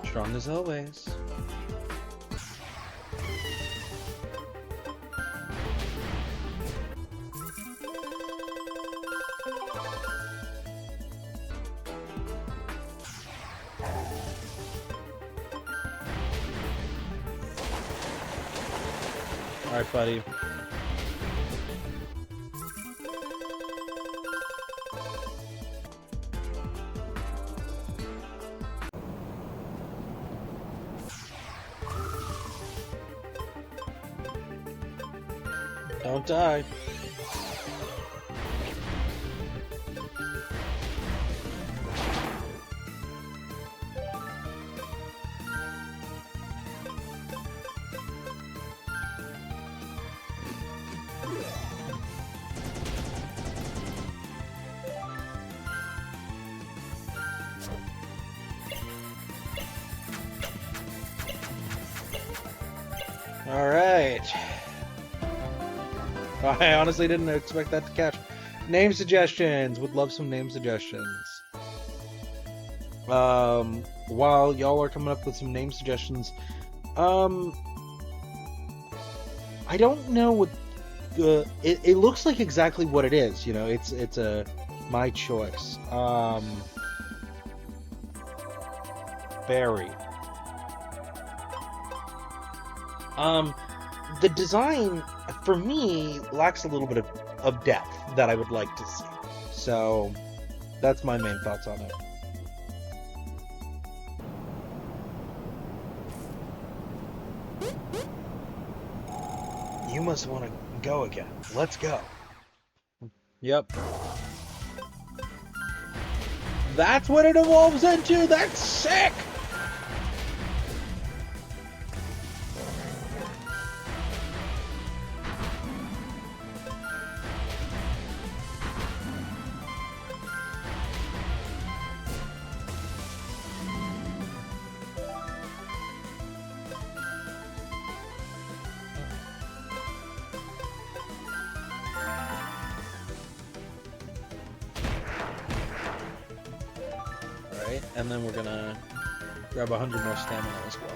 Strong as always. Alright, buddy. Don't die. Alright. I honestly didn't expect that to catch. Name suggestions. Would love some name suggestions. While y'all are coming up with some name suggestions, I don't know what it looks like exactly what it is. You know, it's a my choice. Berry. The design, for me, lacks a little bit of depth that I would like to see. So, that's my main thoughts on it. You must want to go again. Let's go. Yep. That's what it evolves into! That's sick! And then we're gonna grab 100 more stamina as well.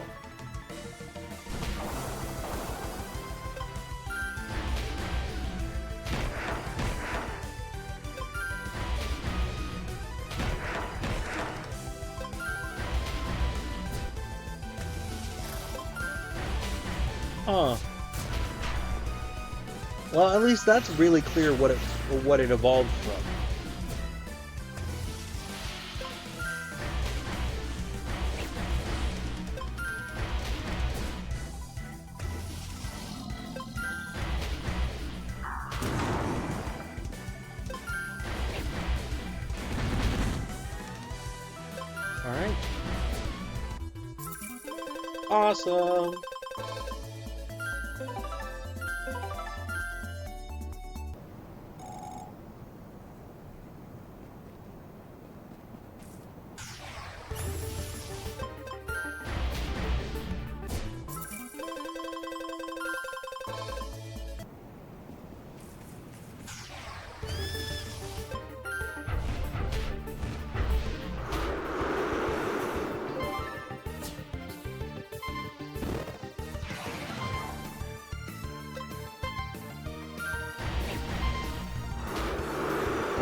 Huh. Well, at least that's really clear what it evolved from. Alright. Awesome!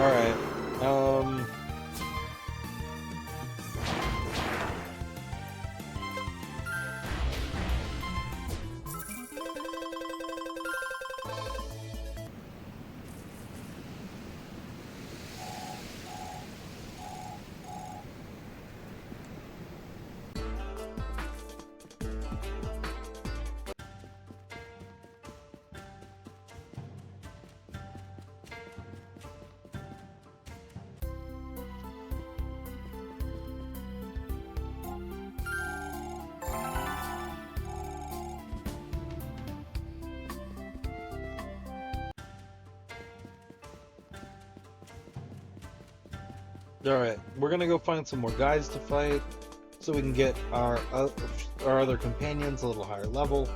Alright. Alright, we're gonna go find some more guys to fight so we can get our other companions a little higher level.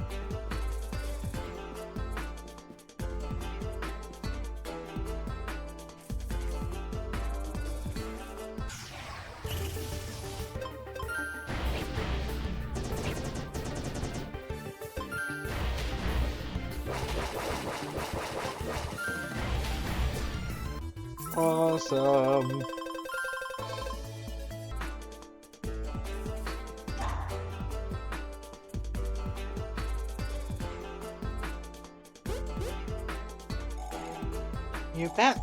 Awesome. You're back.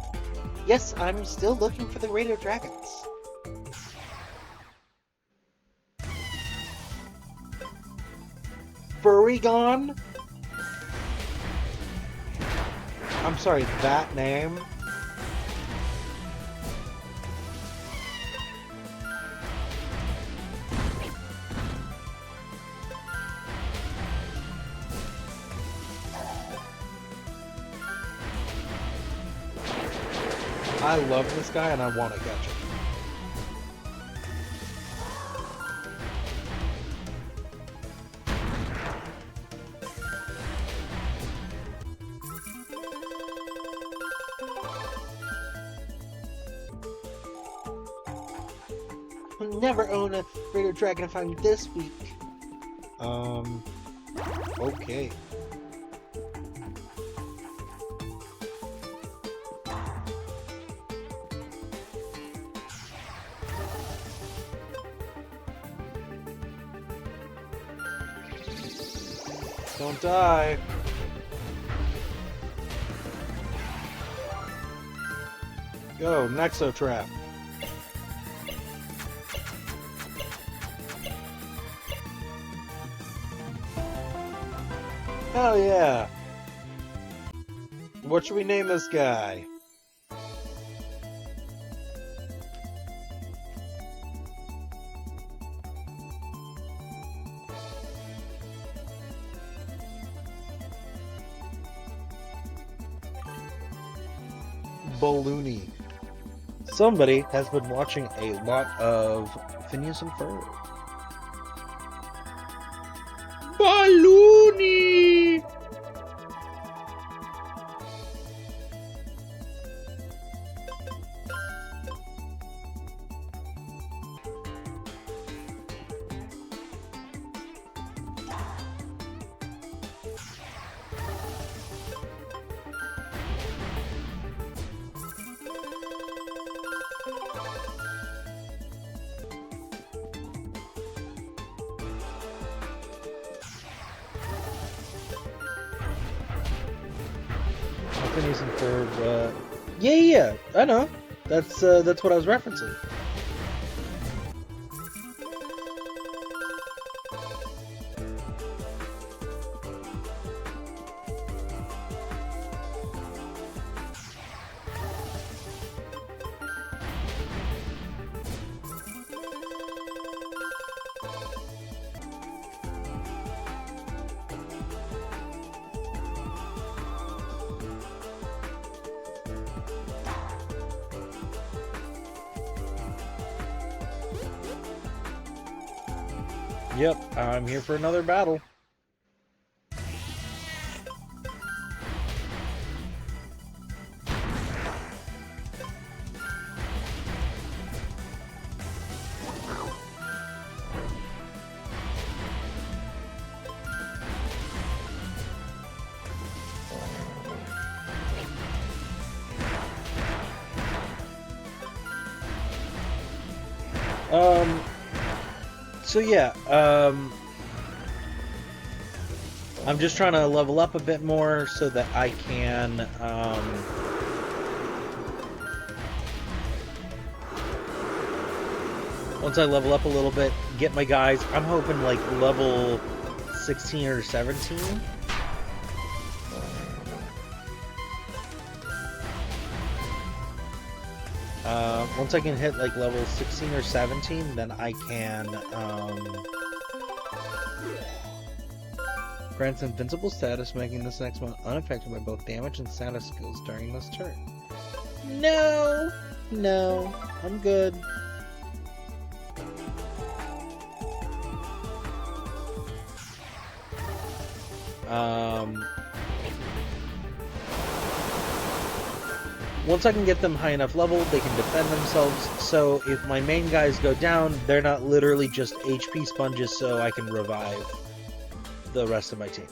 Yes, I'm still looking for the radio dragons. Furrygon? I'm sorry, that name? I love this guy and I want to catch him. I'll never own a radio dragon if I'm this weak. Okay. Don't die. Go, Nexo Trap. Hell yeah. What should we name this guy? Balloony. Somebody has been watching a lot of Phineas and Ferb. Balloony! Phineas and Ferb, yeah, I know. That's what I was referencing. Yep, I'm here for another battle. So yeah, I'm just trying to level up a bit more so that I can, once I level up a little bit, get my guys, I'm hoping like level 16 or 17. Once I can hit like level 16 or 17, then I can grants invincible status, making this next one unaffected by both damage and status skills during this turn. No, I'm good. Once I can get them high enough level, they can defend themselves, so if my main guys go down, they're not literally just HP sponges, so I can revive the rest of my team.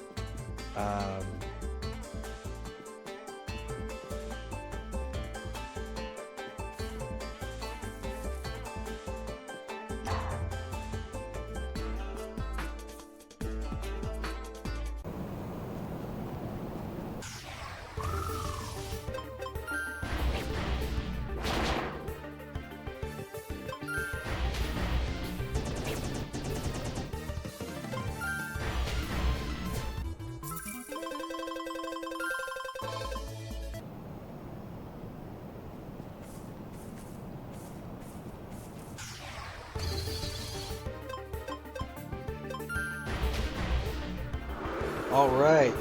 All right.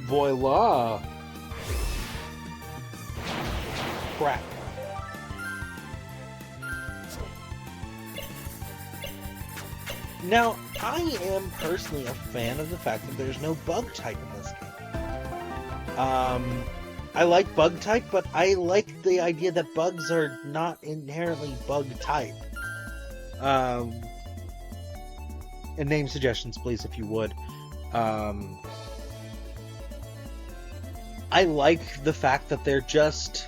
Voila! Crap. Now, I am personally a fan of the fact that there's no bug type in this game. I like bug type, but I like the idea that bugs are not inherently bug type. And name suggestions, please, if you would. I like the fact that they're just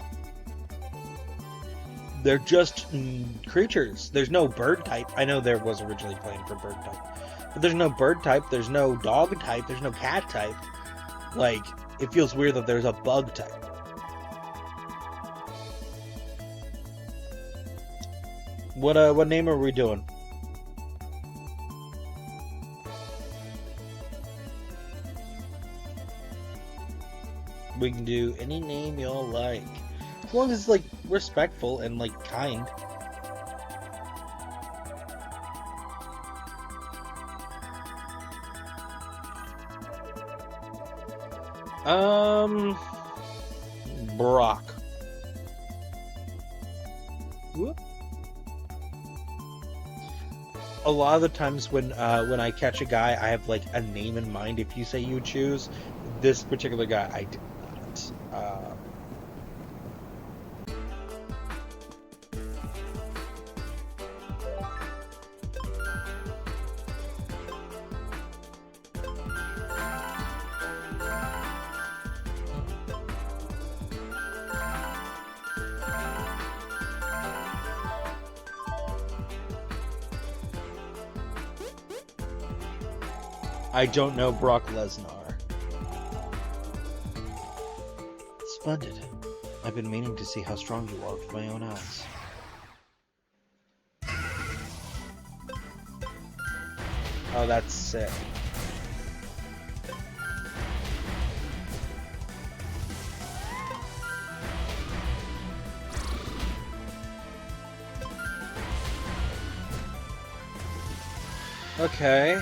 creatures. There's no bird type. I know there was originally planned for bird type, but there's no bird type. There's no dog type. There's no cat type. Like, it feels weird that there's a bug type. What name are we doing? We can do any name y'all like. As long as it's, like, respectful and, like, kind. Brock. Whoop. A lot of the times when I catch a guy, I have, like, a name in mind. If you say you choose, this particular guy, I did not. I don't know Brock Lesnar. Splendid. I've been meaning to see how strong you are with my own eyes. Oh, that's sick. Okay.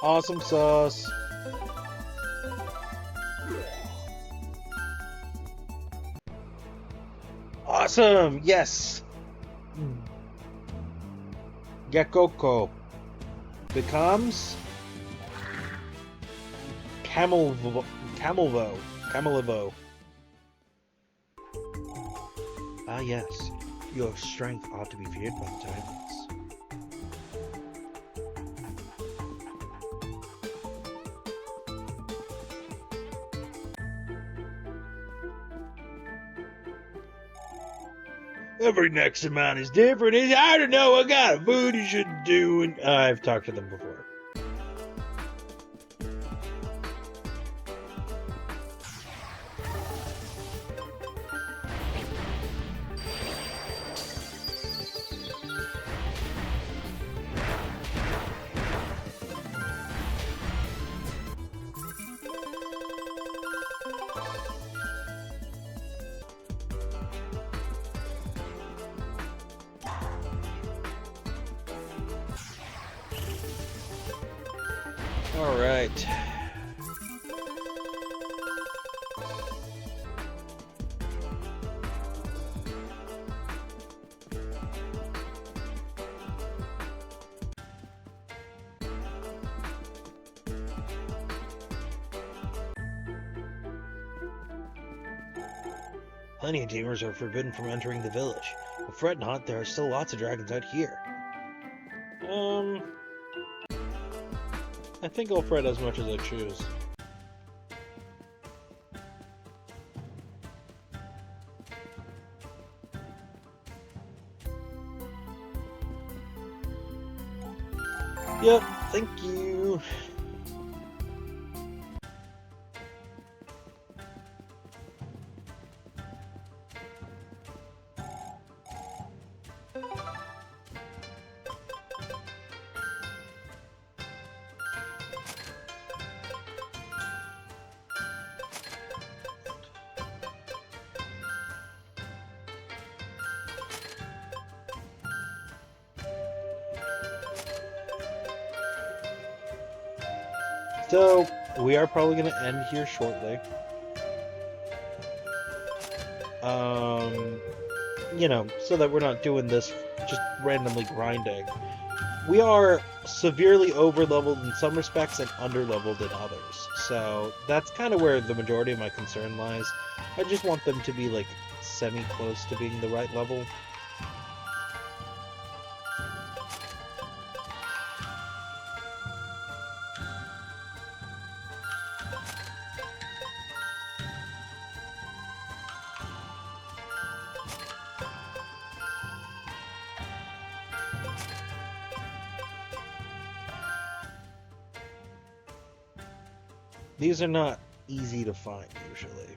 Awesome sauce. Awesome! Yes! Gekoko becomes Camelivo. Ah, yes. Your strength ought to be feared by the tyrants. Every Nexomon is different. I don't know what kind of food you should do. And I've talked to them before. All right. Plenty of tamers are forbidden from entering the village. But fret not, there are still lots of dragons out here. I think I'll fret as much as I choose. Yep, thank you. So, we are probably going to end here shortly. You know, so that we're not doing this just randomly grinding. We are severely over-leveled in some respects and under-leveled in others. So, that's kind of where the majority of my concern lies. I just want them to be, like, semi-close to being the right level. These are not easy to find, usually.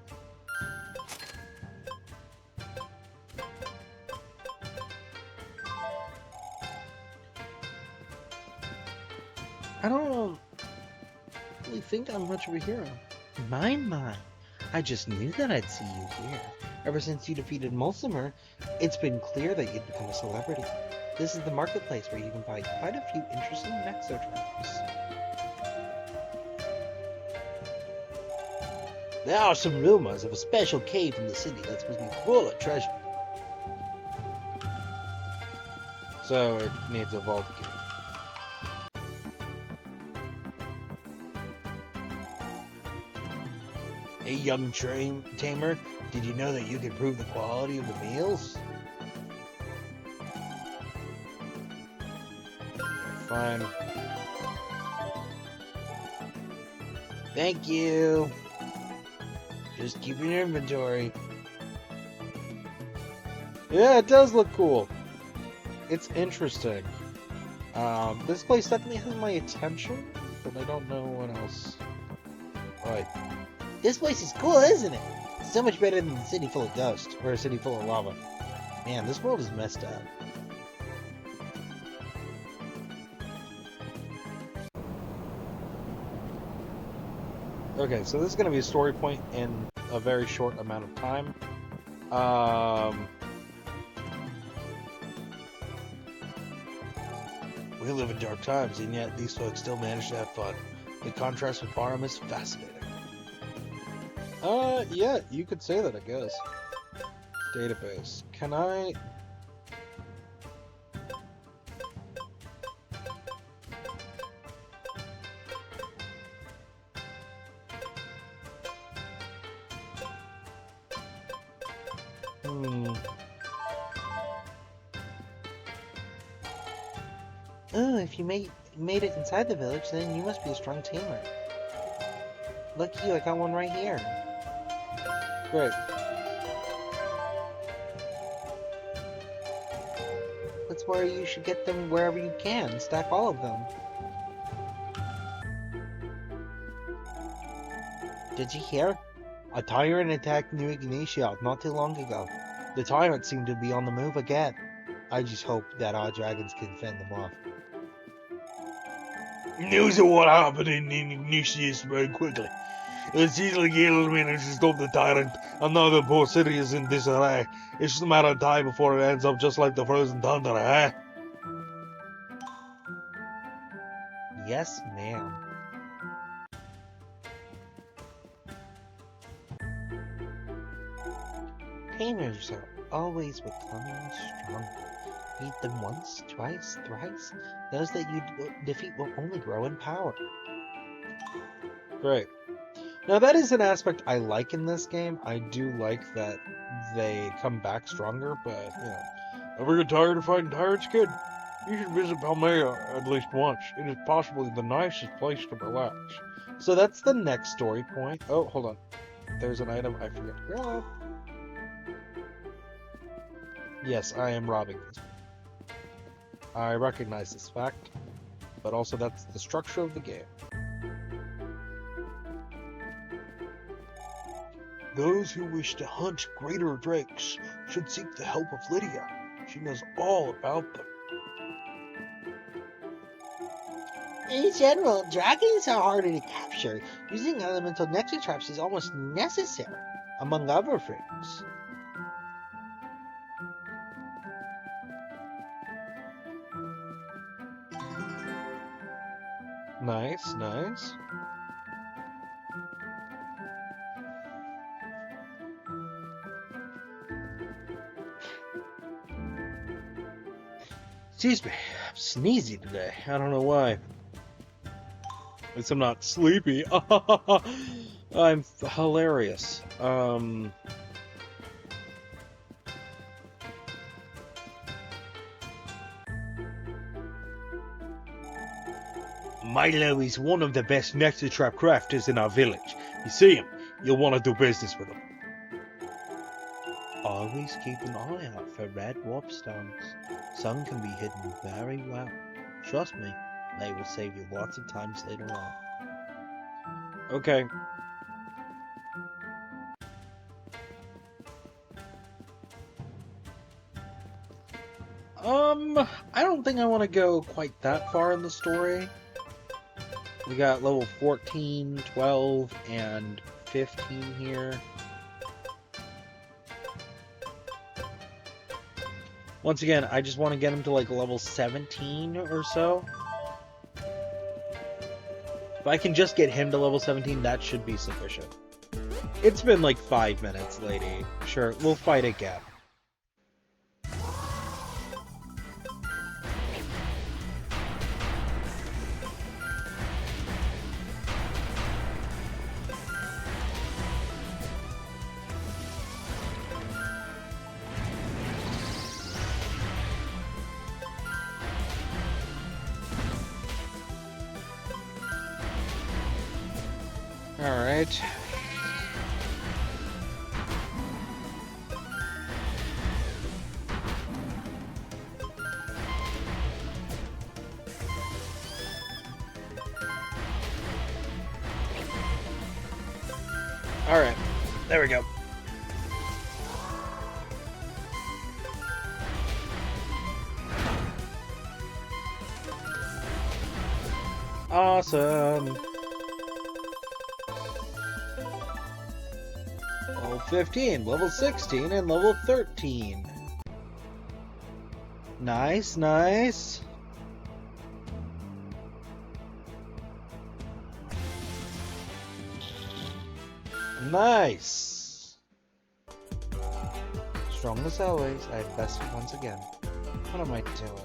I don't really think I'm much of a hero. My. I just knew that I'd see you here. Ever since you defeated Mulsimer, it's been clear that you'd become a celebrity. This is the marketplace where you can buy quite a few interesting Nexotraps. There are some rumors of a special cave in the city that's supposed to be full of treasure. So, it needs a vault key. Hey, young tamer, did you know that you can prove the quality of the meals? Fine. Thank you. Just keeping your inventory. Yeah, it does look cool. It's interesting. This place definitely has my attention, but I don't know what else. Right. This place is cool, isn't it? So much better than the city full of dust, or a city full of lava. Man, this world is messed up. Okay, so this is going to be a story point in a very short amount of time. We live in dark times, and yet these folks still manage to have fun. The contrast with Barnum is fascinating. Yeah, you could say that, I guess. Database. Can I... Oh, if you made it inside the village, then you must be a strong tamer. Look you, I got one right here. Great. That's where you should get them wherever you can. Stack all of them. Did you hear? A tyrant attacked New Ignitia not too long ago. The tyrant seemed to be on the move again. I just hope that our dragons can fend them off. News of what happened in Ignitia spread quickly. It seems like Yale managed to stop the tyrant, and now the poor city is in disarray. It's just a matter of time before it ends up just like the frozen thunder, eh? Yes, ma'am. Tamers are always becoming stronger. Beat them once, twice, thrice. Those that you defeat will only grow in power. Great. Now that is an aspect I like in this game. I do like that they come back stronger, but, you know. Ever get tired of fighting tyrants, kid? You should visit Palmea at least once. It is possibly the nicest place to relax. So that's the next story point. Oh, hold on. There's an item I forget to grab. Yes, I am robbing this. I recognize this fact, but also that's the structure of the game. Those who wish to hunt greater drakes should seek the help of Lydia. She knows all about them. In general, dragons are harder to capture. Using elemental nexus traps is almost necessary, among other things. Nice, nice. Excuse me, I'm sneezy today. I don't know why. At least I'm not sleepy. I'm hilarious. Milo is one of the best Nexus Trap crafters in our village. You see him, you'll want to do business with him. Always keep an eye out for red warp stones. Some can be hidden very well. Trust me, they will save you lots of times later on. Okay. I don't think I want to go quite that far in the story. We got level 14, 12, and 15 here. Once again, I just want to get him to like level 17 or so. If I can just get him to level 17, that should be sufficient. It's been like 5 minutes, lady. Sure, we'll fight again. Alright. Alright. There we go. Awesome. Level 15, level 16, and level 13. Nice, nice. Nice. Strong as always, I invested once again. What am I doing?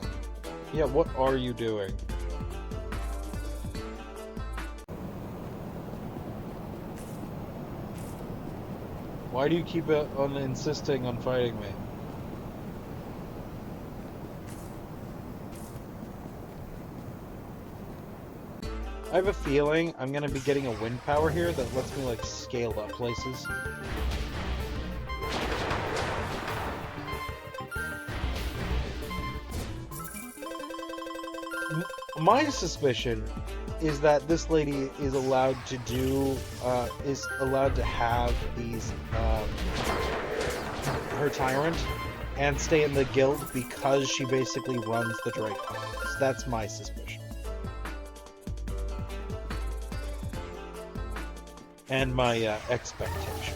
Yeah, what are you doing? Why do you keep on insisting on fighting me? I have a feeling I'm gonna be getting a wind power here that lets me, like, scale up places. My suspicion is that this lady is allowed to have these, her tyrant and stay in the guild because she basically runs the Draco. So that's my suspicion. And my expectation.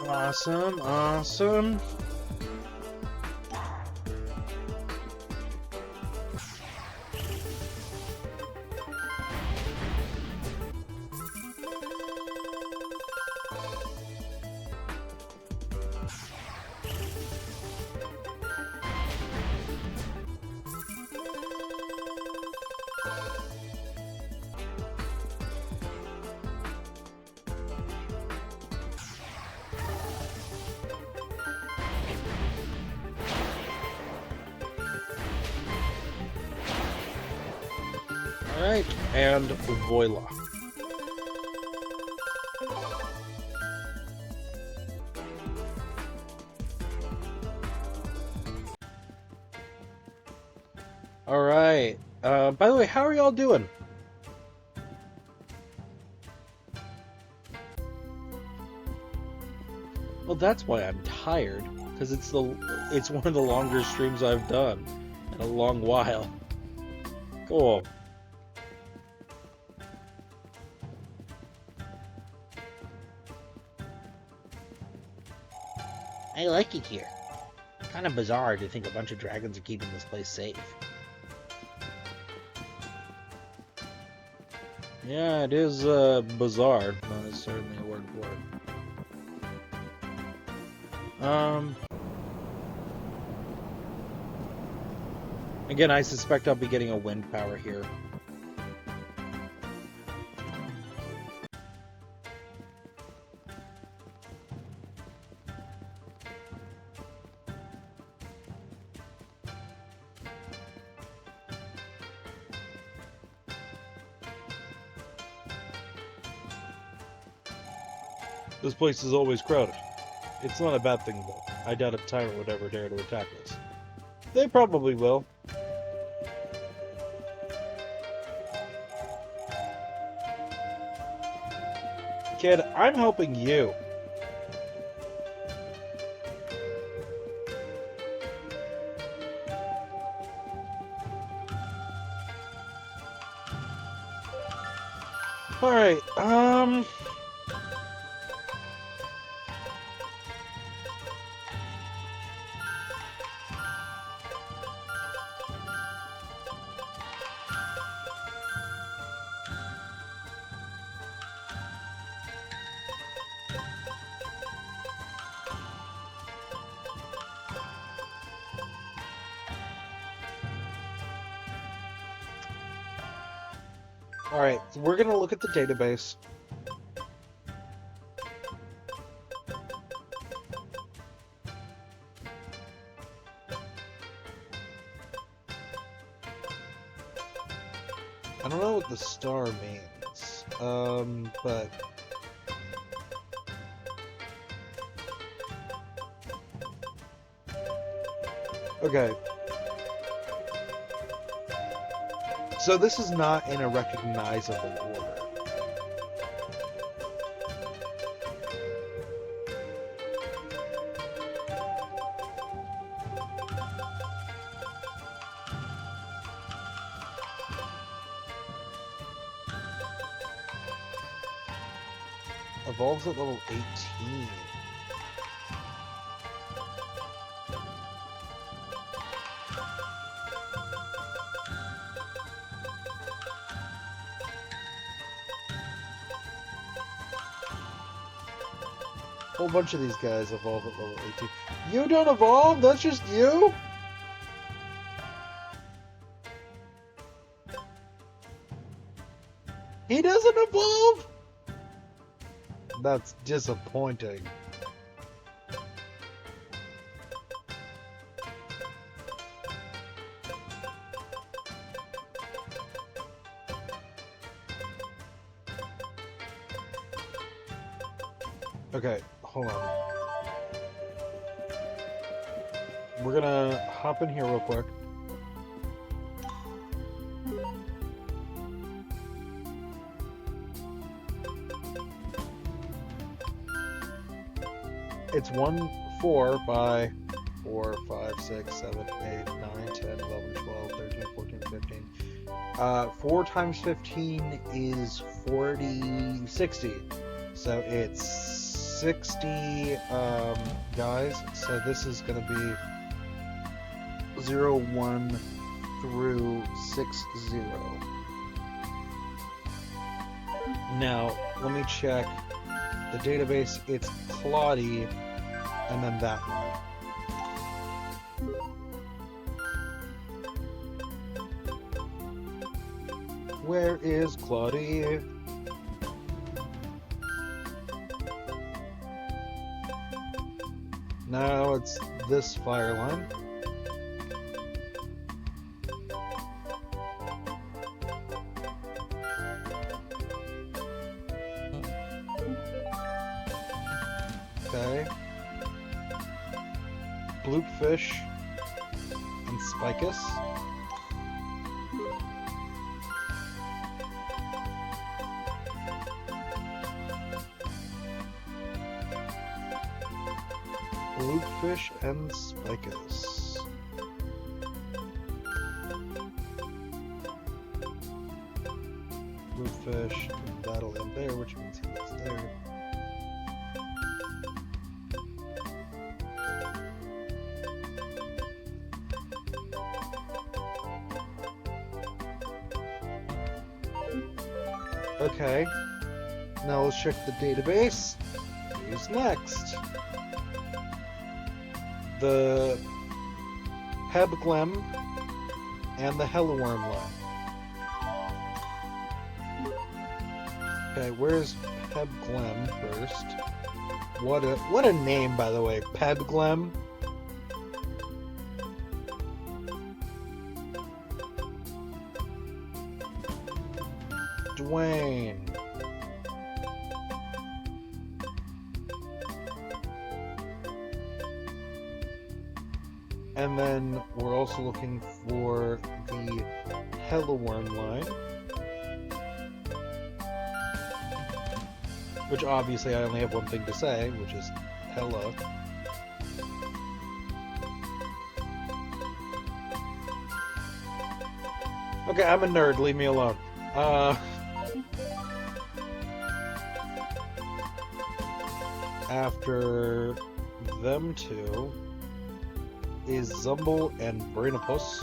Awesome, awesome. Alright, and voila. Alright, by the way, how are y'all doing? Well, that's why I'm tired, because it's one of the longer streams I've done in a long while. Cool. I like it here. Kind of bizarre to think a bunch of dragons are keeping this place safe. Yeah, it is bizarre. Not necessarily a word for it. Again, I suspect I'll be getting a wind power here. This place is always crowded. It's not a bad thing, though. I doubt a tyrant would ever dare to attack us. They probably will. Kid, I'm helping you. Alright, Alright, so we're gonna look at the database. I don't know what the star means, but... Okay. So this is not in a recognizable order. evolves at level 18. Whole bunch of these guys evolve at level 18. You don't evolve? That's just you? He doesn't evolve? That's disappointing. Okay, hold on. We're gonna hop in here real quick. It's 1-4 by 4, 5, 6, 7, 8, 9, 10, 11, 12, 13, 14, 15. 4 times 15 is 40, 60. So it's 60 guys. So this is going to be 0, 1 through 6, 0. Now, let me check the database. It's Claudie, and then that one. Where is Claudie? Now it's this fire line. Okay. Bloopfish and Spicus. Bloopfish and Spicus. Bloopfish, and that'll end there, which means he lives there. Okay, now let's check the database. Who's next? The Pebglem and the Helloworm line. Okay, where's Pebglem first? What a name, by the way, Pebglem. Dwayne. And then we're also looking for the Helloworm line. Which obviously I only have one thing to say, which is hello. Okay, I'm a nerd, leave me alone. After them two is Zumble and Brainopus.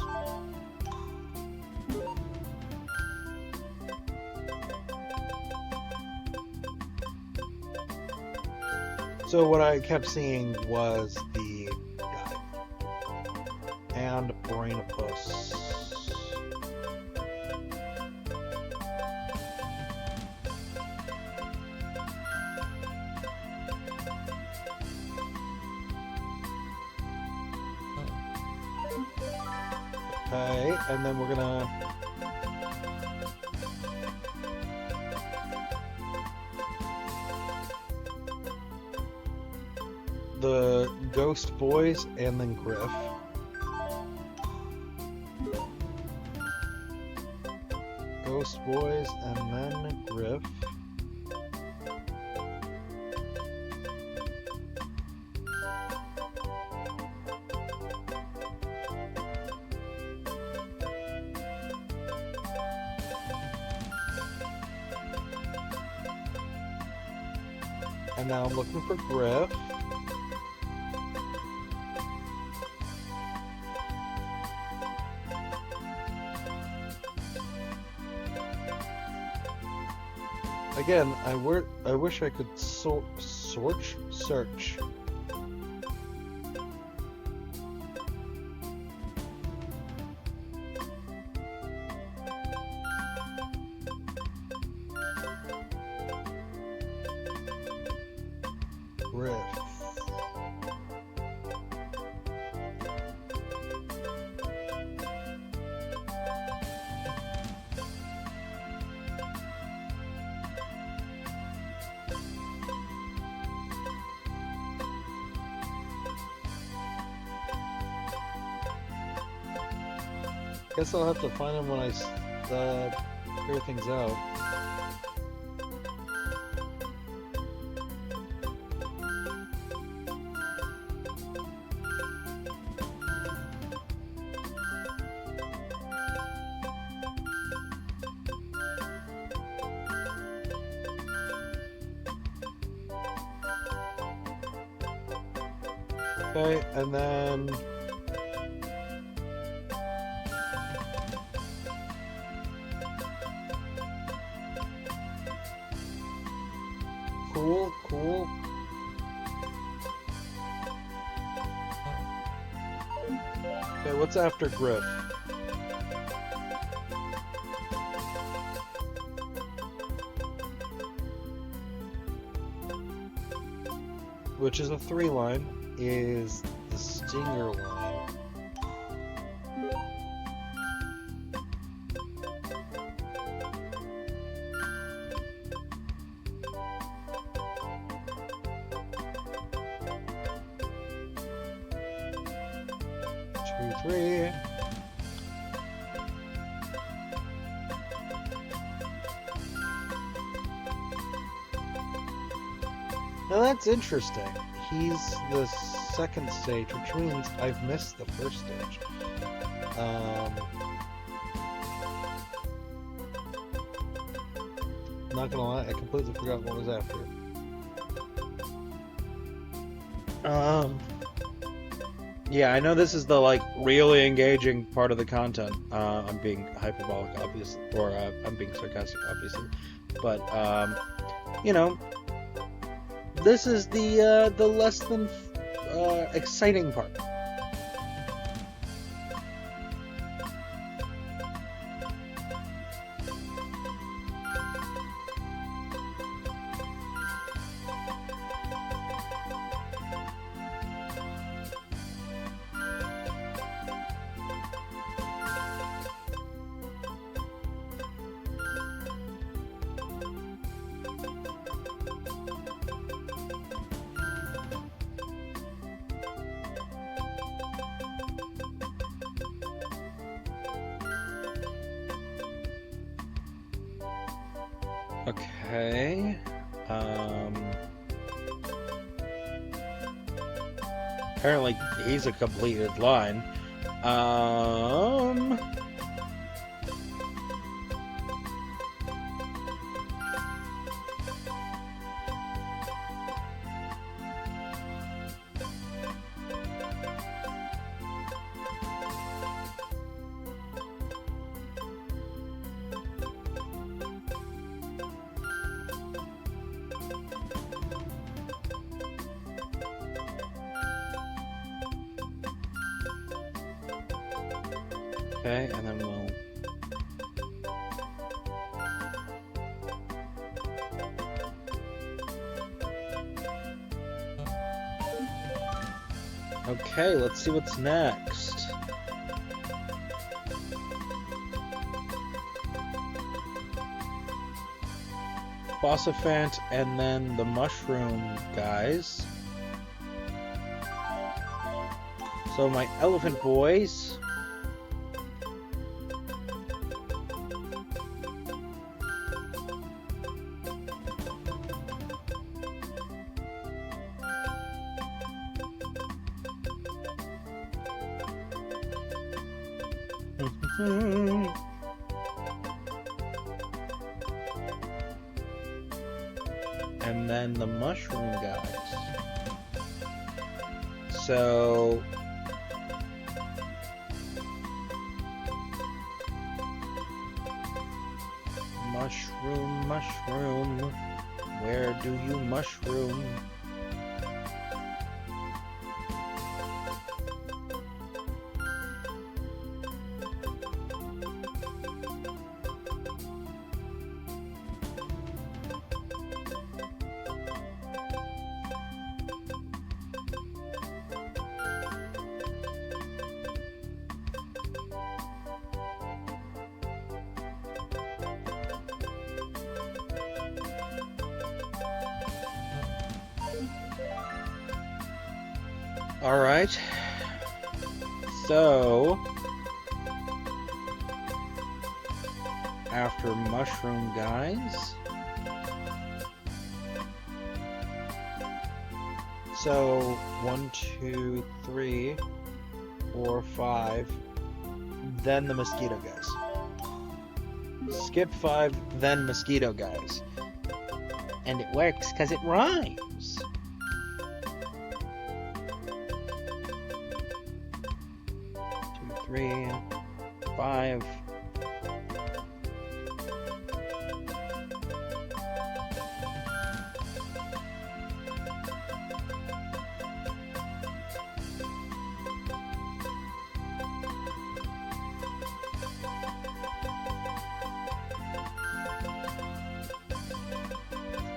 So what I kept seeing was the guy and Brainopus. Okay, and then we're gonna the Ghost Boys and then Griff. Ghost Boys and then Griff. And now I'm looking for Griff. Again, I wish I could search. Griff. Guess I'll have to find him when I figure things out. Okay, and then cool. Okay, what's after Griff? Which is a 3-line, is the Stinger line. Two, three. Now that's interesting. He's the second stage, which means I've missed the first stage. Not gonna lie, I completely forgot what was after. Yeah, I know this is the like really engaging part of the content. I'm being hyperbolic, obviously, or I'm being sarcastic, obviously. But you know, this is the less than exciting part. Okay. Apparently he's a completed line. Okay, and then we'll... Okay, let's see what's next. Phosphant and then the mushroom guys. So my elephant boys. and then the mushroom guys. So mushroom, where do you mushroom? Alright, so after mushroom guys, so 1, 2, 3, 4, 5, then the mosquito guys. Skip 5, then mosquito guys. And it works because it rhymes. 3, 5.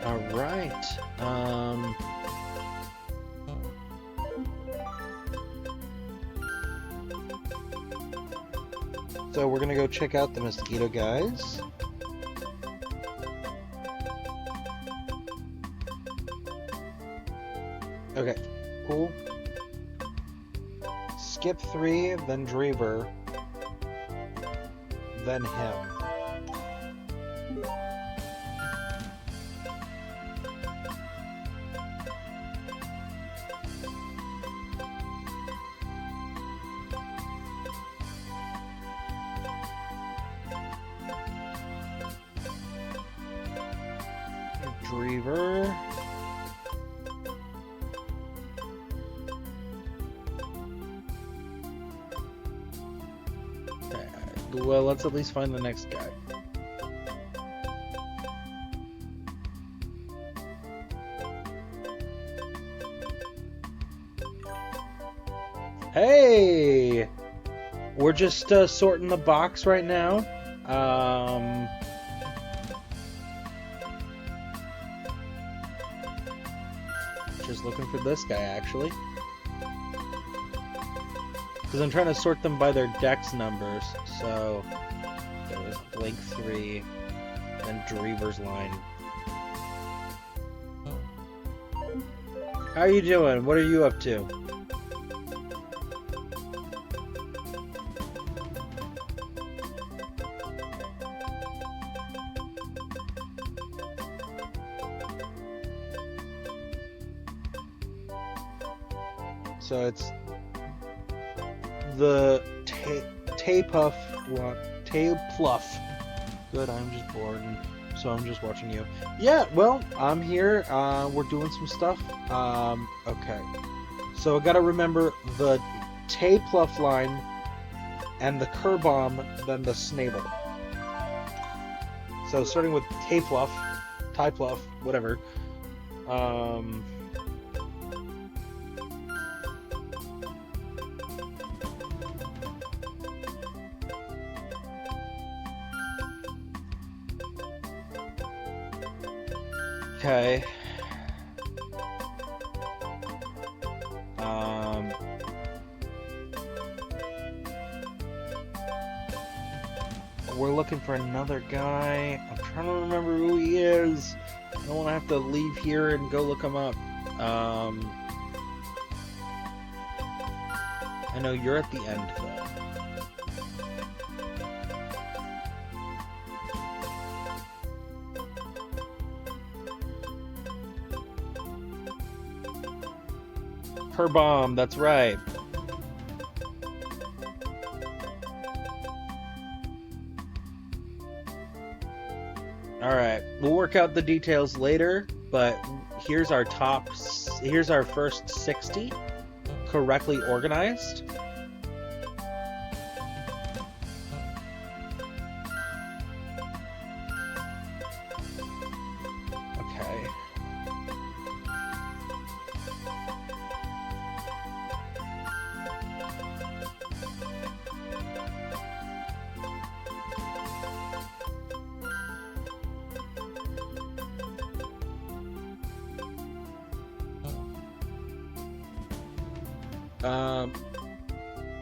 All right. So we're gonna go check out the mosquito guys. Okay, cool. Skip 3, then Drever, then him. Drever. Okay, well, let's at least find the next guy. Hey! We're just sorting the box right now. Just looking for this guy, actually. Because I'm trying to sort them by their dex numbers. So, there was Blink 3, and Drever's line. How are you doing? What are you up to? So it's the Tay-Puff. Good, I'm just bored, and so I'm just watching you. Yeah, well, I'm here. We're doing some stuff. Okay. So I gotta remember the Tay-Puff line and the Kerbomb, then the Snable. So starting with Tay-Puff, whatever. Okay. We're looking for another guy. I'm trying to remember who he is. I don't want to have to leave here and go look him up. I know you're at the end, though. Kerbomb, that's right. Alright, we'll work out the details later. but here's our here's our first 60 correctly organized. Okay.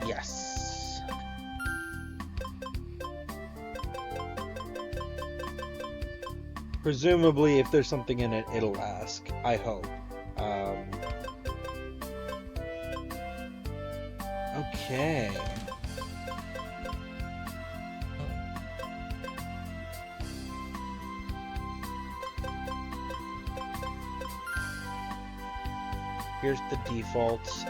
Yes. Presumably, if there's something in it, it'll ask. I hope. Okay. Here's the default.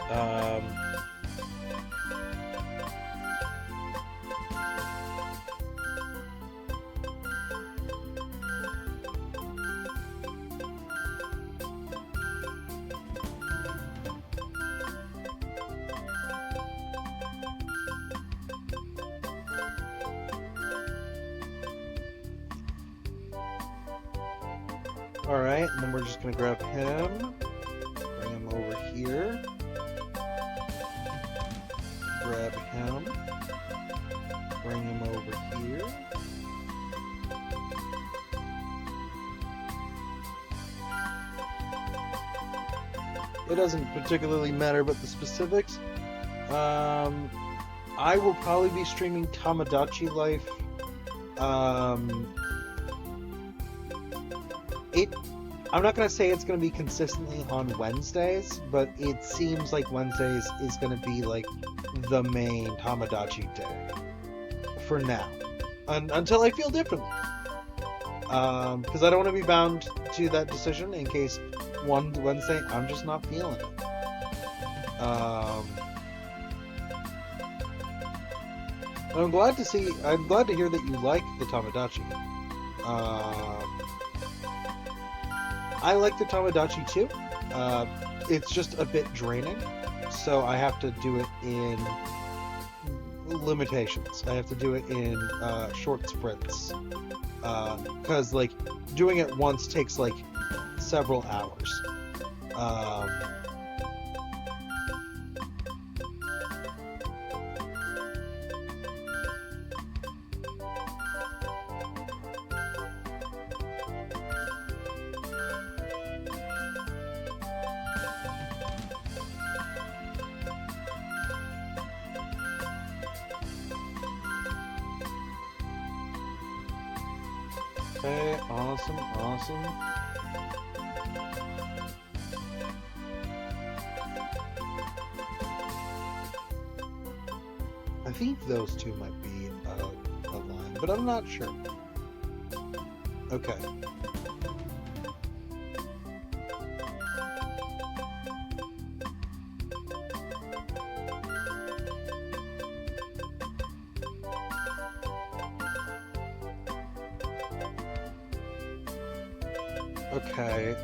Alright, and then we're just gonna grab him, bring him over here, grab him, bring him over here. It doesn't particularly matter about the specifics. I will probably be streaming Tamagotchi Life. I'm not going to say it's going to be consistently on Wednesdays, but it seems like Wednesdays is going to be like the main Tamagotchi day for now, until I feel differently. Because I don't want to be bound to that decision in case one Wednesday I'm just not feeling it. I'm glad to hear that you like the Tamagotchi. I like the Tamagotchi too. It's just a bit draining, so I have to do it in limitations. I have to do it in short sprints. Because like doing it once takes like several hours. Okay, awesome. I think those two might be a line, but I'm not sure. Okay. Okay,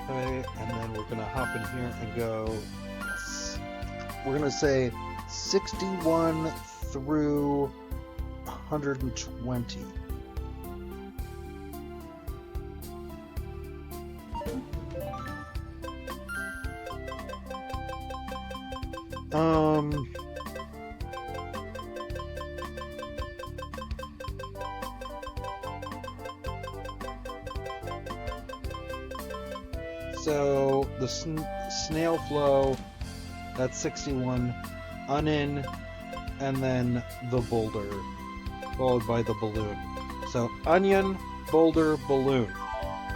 okay, and then we're gonna hop in here and go, yes. We're gonna say 61 through 120. So the snail flow, that's 61, onion, and then the boulder, followed by the balloon. So onion, boulder, balloon.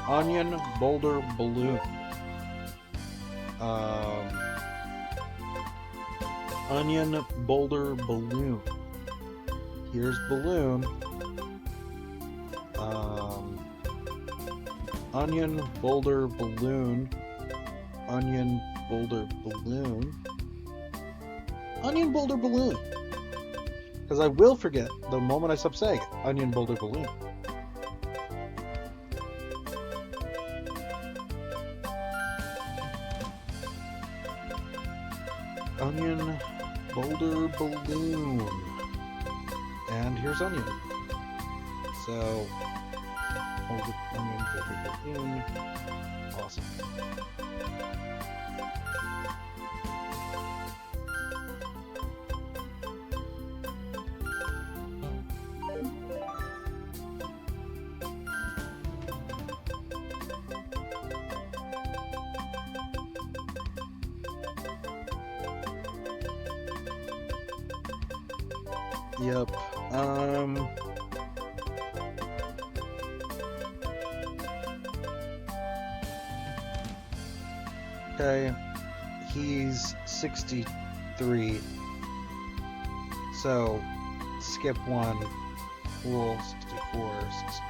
Onion, boulder, balloon. Onion, boulder, balloon. Here's balloon. Onion, boulder, balloon. Onion, boulder balloon. Onion boulder balloon. Because I will forget the moment I stop saying it. Onion boulder balloon. Onion boulder balloon. And here's onion. So, onion boulder balloon. Awesome. Yep. Okay. He's 63. So, skip one. Cool. 64, 65.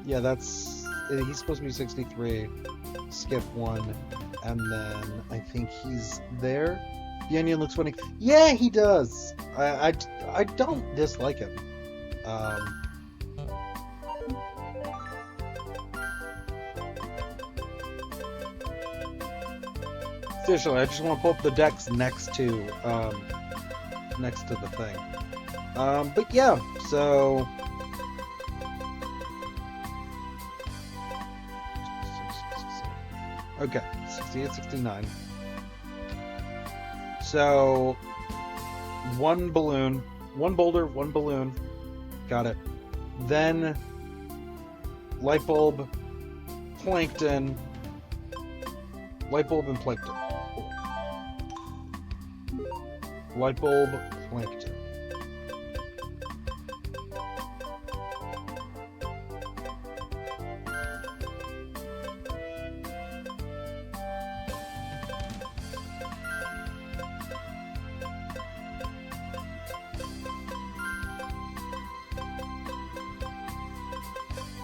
Yeah, he's supposed to be 63. Skip one, and then I think he's there. The onion looks funny. Yeah, he does. I don't dislike him. Seriously, I just want to pull up the decks next to the thing. But yeah, so. Okay, 68, 69. So, one balloon, one boulder, one balloon. Got it. Then, light bulb, plankton, light bulb and plankton. Light bulb, plankton.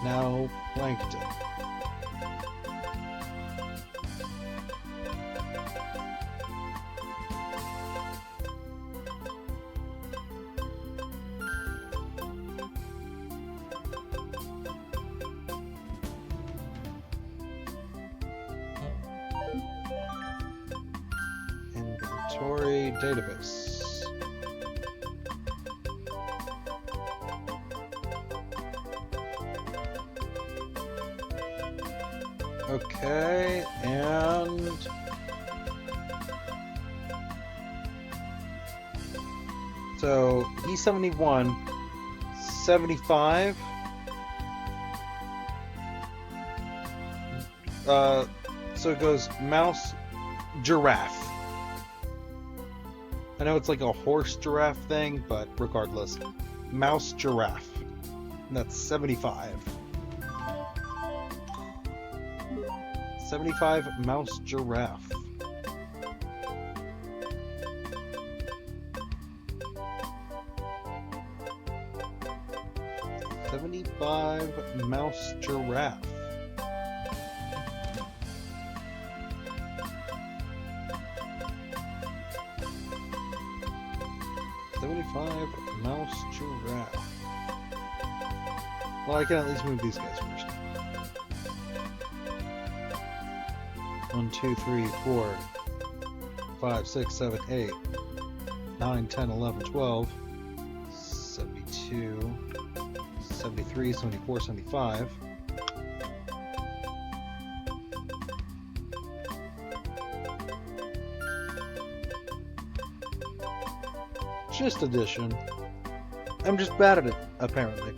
Now, plankton. Inventory database. Okay, and so he's 71, 75. So it goes mouse, giraffe. I know it's like a horse giraffe thing, but regardless, mouse, giraffe. And that's 75. 75 mouse giraffe. Mouse giraffe. Mouse giraffe. Well, I can at least move these guys first. 1, 2, 3, 4, 5, 6, 7, 8, 9, 10, 11, 12, 72, 73, 74, 75. Just addition. I'm just bad at it, apparently.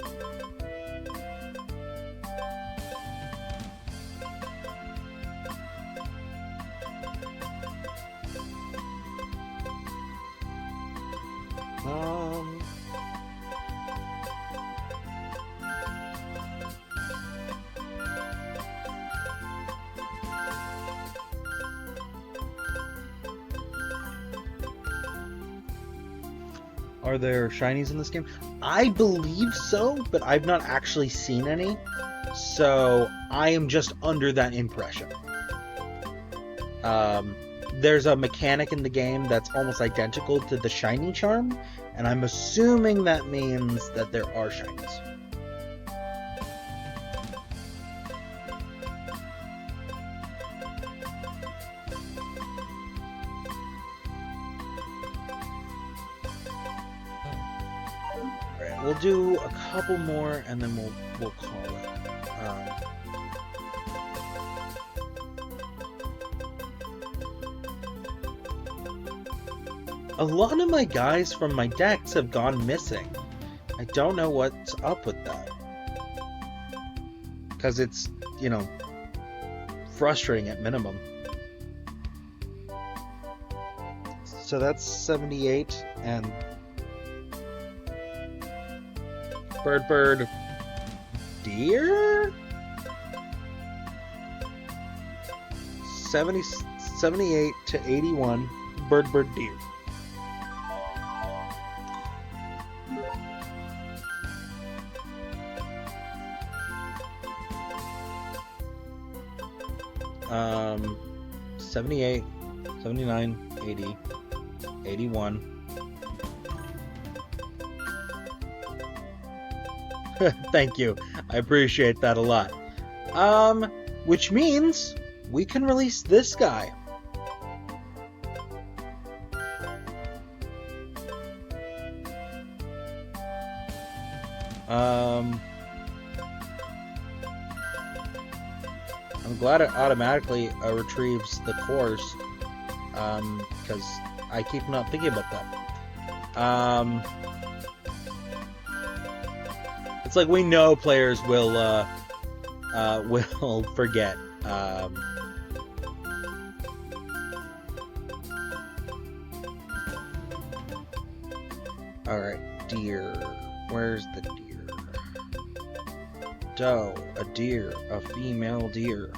Are there shinies in this game? I believe so, but I've not actually seen any. So I am just under that impression. There's a mechanic in the game that's almost identical to the shiny charm, and I'm assuming that means that there are shinies. Alright, we'll do a couple more and then we'll call it. A lot of my guys from my decks have gone missing. I don't know what's up with that. Because it's, you know, frustrating at minimum. So that's 78 and Bird Deer? 78 to 81 Bird Deer. Um, 78, 79, 80, 81. Thank you. I appreciate that a lot. Which means we can release this guy. I'm glad it automatically retrieves the cores, because I keep not thinking about that. It's like we know players will forget. All right, deer. Where's the deer? Doe, a deer, a female deer.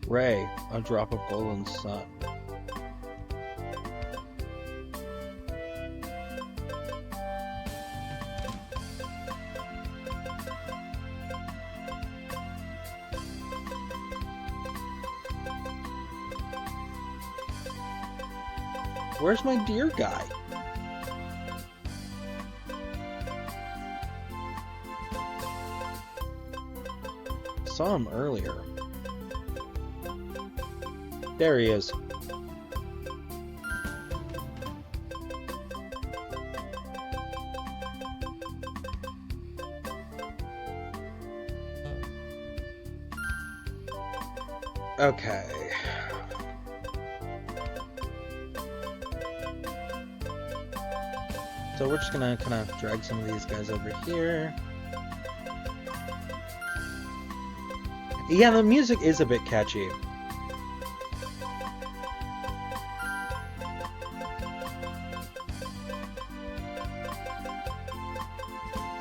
Ray, a drop of golden sun. Where's my deer guy? Saw him earlier. There he is. Okay. So we're just gonna kind of drag some of these guys over here. Yeah, the music is a bit catchy.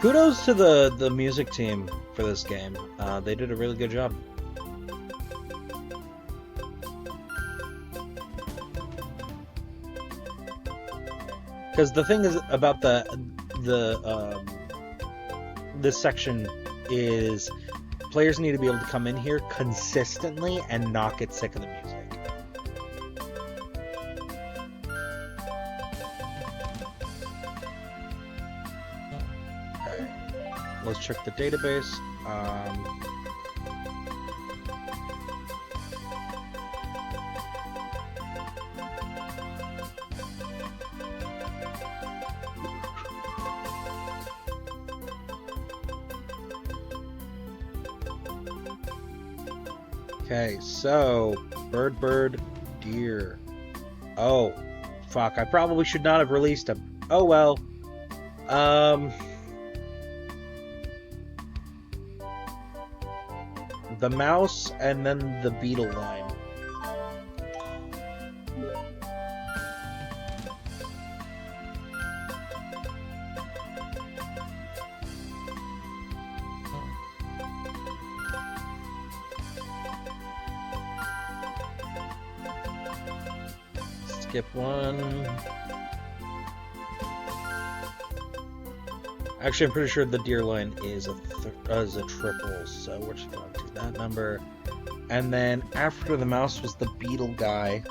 Kudos to the music team for this game. They did a really good job. Because the thing is about this section is players need to be able to come in here consistently and not get sick of the music. Okay. Let's check the database. Okay, so bird, deer. Oh, fuck! I probably should not have released him. Oh well. The mouse and then the beetle line. Skip one. Actually, I'm pretty sure the deer line is a triple, so we're just going to do that number. And then after the mouse was the beetle guy.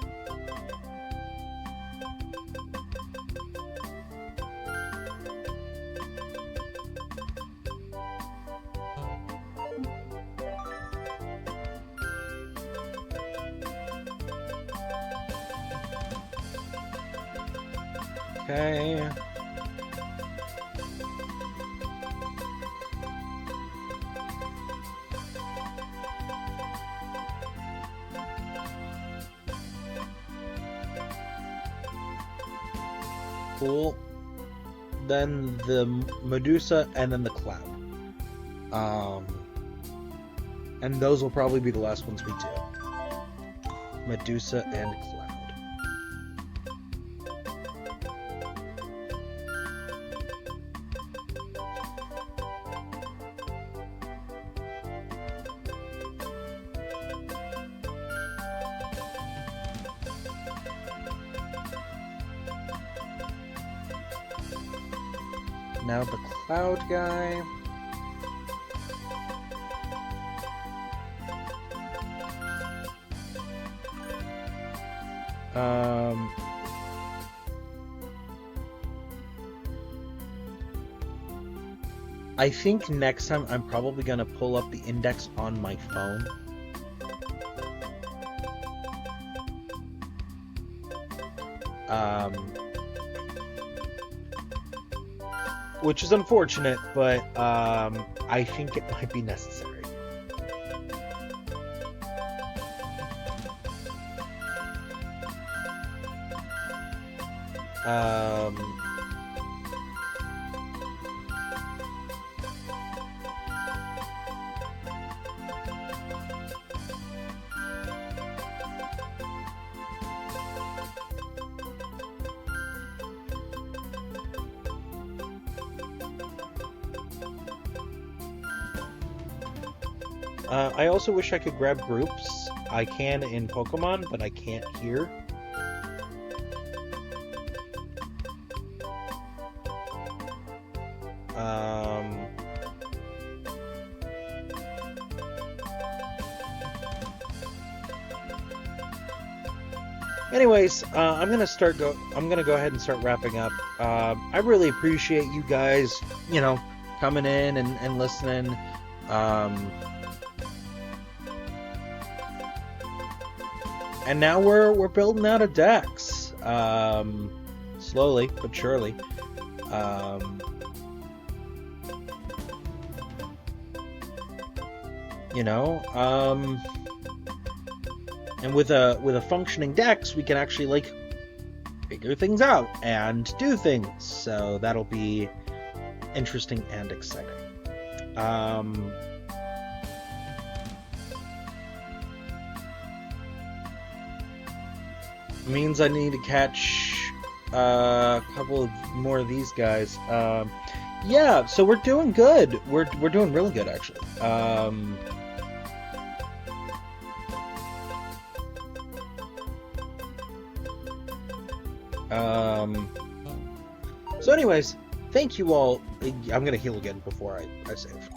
Okay. Cool. Then the Medusa and then the Cloud. And those will probably be the last ones we do. Medusa and Cloud. Now the Cloud guy. I think next time I'm probably gonna pull up the index on my phone. Which is unfortunate, but I think it might be necessary. I also wish I could grab groups. I can in Pokemon, but I can't here. Anyways, I'm gonna go ahead and start wrapping up. I really appreciate you guys, coming in and listening. And now we're building out a dex, slowly but surely. And with a functioning dex, we can actually figure things out and do things. So that'll be interesting and exciting. Means I need to catch a couple of more of these guys. Yeah, so we're doing good. We're doing really good, actually. So anyways, thank you all. I'm gonna heal again before I save.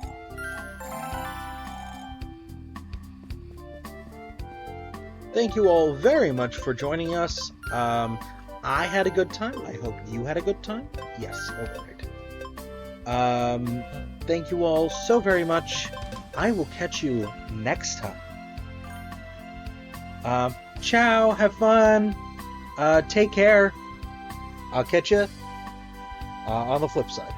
Thank you all very much for joining us. I had a good time. I hope you had a good time. Yes, alright. Thank you all so very much. I will catch you next time. Ciao, have fun. Take care. I'll catch you on the flip side.